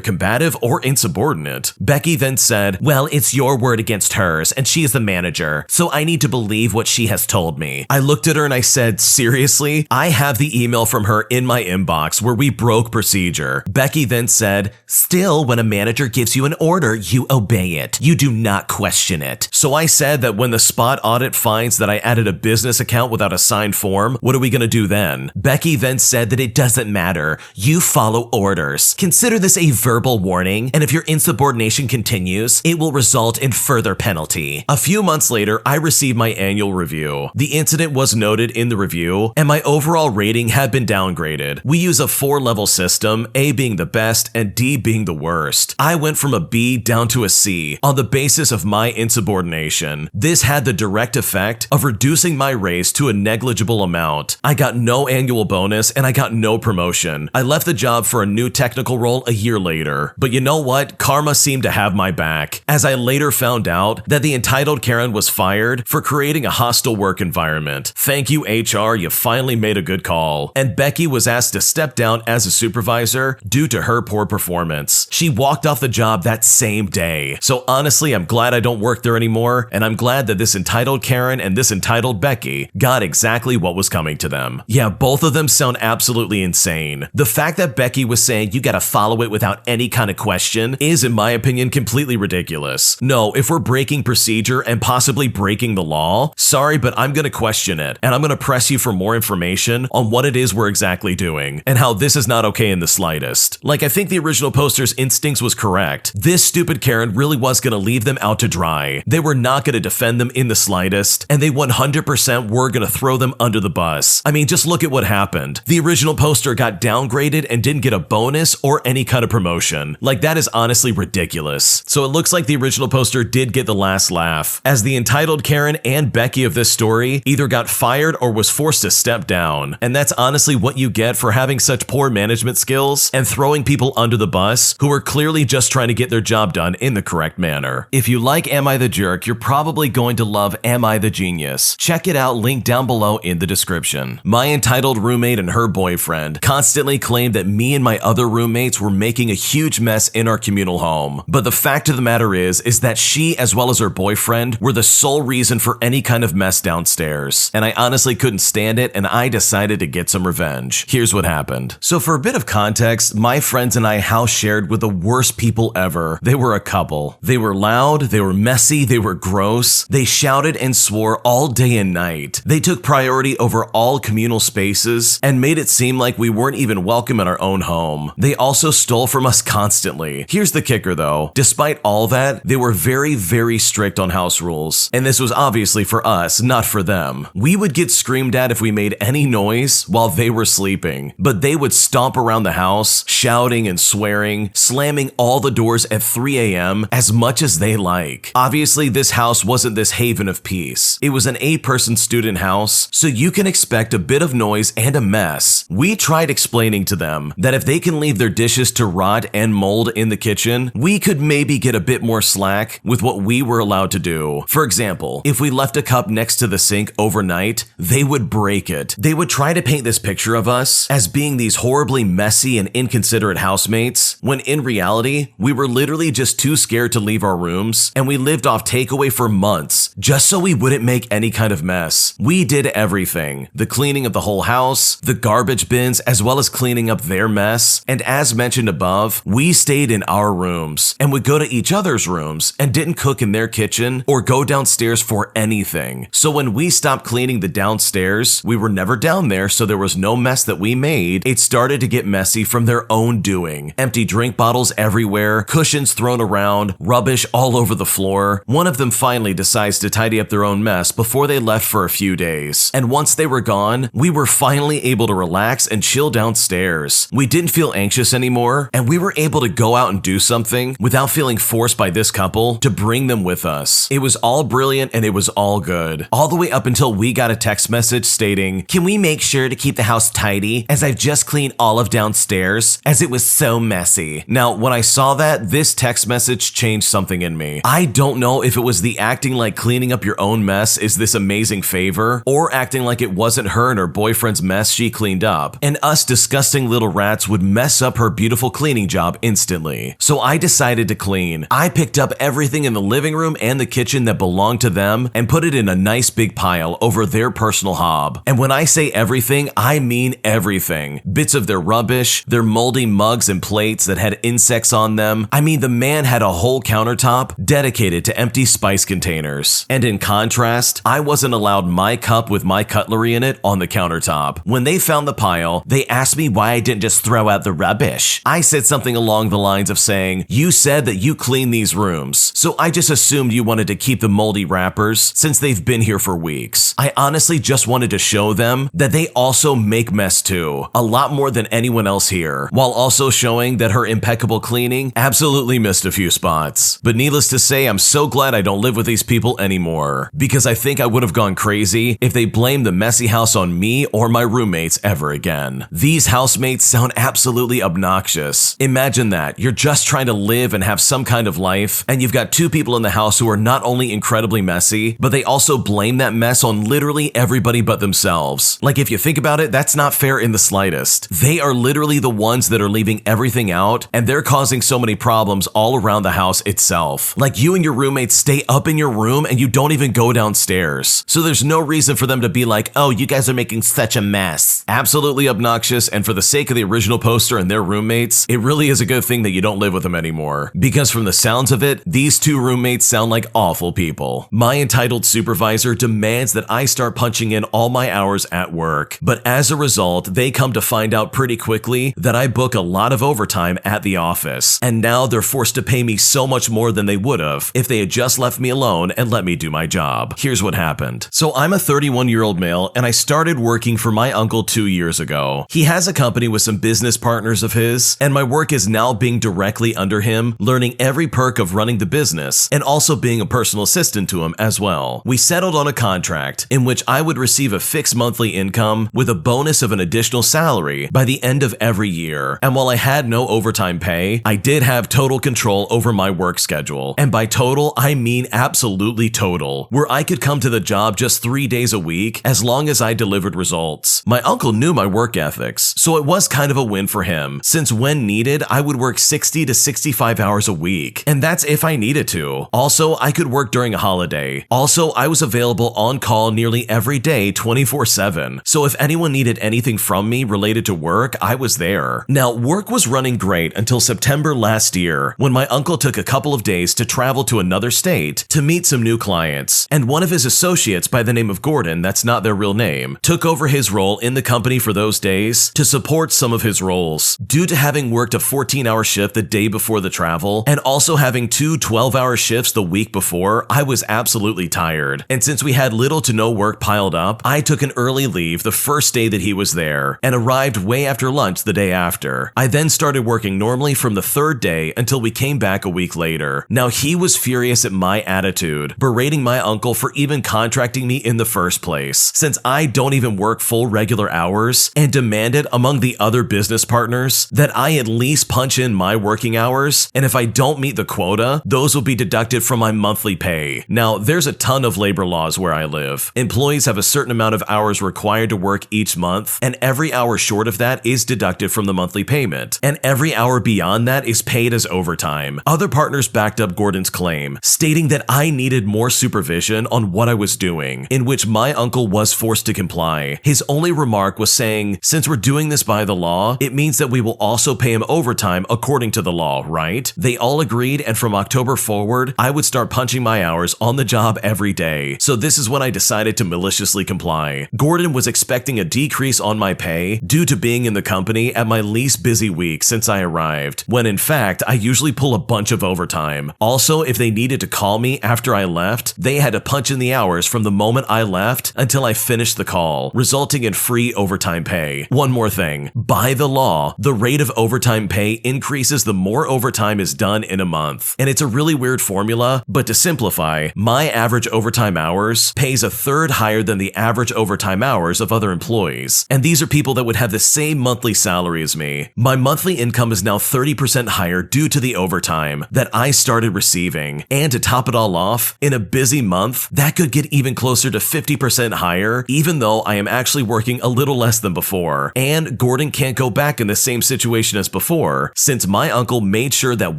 combative or insubordinate. Becky then said, "Well, it's your word against hers, and she is the manager, so I need to believe what she has told me." I looked at her and I said, "Seriously? I have the email from her in my inbox where we broke procedure." Becky then said, "Still, when a manager gives you an order, you obey it. You do not question it." So I said that when the spot audit finds that I added a business account without a signed form, what are we going to do then? Becky then said that it doesn't matter. You follow orders. Consider this a verbal warning, and if your insubordination continues, it will result in further penalty. A few months later, I received my annual review. The incident was noted in the review, and my overall rating had been downgraded. We use a 4-level system, A being the best and D being the worst. I went from a B down to a C on the basis of my insubordination. This had the direct effect of reducing my raise to a negligible amount. I got no annual bonus and I got no promotion. I left the job for a new technical role a year later. But you know what? Karma seemed to have my back, as I later found out that the entitled Karen was fired for creating a hostile work environment. Thank you, HR, you finally made a good call. And Becky was asked to step down as a supervisor due to her poor performance. She walked off the job that same day. So honestly, I'm glad I don't work there anymore, and I'm glad that this entitled Karen and this entitled Becky got exactly what what was coming to them. Yeah, both of them sound absolutely insane. The fact that Becky was saying you gotta follow it without any kind of question is, in my opinion, completely ridiculous. No, if we're breaking procedure and possibly breaking the law, sorry, but I'm gonna question it, and I'm gonna press you for more information on what it is we're exactly doing, and how this is not okay in the slightest. Like, I think the original poster's instincts was correct. This stupid Karen really was gonna leave them out to dry. They were not gonna defend them in the slightest, and they 100% were gonna throw them under the bus. I mean, just look at what happened. The original poster got downgraded and didn't get a bonus or any kind of promotion. Like, that is honestly ridiculous. So it looks like the original poster did get the last laugh, as the entitled Karen and Becky of this story either got fired or was forced to step down. And that's honestly what you get for having such poor management skills and throwing people under the bus who are clearly just trying to get their job done in the correct manner. If you like Am I the Jerk, you're probably going to love Am I the Genius. Check it out, link down below in the description. My entitled roommate and her boyfriend constantly claimed that me and my other roommates were making a huge mess in our communal home. But the fact of the matter is that she, as well as her boyfriend, were the sole reason for any kind of mess downstairs. And I honestly couldn't stand it, and I decided to get some revenge. Here's what happened. So for a bit of context, my friends and I house shared with the worst people ever. They were a couple. They were loud, they were messy, they were gross. They shouted and swore all day and night. They took priority over all communal spaces and made it seem like we weren't even welcome in our own home. They also stole from us constantly. Here's the kicker though. Despite all that, they were very, very strict on house rules. And this was obviously for us, not for them. We would get screamed at if we made any noise while they were sleeping, but they would stomp around the house, shouting and swearing, slamming all the doors at 3 a.m. as much as they like. Obviously, this house wasn't this haven of peace. It was an 8-person student house, so you can expect a bit of noise and a mess. We tried explaining to them that if they can leave their dishes to rot and mold in the kitchen, we could maybe get a bit more slack with what we were allowed to do. For example, if we left a cup next to the sink overnight, they would break it. They would try to paint this picture of us as being these horribly messy and inconsiderate housemates, when in reality, we were literally just too scared to leave our rooms, and we lived off takeaway for months just so we wouldn't make any kind of mess. We did everything. The cleaning of the whole house, the garbage bins, as well as cleaning up their mess, and as mentioned above, we stayed in our rooms and would go to each other's rooms and didn't cook in their kitchen or go downstairs for anything. So when we stopped cleaning the downstairs, we were never down there, so there was no mess that we made. It started to get messy from their own doing. Empty drink bottles everywhere, cushions thrown around, rubbish all over the floor. One of them finally decides to tidy up their own mess before they left for a few days. And once they were gone, we were finally able to relax and chill downstairs. We didn't feel anxious anymore, and we were able to go out and do something without feeling forced by this couple to bring them with us. It was all brilliant and it was all good. All the way up until we got a text message stating, "Can we make sure to keep the house tidy, as I've just cleaned all of downstairs as it was so messy." Now, when I saw that, this text message changed something in me. I don't know if it was the acting like cleaning up your own mess is this amazing favor, or acting like it wasn't her and her boyfriend's mess she cleaned up, and us disgusting little rats would mess up her beautiful cleaning job instantly. So I decided to clean. I picked up everything in the living room and the kitchen that belonged to them and put it in a nice big pile over their personal hob. And when I say everything, I mean everything. Bits of their rubbish, their moldy mugs and plates that had insects on them. I mean, the man had a whole countertop dedicated to empty spice containers. And in contrast, I wasn't allowed my cup with my cutlery in it on the countertop. When they found the pile, they asked me why I didn't just throw out the rubbish. I said something along the lines of saying, "You said that you clean these rooms, so I just assumed you wanted to keep the moldy wrappers since they've been here for weeks." I honestly just wanted to show them that they also make mess too, a lot more than anyone else here, while also showing that her impeccable cleaning absolutely missed a few spots. But needless to say, I'm so glad I don't live with these people anymore, because I think I would have gone crazy if they blamed the messy house on me or my roommates ever again. These housemates sound absolutely obnoxious. Imagine that. You're just trying to live and have some kind of life, and you've got two people in the house who are not only incredibly messy, but they also blame that mess on literally everybody but themselves. Like, if you think about it, that's not fair in the slightest. They are literally the ones that are leaving everything out, and they're causing so many problems all around the house itself. Like, you and your roommates stay up in your room and you don't even go downstairs. So there's no reason for them to be like, like, "Oh, you guys are making such a mess." Absolutely obnoxious, and for the sake of the original poster and their roommates, it really is a good thing that you don't live with them anymore. Because from the sounds of it, these two roommates sound like awful people. My entitled supervisor demands that I start punching in all my hours at work, but as a result, they come to find out pretty quickly that I book a lot of overtime at the office, and now they're forced to pay me so much more than they would have if they had just left me alone and let me do my job. Here's what happened. So I'm a 31-year-old male, and I started working for my uncle 2 years ago. He has a company with some business partners of his, and my work is now being directly under him, learning every perk of running the business, and also being a personal assistant to him as well. We settled on a contract in which I would receive a fixed monthly income with a bonus of an additional salary by the end of every year. And while I had no overtime pay, I did have total control over my work schedule. And by total, I mean absolutely total, where I could come to the job just 3 days a week as long as I delivered results. My uncle knew my work ethics, so it was kind of a win for him, since when needed, I would work 60 to 65 hours a week, and that's if I needed to. Also, I could work during a holiday. Also, I was available on call nearly every day 24/7, so if anyone needed anything from me related to work, I was there. Now, work was running great until September last year, when my uncle took a couple of days to travel to another state to meet some new clients, and one of his associates by the name of Gordon, that's not their real name, took over his role in the company for those days to support some of his roles. Due to having worked a 14-hour shift the day before the travel, and also having two 12-hour shifts the week before, I was absolutely tired. And since we had little to no work piled up, I took an early leave the first day that he was there, and arrived way after lunch the day after. I then started working normally from the third day until we came back a week later. Now, he was furious at my attitude, berating my uncle for even contracting me in the first place, since I don't even work full regular hours, and demanded among the other business partners that I at least punch in my working hours, and if I don't meet the quota, those will be deducted from my monthly pay. Now, there's a ton of labor laws where I live. Employees have a certain amount of hours required to work each month, and every hour short of that is deducted from the monthly payment, and every hour beyond that is paid as overtime. Other partners backed up Gordon's claim, stating that I needed more supervision on what I was doing, in which my uncle was forced to comply. His only remark was saying, "Since we're doing this by the law, it means that we will also pay him overtime according to the law, right?" They all agreed, and from October forward, I would start punching my hours on the job every day. So this is when I decided to maliciously comply. Gordon was expecting a decrease on my pay due to being in the company at my least busy week since I arrived, when in fact, I usually pull a bunch of overtime. Also, if they needed to call me after I left, they had to punch in the hours from the moment I left until I finished the call, resulting in free overtime pay. One more thing, by the law, the rate of overtime pay increases the more overtime is done in a month. And it's a really weird formula, but to simplify, my average overtime hours pays a third higher than the average overtime hours of other employees. And these are people that would have the same monthly salary as me. My monthly income is now 30% higher due to the overtime that I started receiving. And to top it all off, in a busy month, that could get even closer to 50% higher, even though I am actually working a little less than before. And Gordon can't go back in the same situation as before, since my uncle made sure that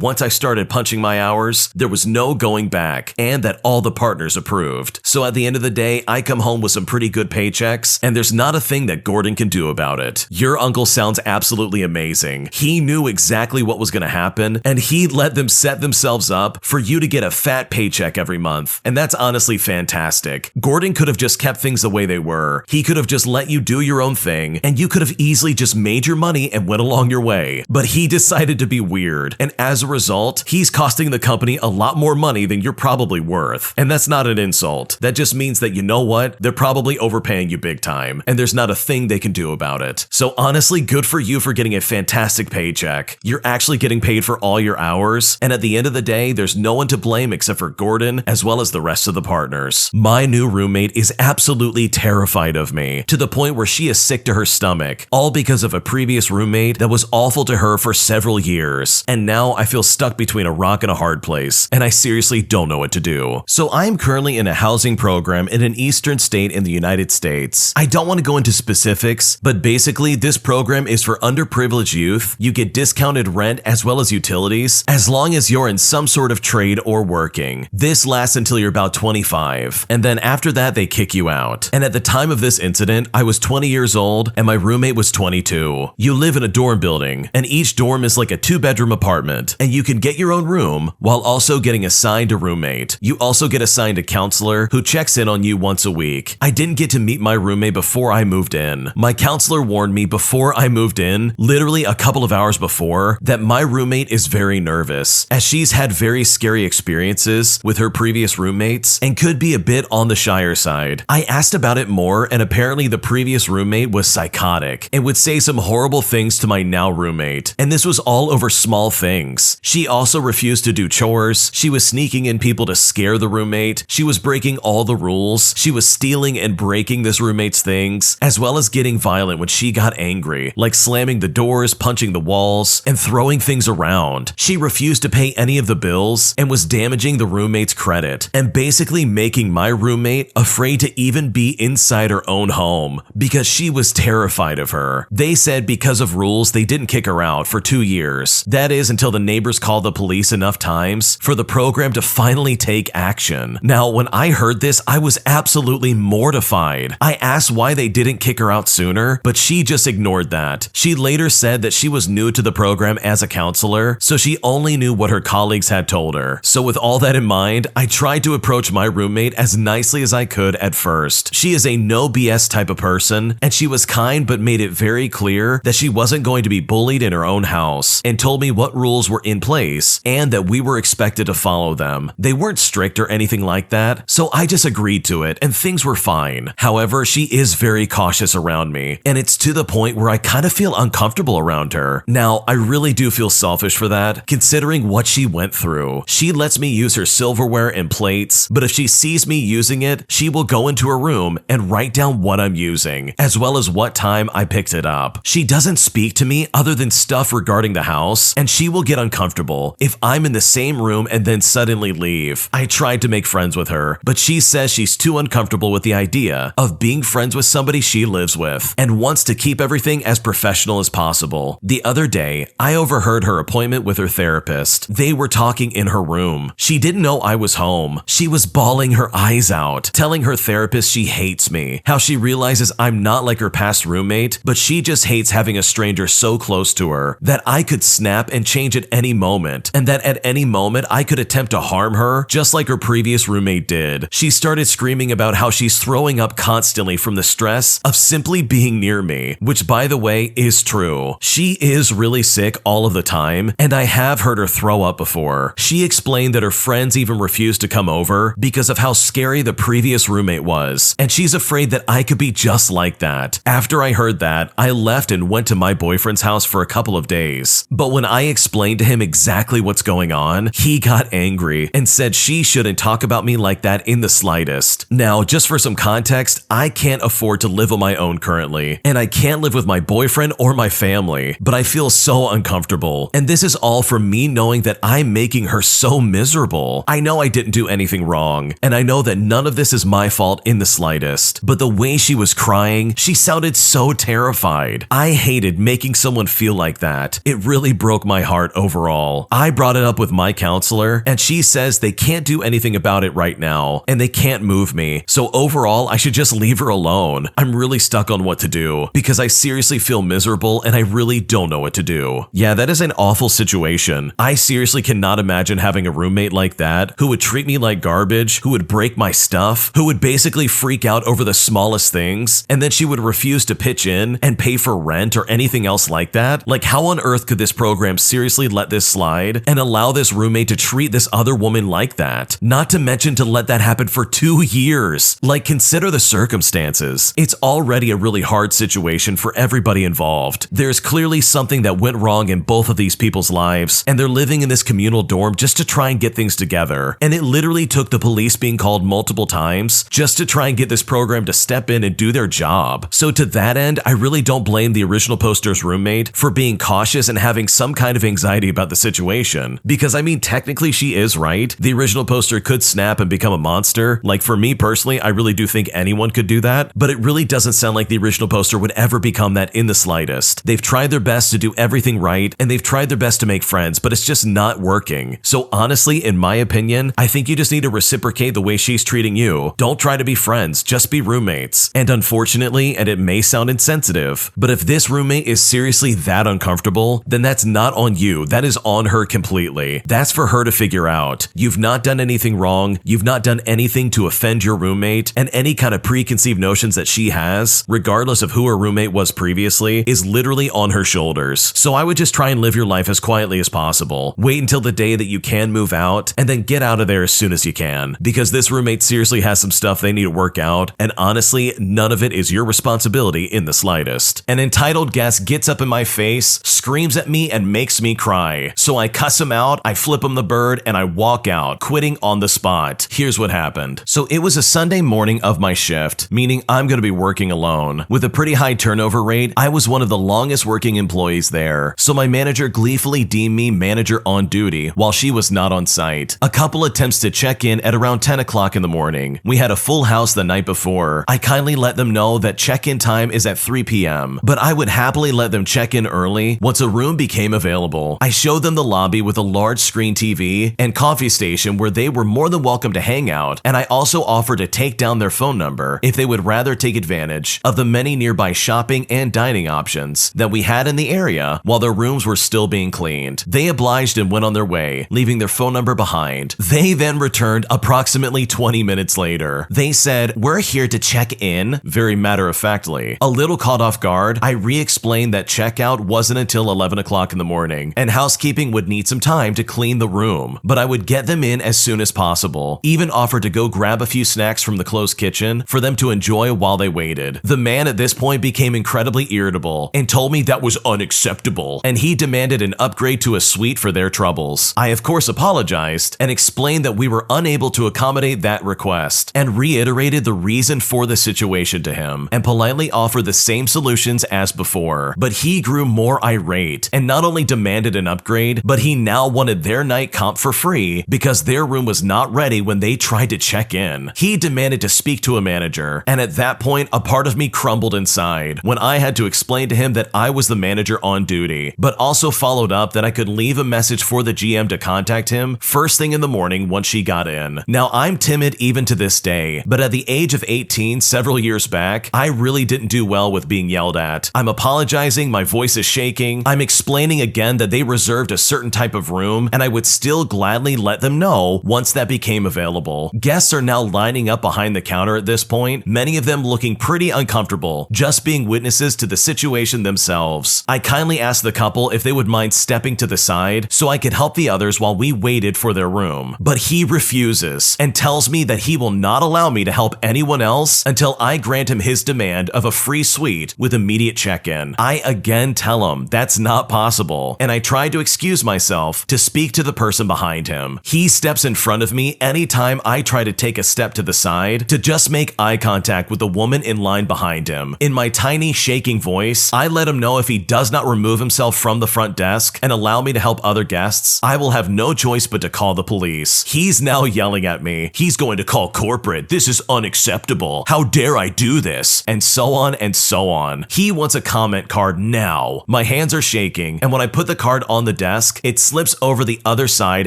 once I started punching my hours, there was no going back, and that all the partners approved. So at the end of the day, I come home with some pretty good paychecks, and there's not a thing that Gordon can do about it. Your uncle sounds absolutely amazing. He knew exactly what was going to happen, and he let them set themselves up for you to get a fat paycheck every month. And that's honestly fantastic. Gordon could have just kept things the way they were. He could have just let you do your own thing, and you could have easily just made your money and went along your way. But he decided to be weird, and as a result, he's costing the company a lot more money than you're probably worth. And that's not an insult. That just means that, you know what? They're probably overpaying you big time, and there's not a thing they can do about it. So honestly, good for you for getting a fantastic paycheck. You're actually getting paid for all your hours, and at the end of the day, there's no one to blame except for Gordon, as well as the rest of the partners. My new roommate is absolutely terrified of me, to the point where she is sick to her stomach, all because of a previous roommate that was awful to her for several years. And now I feel stuck between a rock and a hard place, and I seriously don't know what to do. So I'm currently in a housing program in an eastern state in the United States. I don't want to go into specifics, but basically this program is for underprivileged youth. You get discounted rent as well as utilities, as long as you're in some sort of trade or working. This lasts until you're about 25, and then after that they kick you out. And at the time of this incident, I was 20 years old and my roommate was 22. You live in a dorm building, and each dorm is like a 2-bedroom apartment, and you can get your own room while also getting assigned a roommate. You also get assigned a counselor who checks in on you once a week. I didn't get to meet my roommate before I moved in. My counselor warned me before I moved in, literally a couple of hours before, that my roommate is very nervous, as she's had very scary experiences with her previous roommates and could be a bit on the shyer side. I asked about it more, and apparently the previous roommate was psychotic and would say some horrible things to my now roommate, and this was all over small things. She also refused to do chores, she was sneaking in people to scare the roommate, she was breaking all the rules, she was stealing and breaking this roommate's things, as well as getting violent when she got angry, like slamming the doors, punching the walls, and throwing things around. She refused to pay any of the bills and was damaging the roommate's credit, and basically making my roommate afraid to even be inside her own home because she was terrified of her. They said because of rules, they didn't kick her out for 2 years. That is until the neighbors called the police enough times for the program to finally take action. Now, when I heard this, I was absolutely mortified. I asked why they didn't kick her out sooner, but she just ignored that. She later said that she was new to the program as a counselor, so she only knew what her colleagues had told her. So with all that in mind, I tried to approach my roommate as nicely as I could at first. She is a no BS type of person, and she was kind but made it very clear that she wasn't going to be bullied in her own house, and told me what rules were in place and that we were expected to follow them. They weren't strict or anything like that, so I just agreed to it and things were fine. However, she is very cautious around me, and it's to the point where I kind of feel uncomfortable around her. Now, I really do feel selfish for that, considering what she went through. She lets me use her silverware and plates, but if she sees me using it, she will go into her room and write down what I'm using, as well as what time I picked it up. She doesn't speak to me other than stuff regarding the house, and she will get uncomfortable if I'm in the same room and then suddenly leave. I tried to make friends with her, but she says she's too uncomfortable with the idea of being friends with somebody she lives with, and wants to keep everything as professional as possible. The other day, I overheard her appointment with her therapist. They were talking in her room. She didn't know I was home. She was bawling her eyes out, telling her therapist she hates me, how she realizes I'm not like her past roommate, but she just hates having a stranger so close to her, that I could snap and change at any moment, and that at any moment I could attempt to harm her just like her previous roommate did. She started screaming about how she's throwing up constantly from the stress of simply being near me, which by the way is true. She is really sick all of the time, and I have heard her throw up before. She explained that her friends even refused to come over because of how scary the previous roommate was, and she's afraid that I could be just like that. After I heard that, I left and went to my boyfriend's house for a couple of days. But when I explained to him exactly what's going on, he got angry and said she shouldn't talk about me like that in the slightest. Now, just for some context, I can't afford to live on my own currently, and I can't live with my boyfriend or my family, but I feel so uncomfortable. And this is all from me knowing that I'm making her so miserable. I know I didn't do anything wrong, and I know that none of this is my fault in the slightest, but the way she was crying, she sounded so terrified. I hated making someone feel like that. It really broke my heart overall. I brought it up with my counselor, and she says they can't do anything about it right now, and they can't move me. So overall, I should just leave her alone. I'm really stuck on what to do, because I seriously feel miserable and I really don't know what to do. Yeah, that is an awful situation. I seriously cannot imagine having a roommate like that, who would treat me like garbage, who would break my stuff, who would basically freak out over the smallest things, and then she would refuse to pitch in and pay for rent or anything else like that. Like, how on earth could this program seriously let this slide and allow this roommate to treat this other woman like that? Not to mention to let that happen for 2 years. Like, consider the circumstances. It's already a really hard situation for everybody involved. There's clearly something that went wrong in both of these people's lives, and they're living in this communal dorm just to try and get things together. And it literally took the police being called multiple times just to try and get this program to step in and do their job. So to that end, I really don't blame the original poster's roommate for being cautious and having some kind of anxiety about the situation. Because I mean, technically she is right. The original poster could snap and become a monster. Like, for me personally, I really do think anyone could do that, but it really doesn't sound like the original poster would ever become that in the slightest. They've tried their best to do everything right, and they've tried their best to make friends, but it's just not working. So honestly, in my opinion, I think you just need to reciprocate the way she's treating you. Don't try to be friends. friends, just be roommates. And unfortunately, and it may sound insensitive, but if this roommate is seriously that uncomfortable, then that's not on you, that is on her completely. That's for her to figure out. You've not done anything wrong, you've not done anything to offend your roommate, and any kind of preconceived notions that she has, regardless of who her roommate was previously, is literally on her shoulders. So I would just try and live your life as quietly as possible. Wait until the day that you can move out, and then get out of there as soon as you can. Because this roommate seriously has some stuff they need to work out, and honestly, none of it is your responsibility in the slightest. An entitled guest gets up in my face, screams at me, and makes me cry. So I cuss him out, I flip him the bird, and I walk out, quitting on the spot. Here's what happened. So it was a Sunday morning of my shift, meaning I'm going to be working alone. With a pretty high turnover rate, I was one of the longest working employees there. So my manager gleefully deemed me manager on duty while she was not on site. A couple attempts to check in at around 10 o'clock in the morning. We had a full house the night before. I kindly let them know that check-in time is at 3 p.m., but I would happily let them check in early once a room became available. I showed them the lobby with a large screen TV and coffee station where they were more than welcome to hang out, and I also offered to take down their phone number if they would rather take advantage of the many nearby shopping and dining options that we had in the area while their rooms were still being cleaned. They obliged and went on their way, leaving their phone number behind. They then returned approximately 20 minutes later. They said, "We're here to check in," very matter-of-factly. A little caught off guard, I re-explained that checkout wasn't until 11 o'clock in the morning, and housekeeping would need some time to clean the room, but I would get them in as soon as possible. Even offered to go grab a few snacks from the closed kitchen for them to enjoy while they waited. The man at this point became incredibly irritable and told me that was unacceptable, and he demanded an upgrade to a suite for their troubles. I of course apologized and explained that we were unable to accommodate that request, and reiterated the reason for the situation to him, and politely offered the same solutions as before. But he grew more irate and not only demanded an upgrade, but he now wanted their night comp for free because their room was not ready when they tried to check in. He demanded to speak to a manager, and at that point, a part of me crumbled inside when I had to explain to him that I was the manager on duty, but also followed up that I could leave a message for the GM to contact him first thing in the morning once she got in. Now, I'm timid even to this day, but at the age of 18 several years back, I really didn't do well with being yelled at. I'm apologizing, my voice is shaking, I'm explaining again that they reserved a certain type of room, and I would still gladly let them know once that became available. Guests are now lining up behind the counter at this point, many of them looking pretty uncomfortable, just being witnesses to the situation themselves. I kindly asked the couple if they would mind stepping to the side so I could help the others while we waited for their room. But he refuses and tells me that he will not allow me to help anyone else until I grant him his demand of a free suite with immediate check-in. I again tell him that's not possible, and I try to excuse myself to speak to the person behind him. He steps in front of me anytime I try to take a step to the side to just make eye contact with the woman in line behind him. In my tiny, shaking voice, I let him know if he does not remove himself from the front desk and allow me to help other guests, I will have no choice but to call the police. He's now yelling at me. He's going to call corporate. This is unacceptable. How dare I do this? And so on and so on. He wants a comment card now. My hands are shaking, and when I put the card on the desk, it slips over the other side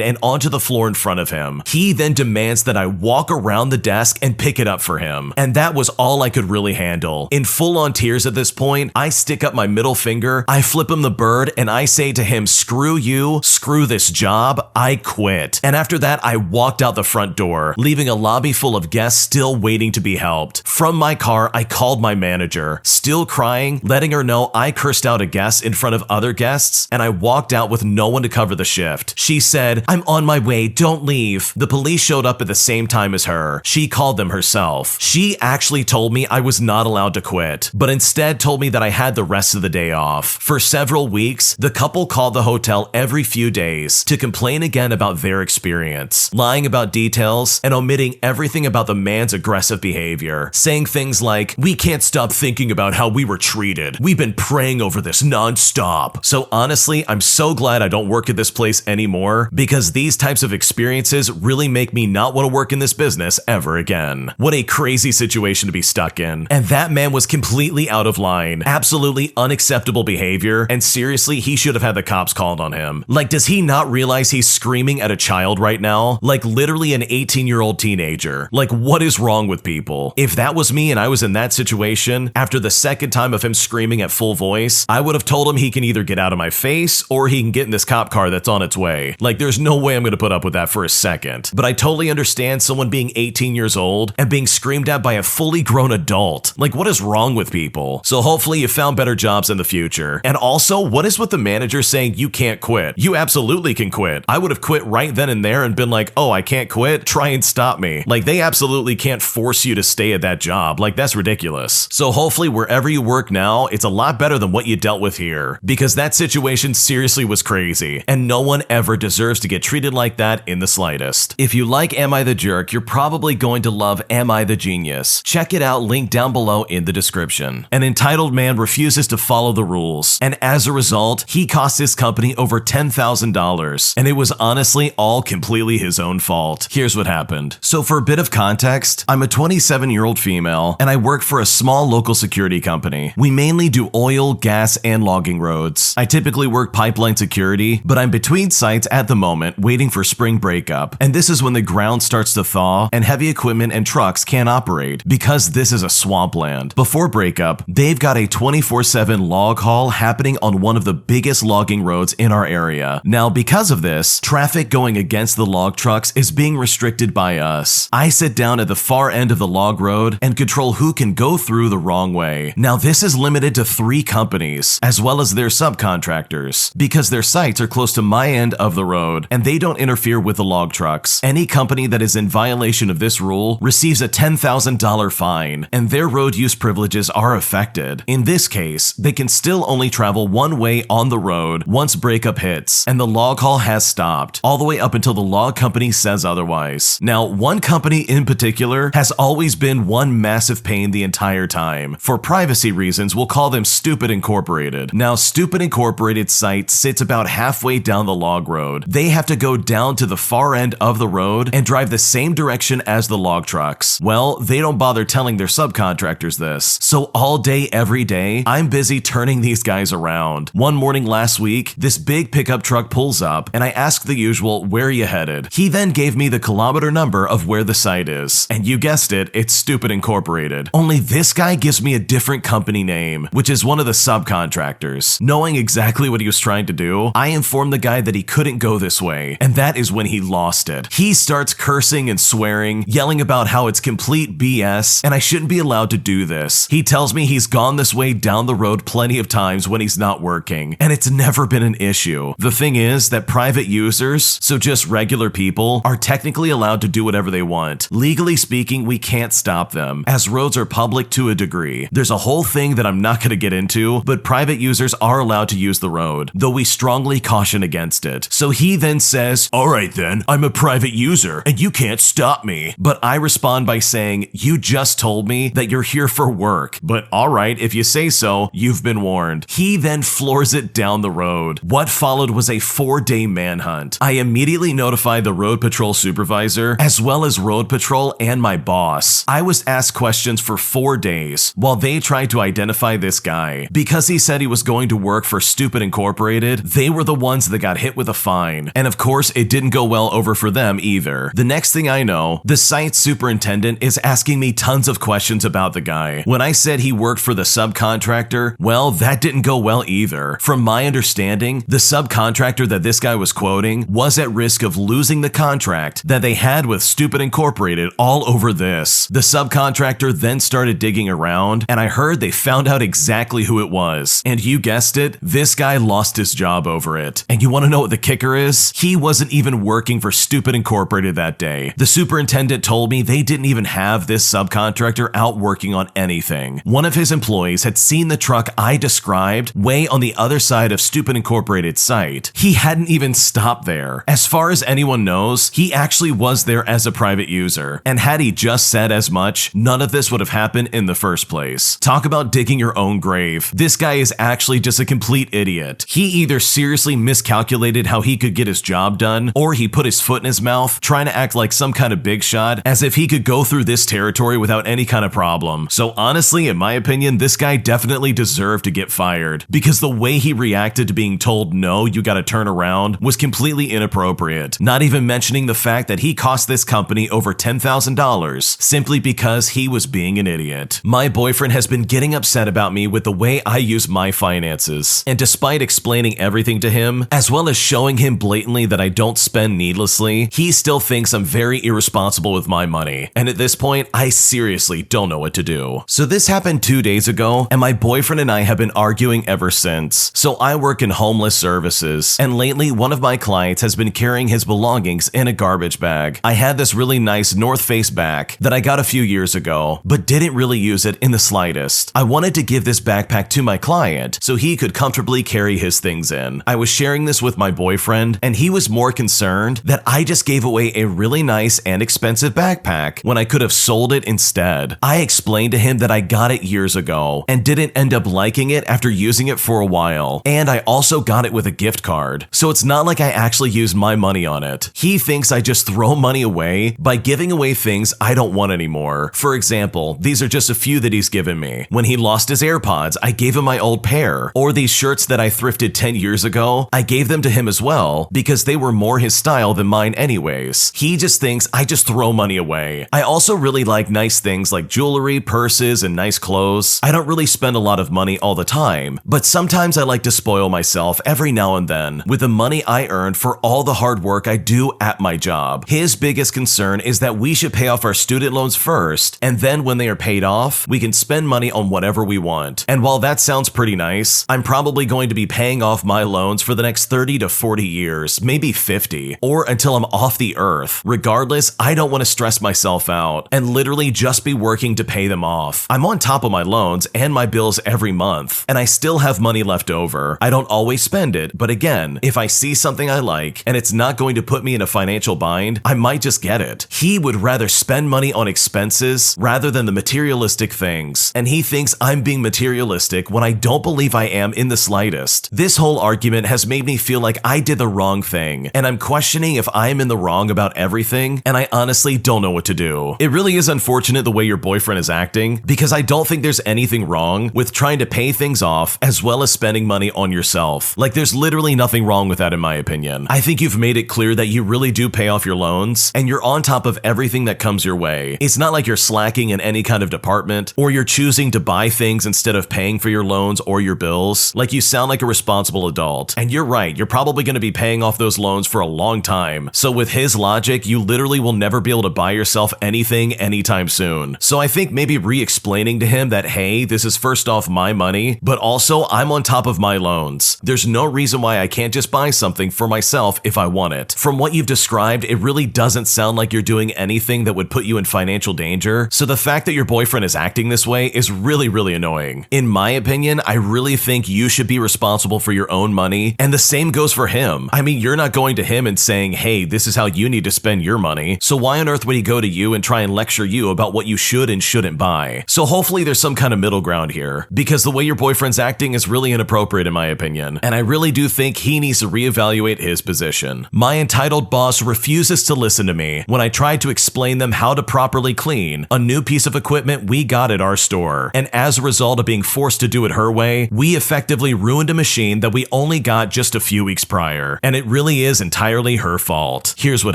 and onto the floor in front of him. He then demands that I walk around the desk and pick it up for him, and that was all I could really handle. In full-on tears at this point, I stick up my middle finger, I flip him the bird, and I say to him, "Screw you, screw this job, I quit." And after that, I walked out the front door, leaving a lobby full of guests still waiting to be helped. From my car, I called my manager, still crying, letting her know I cursed out a guest in front of other guests, and I walked out with no one to cover the shift. She said, "I'm on my way, don't leave." The police showed up at the same time as her. She called them herself. She actually told me I was not allowed to quit, but instead told me that I had the rest of the day off. For several weeks, the couple called the hotel every few days to complain again about their experience, lying about details and omitting everything about the man's aggressive behavior, saying things like, "We can't stop thinking about how we were treated. We've been praying over this nonstop." So honestly, I'm so glad I don't work at this place anymore, because these types of experiences really make me not want to work in this business ever again. What a crazy situation to be stuck in. And that man was completely out of line. Absolutely unacceptable behavior, and seriously, he should have had the cops called on him. Like, does he not realize he's screaming at a child right now? Like literally an 18-year-old teenager. Like, what is wrong with with people. If that was me and I was in that situation, after the second time of him screaming at full voice, I would have told him he can either get out of my face or he can get in this cop car that's on its way. Like, there's no way I'm gonna put up with that for a second. But I totally understand someone being 18 years old and being screamed at by a fully grown adult. Like, what is wrong with people? So hopefully you found better jobs in the future. And also, what is with the manager saying you can't quit? You absolutely can quit. I would have quit right then and there and been like, oh, I can't quit? Try and stop me. Like, they absolutely can't force you to stay at that job. Like, that's ridiculous. So hopefully wherever you work now, it's a lot better than what you dealt with here, because that situation seriously was crazy, and no one ever deserves to get treated like that in the slightest. If you like Am I the Jerk, you're probably going to love Am I the Genius. Check it out, link down below in the description. An entitled man refuses to follow the rules, and as a result, he cost his company over $10,000, and it was honestly all completely his own fault. Here's what happened. So for a bit of context, I'm a 27-year-old female, and I work for a small local security company. We mainly do oil, gas, and logging roads. I typically work pipeline security, but I'm between sites at the moment waiting for spring breakup, and this is when the ground starts to thaw and heavy equipment and trucks can't operate because this is a swampland. Before breakup, they've got a 24/7 log haul happening on one of the biggest logging roads in our area. Now, because of this, traffic going against the log trucks is being restricted by us. I sit down at the far end of the log road and control who can go through the wrong way. Now, this is limited to 3 companies, as well as their subcontractors, because their sites are close to my end of the road, and they don't interfere with the log trucks. Any company that is in violation of this rule receives a $10,000 fine, and their road use privileges are affected. In this case, they can still only travel one way on the road once breakup hits, and the log haul has stopped, all the way up until the log company says otherwise. Now, one company in particular has always been one massive pain the entire time. For privacy reasons, we'll call them Stupid Incorporated. Now, Stupid Incorporated's site sits about halfway down the log road. They have to go down to the far end of the road and drive the same direction as the log trucks. Well, they don't bother telling their subcontractors this. So all day, every day, I'm busy turning these guys around. One morning last week, this big pickup truck pulls up, and I ask the usual, where are you headed? He then gave me the kilometer number of where the site is. And you guessed it, it's Stupid Incorporated. Only this guy gives me a different company name, which is one of the subcontractors. Knowing exactly what he was trying to do, I informed the guy that he couldn't go this way, and that is when he lost it. He starts cursing and swearing, yelling about how it's complete BS, and I shouldn't be allowed to do this. He tells me he's gone this way down the road plenty of times when he's not working, and it's never been an issue. The thing is that private users, so just regular people, are technically allowed to do whatever they want. Legally speaking, we can't stop them, as roads are public to a degree. There's a whole thing that I'm not going to get into, but private users are allowed to use the road, though we strongly caution against it. So he then says, all right then, I'm a private user, and you can't stop me. But I respond by saying, you just told me that you're here for work, but all right, if you say so, you've been warned. He then floors it down the road. What followed was a 4-day manhunt. I immediately notified the road patrol supervisor, as well as road patrol and my boss. I was asked questions for 4 days while they tried to identify this guy. Because he said he was going to work for Stupid Incorporated, they were the ones that got hit with a fine. And of course, it didn't go well over for them either. The next thing I know, the site superintendent is asking me tons of questions about the guy. When I said he worked for the subcontractor, well, that didn't go well either. From my understanding, the subcontractor that this guy was quoting was at risk of losing the contract that they had with Stupid Incorporated all over this. The subcontractor then started digging around, and I heard they found out exactly who it was. And you guessed it, this guy lost his job over it. And you want to know what the kicker is? He wasn't even working for Stupid Incorporated that day. The superintendent told me they didn't even have this subcontractor out working on anything. One of his employees had seen the truck I described way on the other side of Stupid Incorporated's site. He hadn't even stopped there. As far as anyone knows, he actually was there as a private user. And had he just said as much, none of this would have happened in the first place. Talk about digging your own grave. This guy is actually just a complete idiot. He either seriously miscalculated how he could get his job done, or he put his foot in his mouth, trying to act like some kind of big shot, as if he could go through this territory without any kind of problem. So honestly, in my opinion, this guy definitely deserved to get fired, because the way he reacted to being told, no, you gotta turn around, was completely inappropriate. Not even mentioning the fact that he cost this company over $10,000 simply because he was being an idiot. My boyfriend has been getting upset about me with the way I use my finances, and despite explaining everything to him, as well as showing him blatantly that I don't spend needlessly, he still thinks I'm very irresponsible with my money, and at this point, I seriously don't know what to do. So this happened 2 days ago, and my boyfriend and I have been arguing ever since. So I work in homeless services, and lately one of my clients has been carrying his belongings in a garbage bag. I had this really nice North Face bag that I got a few years ago, but didn't really use it in the slightest. I wanted to give this backpack to my client so he could comfortably carry his things in. I was sharing this with my boyfriend, and he was more concerned that I just gave away a really nice and expensive backpack when I could have sold it instead. I explained to him that I got it years ago and didn't end up liking it after using it for a while, and I also got it with a gift card, so it's not like I actually used my money on it. He thinks I just throw money away by giving away things I don't want anymore. For example, these are just a few that he's given me. When he lost his AirPods, I gave him my old pair, or these shirts that I thrifted 10 years ago, I gave them to him as well because they were more his style than mine anyways. He just thinks I just throw money away. I also really like nice things like jewelry, purses, and nice clothes. I don't really spend a lot of money all the time, but sometimes I like to spoil myself every now and then with the money I earned for all the hard work I do at my job. His biggest concern is that we should pay off our student loans first, and then when they are paid off, we can spend money on whatever we want. And while that sounds pretty nice, I'm probably going to be paying off my loans for the next 30 to 40 years, maybe 50, or until I'm off the earth. Regardless, I don't want to stress myself out and literally just be working to pay them off. I'm on top of my loans and my bills every month, and I still have money left over. I don't always spend it, but again, if I see something I like and it's not going to put me in a financial bind, I might just get it. He would rather spend money on expenses rather than the materialistic things, and he thinks I'm being materialistic when I don't believe I am in the slightest. This whole argument has made me feel like I did the wrong thing, and I'm questioning if I am in the wrong about everything, and I honestly don't know what to do. It really is unfortunate the way your boyfriend is acting, because I don't think there's anything wrong with trying to pay things off as well as spending money on yourself. Like, there's literally nothing wrong with that in my opinion. I think you've made it clear that you really do pay off your loans, and you're on top of everything that comes your way. It's not like you're slacking in any kind of department, or you're choosing to buy things instead of paying for your loans or your bills. Like, you sound like a responsible adult. And you're right, you're probably going to be paying off those loans for a long time. So with his logic, you literally will never be able to buy yourself anything anytime soon. So I think maybe re-explaining to him that, hey, this is first off my money, but also I'm on top of my loans. There's no reason why I can't just buy something for myself if I want it. From what you've described, it really doesn't sound like you're doing anything that would put you in financial danger. So the fact that your boyfriend is acting this way is really, really annoying. In my opinion, I really think you should be responsible for your own money, and the same goes for him. I mean, you're not going to him and saying, hey, this is how you need to spend your money. So why on earth would he go to you and try and lecture you about what you should and shouldn't buy? So hopefully there's some kind of middle ground here, because the way your boyfriend's acting is really inappropriate in my opinion, and I really do think he needs to reevaluate his position. My entitled boss refuses to listen to me when I try to explain them how to properly clean a new piece of equipment we got at our store, and as a result of being forced to do it her way, we effectively ruined a machine that we only got just a few weeks prior, and it really is entirely her fault. Here's what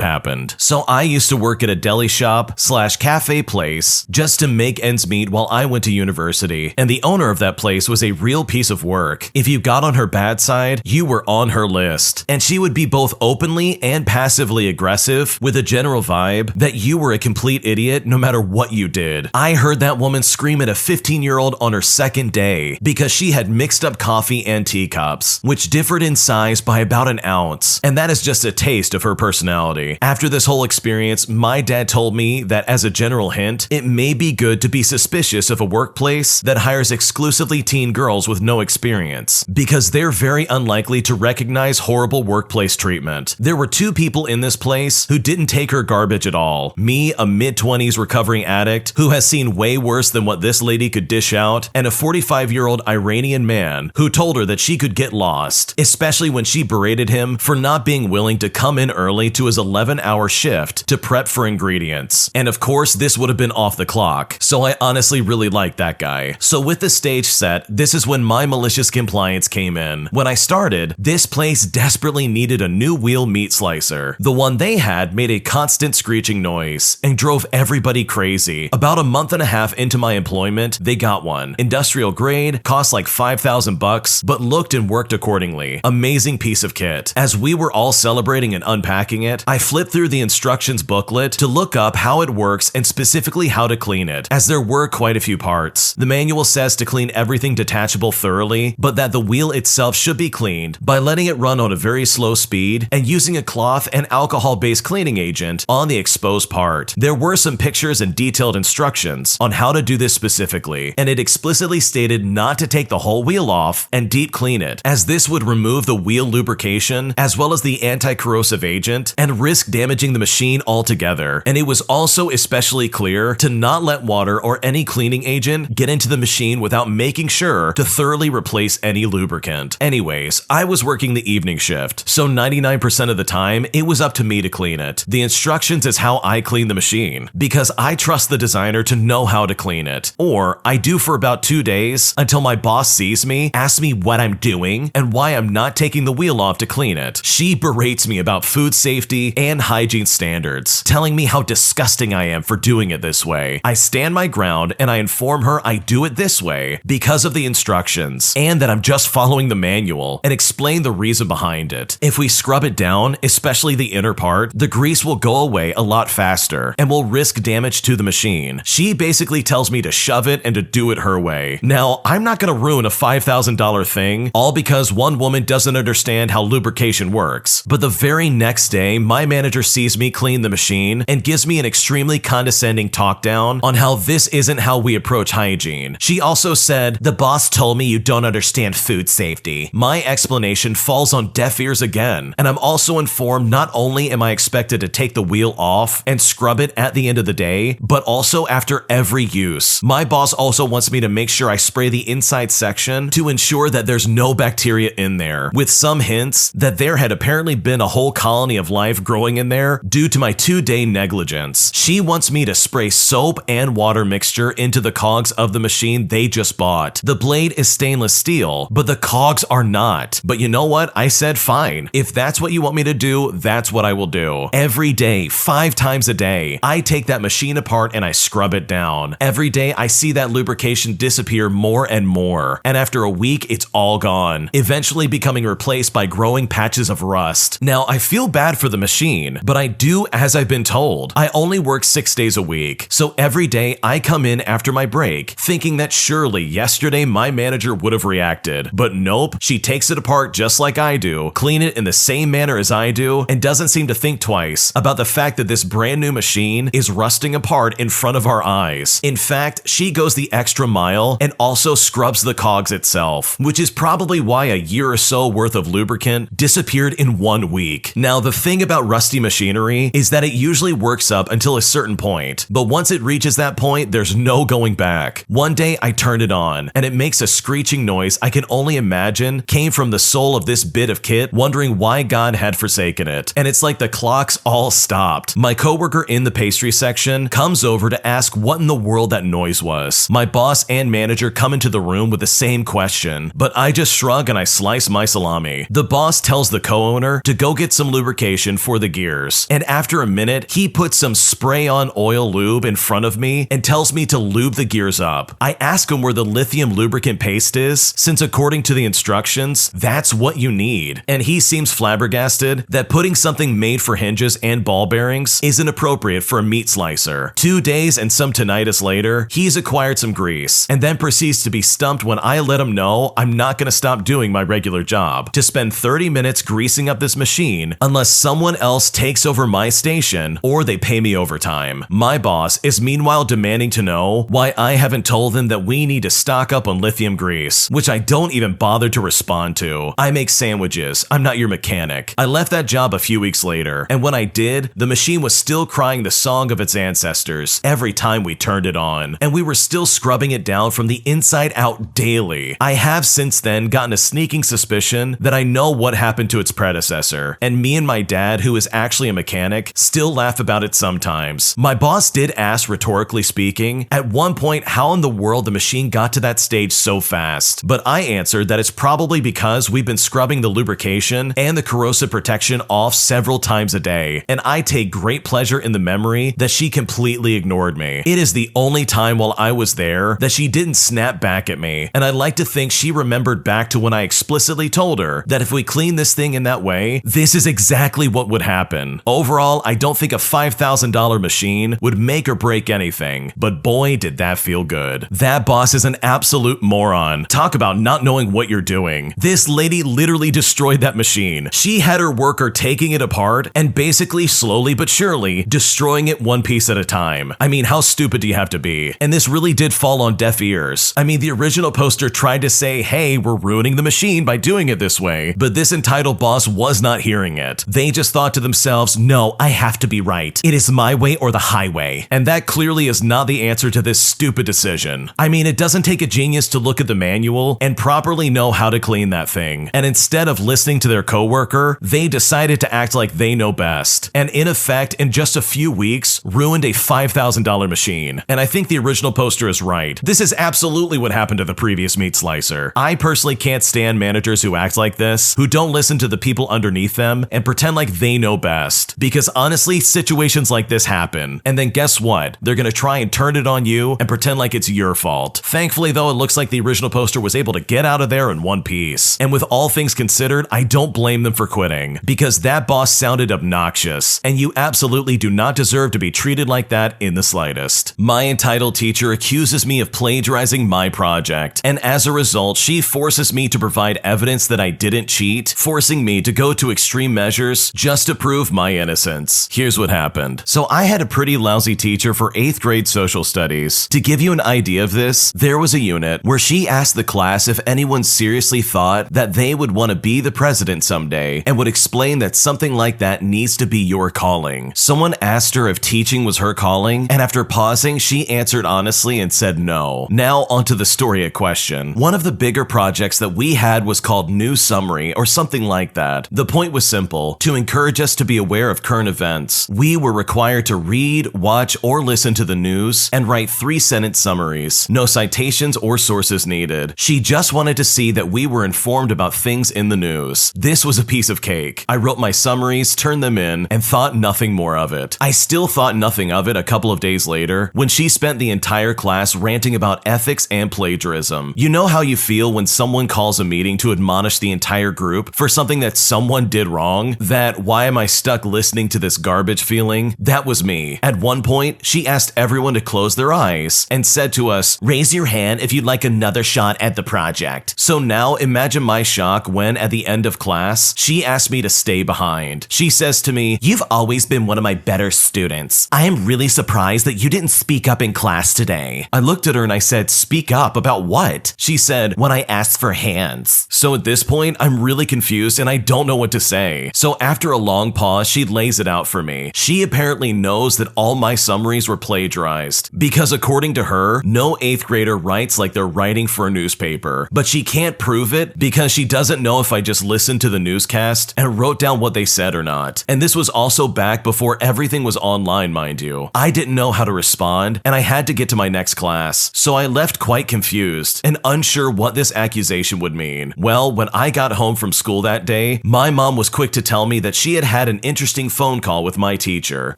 happened. So I used to work at a deli shop / cafe place just to make ends meet while I went to university, and the owner of that place was a real piece of work. If you got on her bad side, you were on her list, and she would be both openly and passively aggressive with a general vibe that you were a complete idiot no matter what you did. I heard that woman scream at a 15-year-old on her second day because she had mixed up coffee and teacups, which differed in size by about an ounce, and that is just a taste of her personality. After this whole experience, my dad told me that as a general hint, it may be good to be suspicious of a workplace that hires exclusively teen girls with no experience, because they're very unlikely to recognize horrible workplace treatment. There were 2 people in this place who didn't take her garbage at all. Me, a mid-20s recovering addict who has seen way worse than what this lady could dish out, and a 45-year-old Iranian man who told her that she could get lost, especially when she berated him for not being willing to come in early to his 11-hour shift to prep for ingredients. And of course, this would have been off the clock, so I honestly really liked that guy. So with the stage set, this is when my malicious compliance came in. When I started, this place desperately needed a new wheel meat slicer. The one they had made a constant screeching noise and drove drove everybody crazy. About a month and a half into my employment, they got one. Industrial grade, cost like $5,000, but looked and worked accordingly. Amazing piece of kit. As we were all celebrating and unpacking it, I flipped through the instructions booklet to look up how it works and specifically how to clean it, as there were quite a few parts. The manual says to clean everything detachable thoroughly, but that the wheel itself should be cleaned by letting it run on a very slow speed and using a cloth and alcohol-based cleaning agent on the exposed part. There were some pictures and detailed instructions on how to do this specifically, and it explicitly stated not to take the whole wheel off and deep clean it, as this would remove the wheel lubrication as well as the anti-corrosive agent and risk damaging the machine altogether. And it was also especially clear to not let water or any cleaning agent get into the machine without making sure to thoroughly replace any lubricant. Anyways, I was working the evening shift, so 99% of the time it was up to me to clean it. The instructions is how I clean the machine, because I trust the designer to know how to clean it. Or I do for about 2 days until my boss sees me, asks me what I'm doing, and why I'm not taking the wheel off to clean it. She berates me about food safety and hygiene standards, telling me how disgusting I am for doing it this way. I stand my ground and I inform her I do it this way because of the instructions, and that I'm just following the manual, and explain the reason behind it. If we scrub it down, especially the inner part, the grease will go away a lot faster and will risk damage to the machine. She basically tells me to shove it and to do it her way. Now, I'm not gonna ruin a $5,000 thing all because one woman doesn't understand how lubrication works. But the very next day, my manager sees me clean the machine and gives me an extremely condescending talk down on how this isn't how we approach hygiene. She also said, "The boss told me you don't understand food safety." My explanation falls on deaf ears again, and I'm also informed not only am I expected to take the wheel off and scrub it at the end of the day, but also after every use. My boss also wants me to make sure I spray the inside section to ensure that there's no bacteria in there, with some hints that there had apparently been a whole colony of life growing in there due to my 2-day negligence. She wants me to spray soap and water mixture into the cogs of the machine they just bought. The blade is stainless steel, but the cogs are not. But you know what? I said fine. If that's what you want me to do, that's what I will do. Every day, 5 times a day, I take that machine apart and I scrub it down. Every day I see that lubrication disappear more and more, and after a week it's all gone, eventually becoming replaced by growing patches of rust. Now, I feel bad for the machine, but I do as I've been told. I only work 6 days a week, so every day I come in after my break thinking that surely yesterday my manager would have reacted, but nope, she takes it apart just like I do, clean it in the same manner as I do, and doesn't seem to think twice about the fact that this brand new machine is rusting apart in front of our eyes. In fact, she goes the extra mile and also scrubs the cogs itself, which is probably why a year or so worth of lubricant disappeared in 1 week. Now, the thing about rusty machinery is that it usually works up until a certain point, but once it reaches that point, there's no going back. One day I turned it on, and it makes a screeching noise I can only imagine came from the soul of this bit of kit wondering why God had forsaken it. And it's like the clocks all stopped. My coworker in the pastry section comes over to ask what in the world that noise was. My boss and manager come into the room with the same question, but I just shrug and I slice my salami. The boss tells the co-owner to go get some lubrication for the gears, and after a minute, he puts some spray-on oil lube in front of me and tells me to lube the gears up. I ask him where the lithium lubricant paste is, since according to the instructions, that's what you need. And he seems flabbergasted that putting something made for hinges and ball bearings isn't appropriate for a meat slicer. 2 days and some tinnitus later, he's acquired some grease, and then proceeds to be stumped when I let him know I'm not gonna stop doing my regular job to spend 30 minutes greasing up this machine unless someone else takes over my station or they pay me overtime. My boss is meanwhile demanding to know why I haven't told him that we need to stock up on lithium grease, which I don't even bother to respond to. I make sandwiches, I'm not your mechanic. I left that job a few weeks later, and when I did, the machine was still crying the song of its ancestors every time we turned it on, and we were still scrubbing it down from the inside out daily. I have since then gotten a sneaking suspicion that I know what happened to its predecessor, and me and my dad, who is actually a mechanic, still laugh about it sometimes. My boss did ask, rhetorically speaking, at one point how in the world the machine got to that stage so fast, but I answered that it's probably because we've been scrubbing the lubrication and the corrosive protection off several times a day, and I take great pleasure in the memory that she completely ignored me. It is the only time while I was there that she didn't snap back at me, and I like to think she remembered back to when I explicitly told her that if we clean this thing in that way, this is exactly what would happen. Overall, I don't think a $5,000 machine would make or break anything, but boy did that feel good. That boss is an absolute moron. Talk about not knowing what you're doing. This lady literally destroyed that machine. She had her worker taking it apart and basically slowly but surely destroying it one piece at a time. I mean, how stupid do you have to be? And this really did fall on deaf ears. I mean, the original poster tried to say, hey, we're ruining the machine by doing it this way, but this entitled boss was not hearing it. They just thought to themselves, no, I have to be right. It is my way or the highway. And that clearly is not the answer to this stupid decision. I mean, it doesn't take a genius to look at the manual and properly know how to clean that thing. And instead of listening to their coworker, they decided to act like they know best. And in effect, in just a few weeks, ruined a $5,000 machine. And I think the original poster is right. This is absolutely what happened to the previous meat slicer. I personally can't stand managers who act like this, who don't listen to the people underneath them and pretend like they know best. Because honestly, situations like this happen. And then guess what? They're gonna try and turn it on you and pretend like it's your fault. Thankfully though, it looks like the original poster was able to get out of there in one piece. And with all things considered, I don't blame them for quitting, because that boss sounded obnoxious, and you absolutely do not deserve to be treated like that in the slightest. My entitled teacher accuses me of plagiarizing my project, and as a result, she forces me to provide evidence that I didn't cheat, forcing me to go to extreme measures just to prove my innocence. Here's what happened. So I had a pretty lousy teacher for 8th grade social studies. To give you an idea of this, there was a unit where she asked the class if anyone seriously thought that they would want to be the president someday, and would explain that something like that needs to be your calling. Someone asked her if teaching was her calling, and after pausing, she answered honestly and said no. Now onto the story at question. One of the bigger projects that we had was called News Summary or something like that. The point was simple: to encourage us to be aware of current events. We were required to read, watch, or listen to the news and write 3-sentence summaries. No citations or sources needed. She just wanted to see that we were informed about things in the news. This was a piece of cake. I wrote my summaries, turned them in, and thought nothing more of it. I still thought nothing of it a couple of days later when she spent the entire class ranting about ethics and plagiarism. You know how you feel when someone calls a meeting to admonish the entire group for something that someone did wrong? That why am I stuck listening to this garbage feeling? That was me. At one point, she asked everyone to close their eyes and said to us, raise your hand if you'd like another shot at the project. So now imagine my shock when at the end of class, she asked me to stay behind. She says to me, you've always been one of my better students. I am really surprised that you didn't speak up in class today. I looked at her and I said, speak up about what? She said, when I asked for hands. So at this point, I'm really confused and I don't know what to say. So after a long pause, she lays it out for me. She apparently knows that all my summaries were plagiarized, because according to her, no 8th grader writes like they're writing for a newspaper. But she can't prove it because she doesn't know if I just listened to the newscast and wrote down what they said or not. And this was also back before everything was online, mind you. I didn't know how to respond, and I had to get to my next class. So I left quite confused and unsure what this accusation would mean. Well, when I got home from school that day, my mom was quick to tell me that she had had an interesting phone call with my teacher.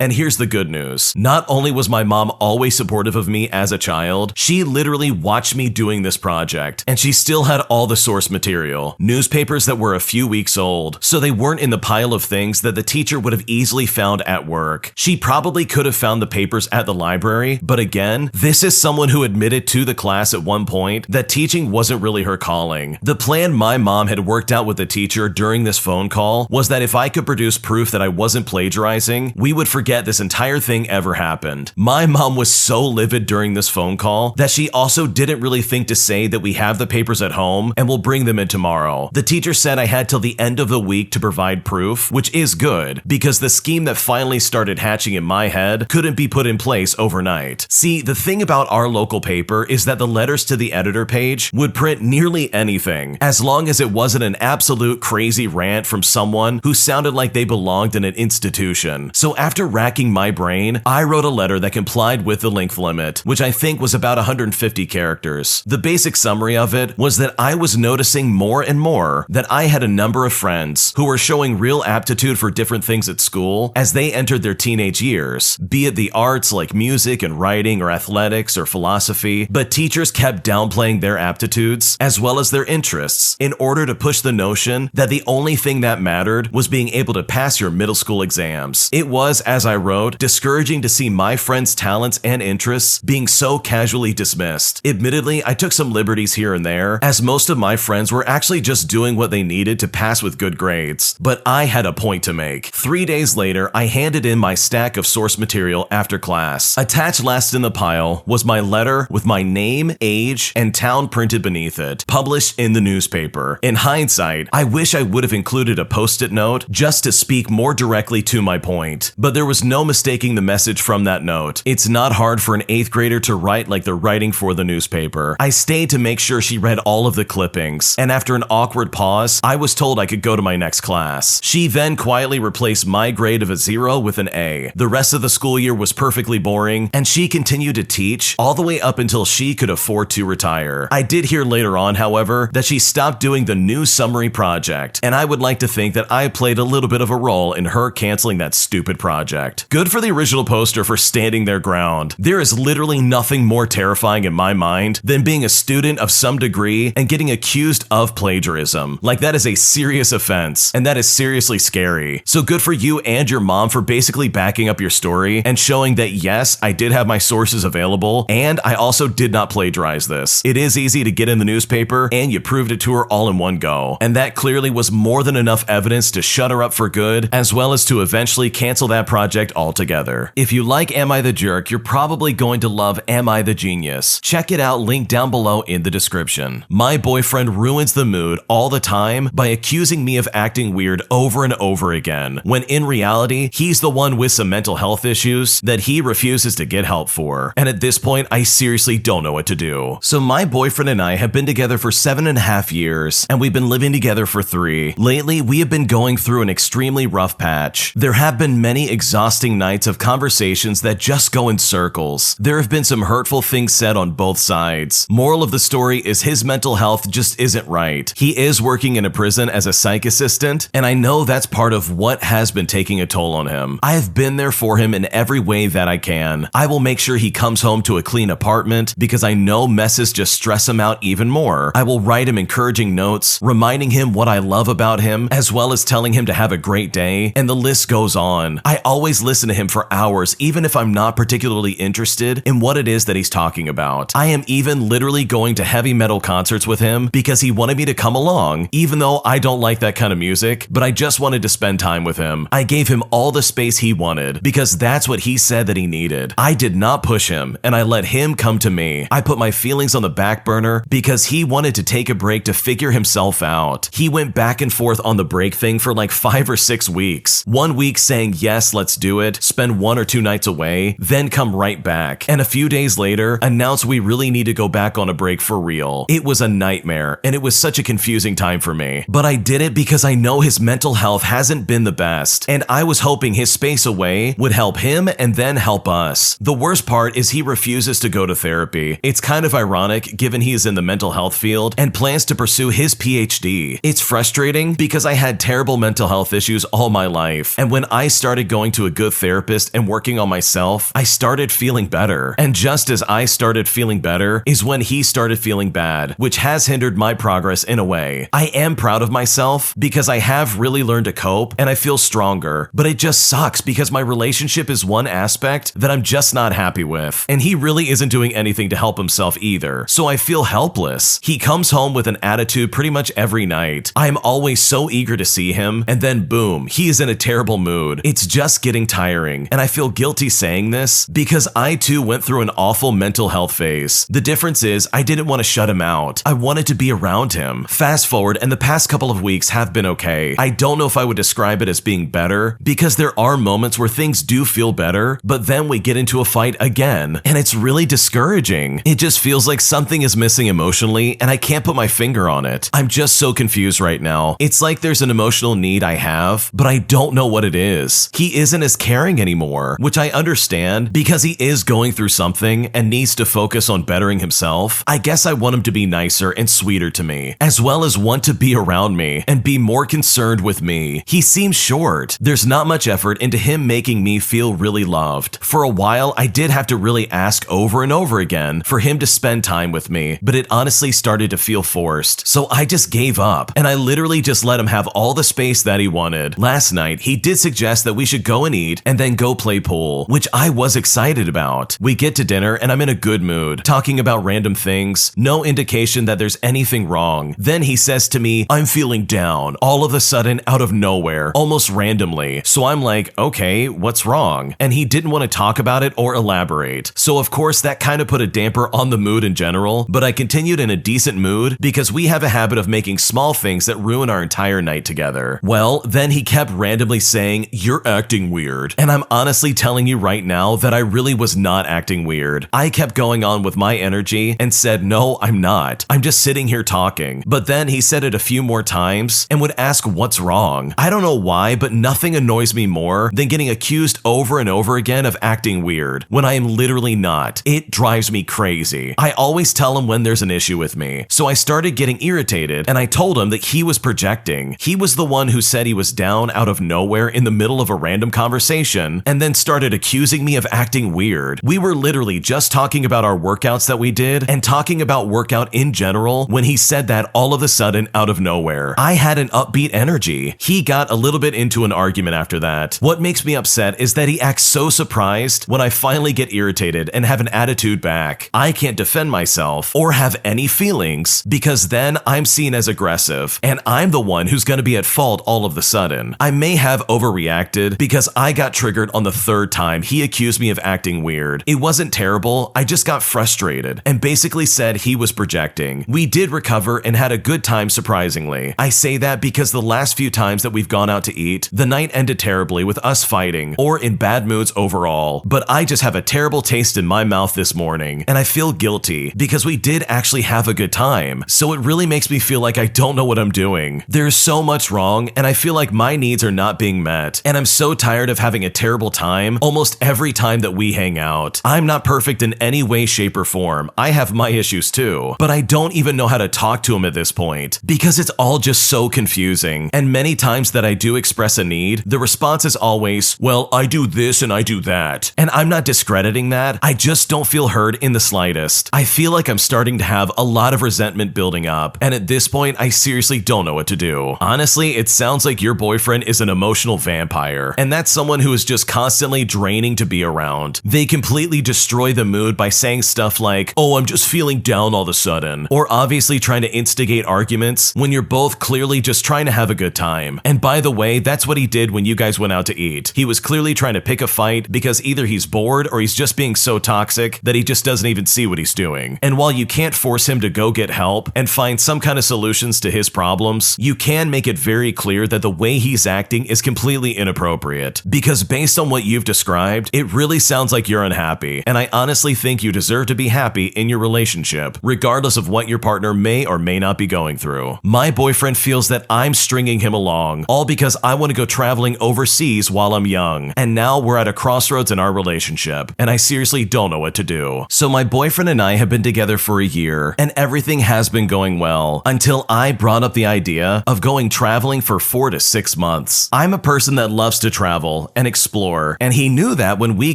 And here's the good news. Not only was my mom always supportive of me as a child, she literally watched me doing this project, and she still had all the source material. Newspapers that were a few weeks old, so they weren't in the pile of things that the teacher would have easily found at work. She probably could have found the papers at the library, but again, this is someone who admitted to the class at one point that teaching wasn't really her calling. The plan my mom had worked out with the teacher during this phone call was that if I could produce proof that I wasn't plagiarizing, we would forget this entire thing ever happened. My mom was so livid during this phone call that she also didn't really think to say that we have the papers at home and we'll bring them in tomorrow. The teacher said I had till the end of the week to provide proof, which is good, because the scheme that finally started hatching in my head couldn't be put in place overnight. See, the thing about our local paper is that the letters to the editor page would print nearly anything, as long as it wasn't an absolute crazy rant from someone who sounded like they belonged in an institution. So after racking my brain, I wrote a letter that complied with the length limit, which I think was about 150 characters. The basic summary of it was that I was noticing more and more that I had a number of friends who were showing real aptitude for different things at school as they entered their teenage years, years, be it the arts like music and writing or athletics or philosophy, but teachers kept downplaying their aptitudes as well as their interests in order to push the notion that the only thing that mattered was being able to pass your middle school exams. It was, as I wrote, discouraging to see my friends' talents and interests being so casually dismissed. Admittedly, I took some liberties here and there, as most of my friends were actually just doing what they needed to pass with good grades. But I had a point to make. 3 days later, I handed in my stack of source material after class. Attached last in the pile was my letter with my name, age, and town printed beneath it, published in the newspaper. In hindsight, I wish I would have included a post-it note just to speak more directly to my point. But there was no mistaking the message from that note. It's not hard for an 8th grader to write like they're writing for the newspaper. I stayed to make sure she read all of the clippings, and after an awkward pause, I was told I could go to my next class. She then quietly replaced my grade of a 0 with an A. The rest of the school year was perfectly boring, and she continued to teach all the way up until she could afford to retire. I did hear later on, however, that she stopped doing the new summary project, and I would like to think that I played a little bit of a role in her canceling that stupid project. Good for the original poster for standing their ground. There is literally nothing more terrifying in my mind than being a student of some degree and getting accused of plagiarism. Like, that is a serious offense, and that is seriously scary. So good for you and your mom for basically backing up your story and showing that yes, I did have my sources available, and I also did not plagiarize this. It is easy to get in the newspaper, and you proved it to her all in one go. And that clearly was more than enough evidence to shut her up for good, as well as to eventually cancel that project altogether. If you like Am I the Jerk, you're probably going to love Am I the Genius. Check it out, linked down below in the description. My boyfriend ruins the mood all the time by accusing me of acting weird over and over again, when in reality, he's the one with some mental health issues that he refuses to get help for. And at this point, I seriously don't know what to do. So my boyfriend and I have been together for 7.5 years, and we've been living together for 3. Lately, we have been going through an extremely rough patch. There have been many exhausting nights of conversations that just go in circles. There have been some hurtful things said on both sides. Moral of the story is his mental health just isn't right. He is working in a prison as a psych assistant, and I know that's part of what has been taking a toll on him. I have been there for him in every way that I can. I will make sure he comes home to a clean apartment because I know messes just stress him out even more. I will write him encouraging notes, reminding him what I love about him, as well as telling him to have a great day, and the list goes on. I always listen to him for hours, even if I'm not particularly interested in what it is that he's talking about. I am even literally going to heavy metal concerts with him because he wanted me to come along, even though I don't like that kind of music, but I just wanted to spend time with him. I gave him all the space he wanted because that's what he said that he needed. I did not push him, and I let him come to me. I put my feelings on the back burner because he wanted to take a break to figure himself out. He went back and forth on the break thing for like 5 or 6 weeks. 1 week saying, yes, let's do it, spend 1 or 2 nights away, then come right back. And a few days later, announce we really need to go back on a break for real. It was a nightmare, and it was such a confusing time for me. But I did it because I know his mental health hasn't been the best, and I was hoping his space away would help him and then help us. The worst part is he refuses to go to therapy. It's kind of ironic given he is in the mental health field and plans to pursue his PhD. It's frustrating because I had terrible mental health issues all my life, and when I started going to a good therapist and working on myself, I started feeling better. And just as I started feeling better is when he started feeling bad, which has hindered my progress in a way. I am proud of myself because I have really learned to cope and I feel stronger, but it just sucks because my relationship is one aspect that I'm just not happy with, and he really isn't doing anything to help himself either, so I feel helpless. He comes home with an attitude pretty much every night. I am always so eager to see him, and then boom, he is in a terrible mood. It's just getting tiring, and I feel guilty saying this because I too went through an awful mental health phase. The difference is I didn't want to shut him out. I wanted to be around him. Fast forward, and the past couple of weeks have been okay. I don't know if I would describe it as being better because there are moments where things do feel better, but then we get into a fight again, and it's really discouraging. It just feels like something is missing emotionally, and I can't put my finger on it. I'm just so confused right now. It's like there's an emotional need I have, but I don't know what it is. He isn't as caring anymore, which I understand because he is going through something and needs to focus on bettering himself. I guess I want him to be nicer and sweeter to me, as well as want to be around me and be more concerned with me. He seems short. There's not much effort into him making me feel really loved. For a while, I did have to really ask over and over again for him to spend time with me, but it honestly started to feel forced. So I just gave up, and I literally just let him have all the space that he wanted. Last night, he did suggest that we should go and eat and then go play pool, which I was excited about. We get to dinner and I'm in a good mood, talking about random things, no indication that there's anything wrong. Then he says to me, I'm feeling down, all of a sudden out of nowhere, almost randomly. So I'm like, okay, what's wrong? And he didn't want to talk about it or elaborate. So of course that kind of put a damper on the mood in general, but I continued in a decent mood because we have a habit of making small things that ruin our entire night together. Well, then he kept randomly saying, you're acting weird. And I'm honestly telling you right now that I really was not acting weird. I kept going on with my energy and said, no, I'm not. I'm just sitting here talking. But then he said it a few more times and would ask what's wrong. I don't know why, but nothing annoys me more than getting accused over and over again of acting weird when I am literally not. It drives me crazy. I always tell him when there's an issue with me. So I started getting irritated and I told him that he was projecting. He was the one who said he was down out of nowhere in the middle of a random conversation and then started accusing me of acting weird. We were literally just talking about our workouts that we did and talking about workout in general when he said that all of a sudden out of nowhere. I had an upbeat energy. He got a little bit into an argument after that. What makes me upset is that he acts so surprised when I finally get irritated and have an attitude back. I can't defend myself or have any feelings because then I'm seen as aggressive and I'm the one who's going to be at fault all of the sudden. I may have overreacted because I got triggered on the third time he accused me of acting weird. It wasn't terrible, I just got frustrated and basically said he was projecting. We did recover and had a good time surprisingly. I say that because the last few times that we've gone out to eat, the night ended terribly with us fighting or in bad moods overall. But I just have a terrible taste in my mouth this morning and I feel guilty because we did actually have a good time. So it really makes me feel like I don't know what I'm doing. There's so much wrong and I feel like my needs are not being met. And I'm so tired of having a terrible time almost every time that we hang out. I'm not perfect in any way, shape, or form. I have my issues too, but I don't even know how to talk to him at this point because it's all just so confusing. And many times that I do express a need, the response is always, well, I do this and I do that. And I'm not discrediting that. I just don't feel heard in the slightest. I feel like I'm starting to have a lot of resentment building up. And at this point, I seriously don't know what to do. Honestly, it sounds like your boyfriend is an emotional vampire. And that's someone who is just constantly draining to be around. They completely destroy the mood by saying stuff like, oh, I'm just feeling down all of a sudden. Or obviously trying to instigate arguments when you're both clearly just trying to have a good time. And by the way, that's what he did when you guys went out to eat. He was clearly trying to pick a fight because either he's bored or he's just being so toxic that he just doesn't even see what he's doing. And while you can't force him to go get help and find some kind of solutions to his problems, you can make it very clear that the way he's acting is completely inappropriate. Because based on what you've described, it really sounds like you're unhappy. And I honestly think you deserve to be happy in your relationship, regardless of what your partner may or may not be going through. My boyfriend feels that I'm stringing him along, all because I want to go traveling overseas while I'm young. And now we're at a crossroads in our relationship, and I seriously don't know what to do. So my boyfriend and I have been together for a year, and everything has been going well until I brought up the idea of going traveling for 4 to 6 months. I'm a person that loves to travel and explore, and he knew that when we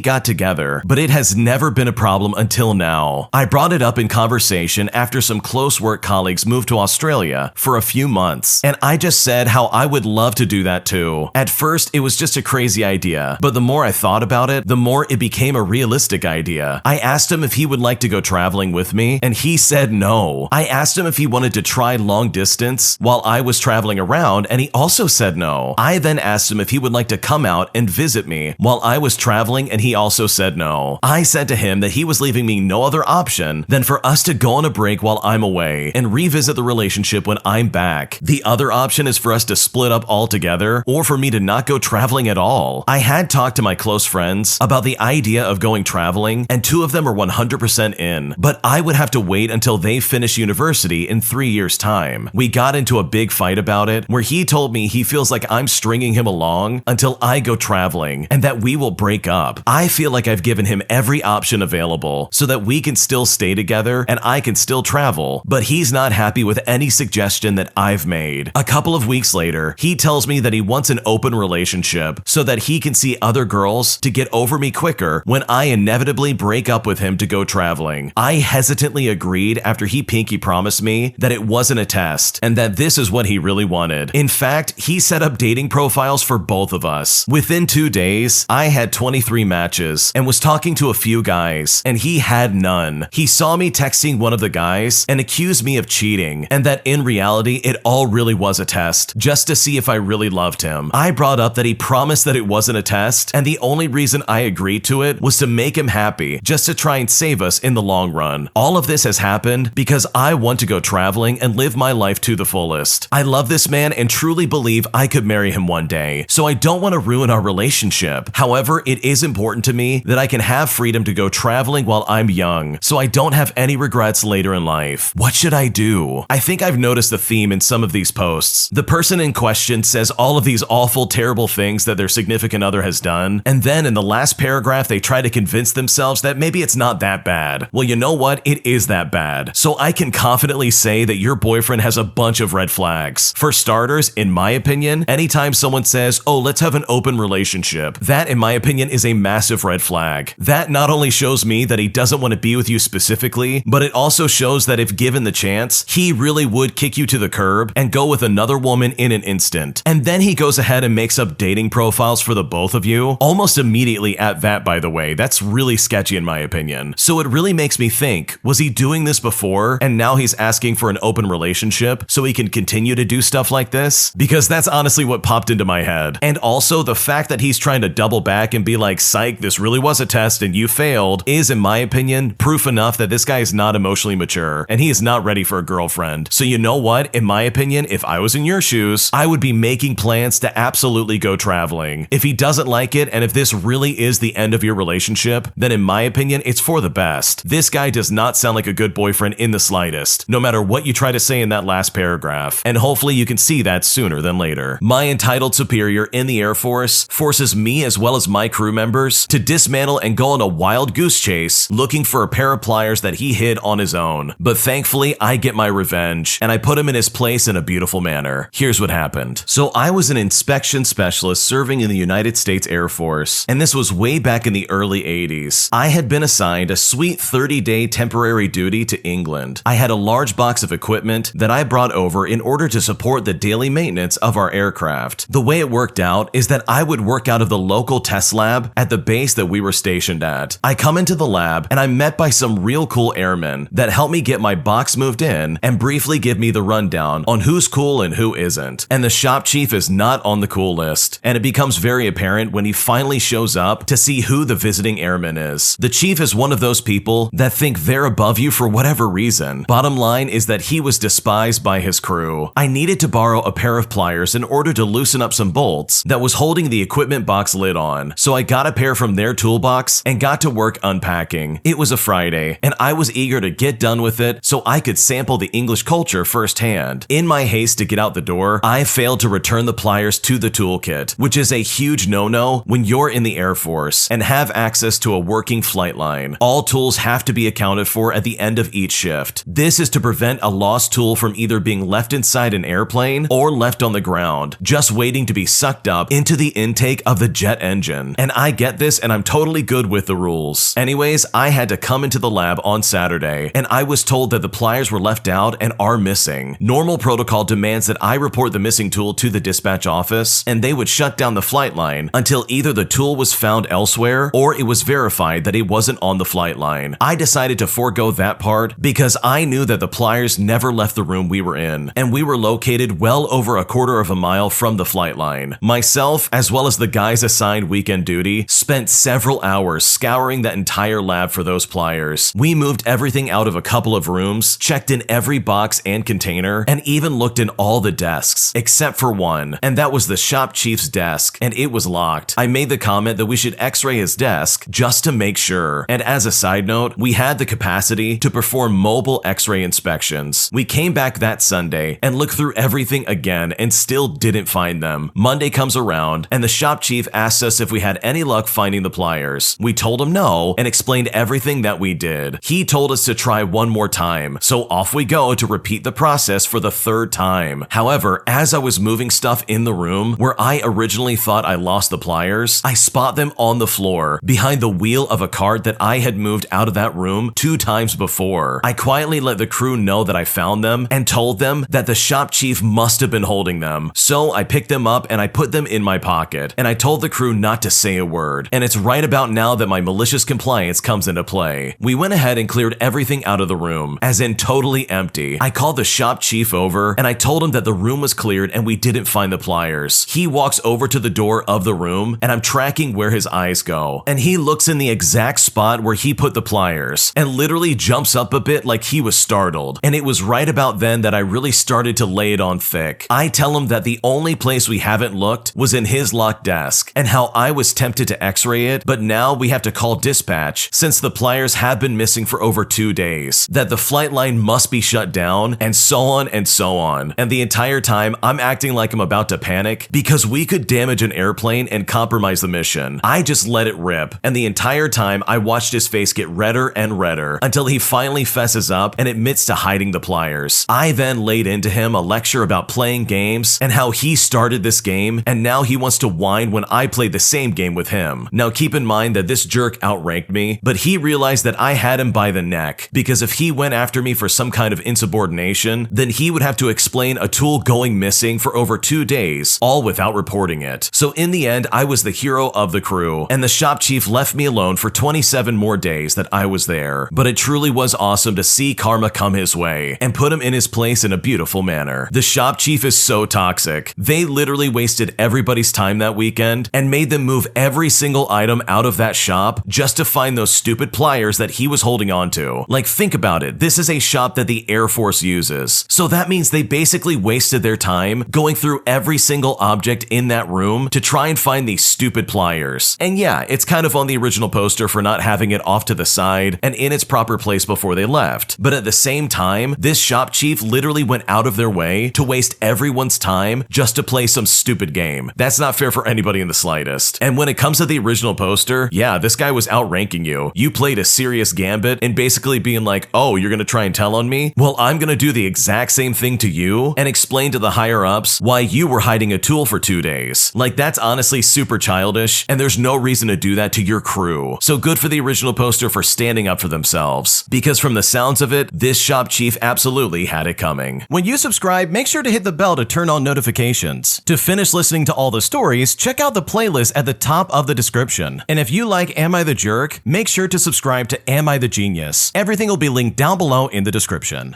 got together, but it has never been a problem until now. I brought it up in conversation after some close work colleagues moved to Australia for a few months, and I just said how I would love to do that too. At first, it was just a crazy idea, but the more I thought about it, the more it became a realistic idea. I asked him if he would like to go traveling with me, and he said no. I asked him if he wanted to try long distance while I was traveling around, and he also said no. I then asked him if he would like to come out and visit me while I was traveling, and he also said no. I said to him that he was leaving me no other option than for us to go on a break while I'm away and revisit the relationship when I'm back. The other option is for us to split up altogether or for me to not go traveling at all. I had talked to my close friends about the idea of going traveling, and 2 of them are 100% in, but I would have to wait until they finish university in 3 years' time. We got into a big fight about it where he told me he feels like I'm stringing him along until I go traveling and that we will break up. I feel like I've given him every option available so that we can still stay together and I can still travel, but he's not happy with any suggestion that I've made. A couple of weeks later, he tells me that he wants an open relationship so that he can see other girls to get over me quicker when I inevitably break up with him to go traveling. I hesitantly agreed after he pinky promised me that it wasn't a test and that this is what he really wanted. In fact, he set up dating profiles for both of us. Within 2 days, I had 23 matches and was talking to a few guys, and he had none. He saw me texting one of the guys and accused me of cheating, and that in reality, it all really was a test, just to see if I really loved him. I brought up that he promised that it wasn't a test, and the only reason I agreed to it was to make him happy, just to try and save us in the long run. All of this has happened because I want to go traveling and live my life to the fullest. I love this man and truly believe I could marry him one day, so I don't want to ruin our relationship. However, it is important to me that I can have freedom to go traveling while I'm young, so I don't have any regrets later in life. What should I do? I think I've noticed a theme in some of these posts. The person in question says all of these awful, terrible things that their significant other has done, and then in the last paragraph they try to convince themselves that maybe it's not that bad. Well, you know what? It is that bad. So I can confidently say that your boyfriend has a bunch of red flags. For starters, in my opinion, anytime someone says, oh, let's have an open relationship, that in my opinion is a massive red flag. That not only shows me that he doesn't want to be with you specifically, but it also shows that if given the chance, he really would kick you to the curb and go with another woman in an instant. And then he goes ahead and makes up dating profiles for the both of you, almost immediately at that, by the way. That's really sketchy in my opinion. So it really makes me think, was he doing this before and now he's asking for an open relationship so he can continue to do stuff like this? Because that's honestly what popped into my head. And also the fact that he's trying to double back and be like, psych, this really was a test and you failed, is in my opinion proof enough that this guy is not emotionally mature and he is not ready for a girlfriend. So you know what? In my opinion, if I was in your shoes, I would be making plans to absolutely go traveling. If he doesn't like it and if this really is the end of your relationship, then in my opinion, it's for the best. This guy does not sound like a good boyfriend in the slightest, no matter what you try to say in that last paragraph. And hopefully you can see that sooner than later. My entitled superior in the Air Force forces me as well as my crew members to dismantle and go on a wild goose chase looking for a pair of pliers that he hid on his own. But thankfully, I get my revenge and I put him in his place in a beautiful manner. Here's what happened. So I was an inspection specialist serving in the United States Air Force, and this was way back in the early 80s. I had been assigned a sweet 30-day temporary duty to England. I had a large box of equipment that I brought over in order to support the daily maintenance of our aircraft. The way it worked out is that I would work out of the local test lab at the base that we were stationed at. I come into the lab and I'm met by some real cool airmen that help me get my box moved in and briefly give me the rundown on who's cool and who isn't. And the shop chief is not on the cool list, and it becomes very apparent when he finally shows up to see who the visiting airman is. The chief is one of those people that think they're above you for whatever reason. Bottom line is that he was despised by his crew. I needed to borrow a pair of pliers in order to loosen up some bolts that was holding the equipment box lid on, so I got a pair from their toolbox and got to work unpacking. It was a Friday, and I was eager to get done with it so I could sample the English culture firsthand. In my haste to get out the door, I failed to return the pliers to the toolkit, which is a huge no-no when you're in the Air Force and have access to a working flight line. All tools have to be accounted for at the end of each shift. This is to prevent a lost tool from either being left inside an airplane or left on the ground, just waiting to be sucked up into the intake of the jet engine. And I get this and I'm totally good with the rules. Anyways, I had to come into the lab on Saturday and I was told that the pliers were left out and are missing. Normal protocol demands that I report the missing tool to the dispatch office and they would shut down the flight line until either the tool was found elsewhere or it was verified that it wasn't on the flight line. I decided to forego that part because I knew that the pliers never left the room we were in, and we were located well over a quarter of a mile from the flight line. Myself, as well as the guys assigned weekend duty, spent several hours scouring that entire lab for those pliers. We moved everything out of a couple of rooms, checked in every box and container, and even looked in all the desks, except for one, and that was the shop chief's desk, and it was locked. I made the comment that we should x-ray his desk just to make sure, and as a side note, we had the capacity to perform mobile x-ray inspections. We came back that Sunday and looked through everything again and still didn't find them. Monday comes around and the shop chief asked us if we had any luck finding the pliers. We told him no and explained everything that we did. He told us to try one more time, so off we go to repeat the process for the third time. However, as I was moving stuff in the room where I originally thought I lost the pliers, I spot them on the floor, behind the wheel of a cart that I had moved out of that room 2 times before. I quietly let the crew know that I found them and told them that the shop chief must have been holding them. So I picked them up and I put them in my pocket, and I told the crew not to say a word. And it's right about now that my malicious compliance comes into play. We went ahead and cleared everything out of the room, as in totally empty. I called the shop chief over and I told him that the room was cleared and we didn't find the pliers. He walks over to the door of the room and I'm tracking where his eyes go. And he looks in the exact spot where he put the pliers and literally jumps up a bit like he was startled. And it was right about then that I really started to lay it on thick. I tell him that the only place we haven't looked was in his locked desk, and how I was tempted to x-ray it, but now we have to call dispatch since the pliers have been missing for over 2 days, that the flight line must be shut down, and so on and so on. And the entire time I'm acting like I'm about to panic because we could damage an airplane and compromise the mission. I just let it rip, and the entire time I watched his face get redder and redder until he finally fesses up and admits to hiding the pliers. I then laid into him a lecture about playing games and how he started this game and now he wants to whine when I played the same game with him. Now keep in mind that this jerk outranked me, but he realized that I had him by the neck, because if he went after me for some kind of insubordination, then he would have to explain a tool going missing for over 2 days, all without reporting it. So in the end, I was the hero of the crew, and the shop chief left me alone for 27 more days that I was there. But it truly was awesome to see karma come his way and put him in his place in a beautiful manner. The shop chief is so toxic. They literally wasted everybody's time that weekend and made them move every single item out of that shop just to find those stupid pliers that he was holding on to. Like, think about it. This is a shop that the Air Force uses. So that means they basically wasted their time going through every single object in that room to try and find these stupid pliers. And yeah, it's kind of on the original poster for not having it off to the side and in its proper place before they left. But at the same time, this shop chief literally went out of their way to waste everyone's time just to play some stupid game. That's not fair for anybody in the slightest. And when it comes to the original poster, yeah, this guy was outranking you. You played a serious gambit and basically being like, oh, you're gonna try and tell on me? Well, I'm gonna do the exact same thing to you and explain to the higher ups why you were hiding a tool for 2 days. Like, that's honestly super childish, and there's no reason to do that to your crew. So good for the original poster for standing up for themselves, because from the sounds of it, this shop chief absolutely had it coming. When you subscribe, make sure to hit the bell to turn on notifications. To finish listening to all the stories, check out the playlist at the top of the description. And if you like Am I the Jerk, make sure to subscribe to Am I the Genius. Everything will be linked down below in the description.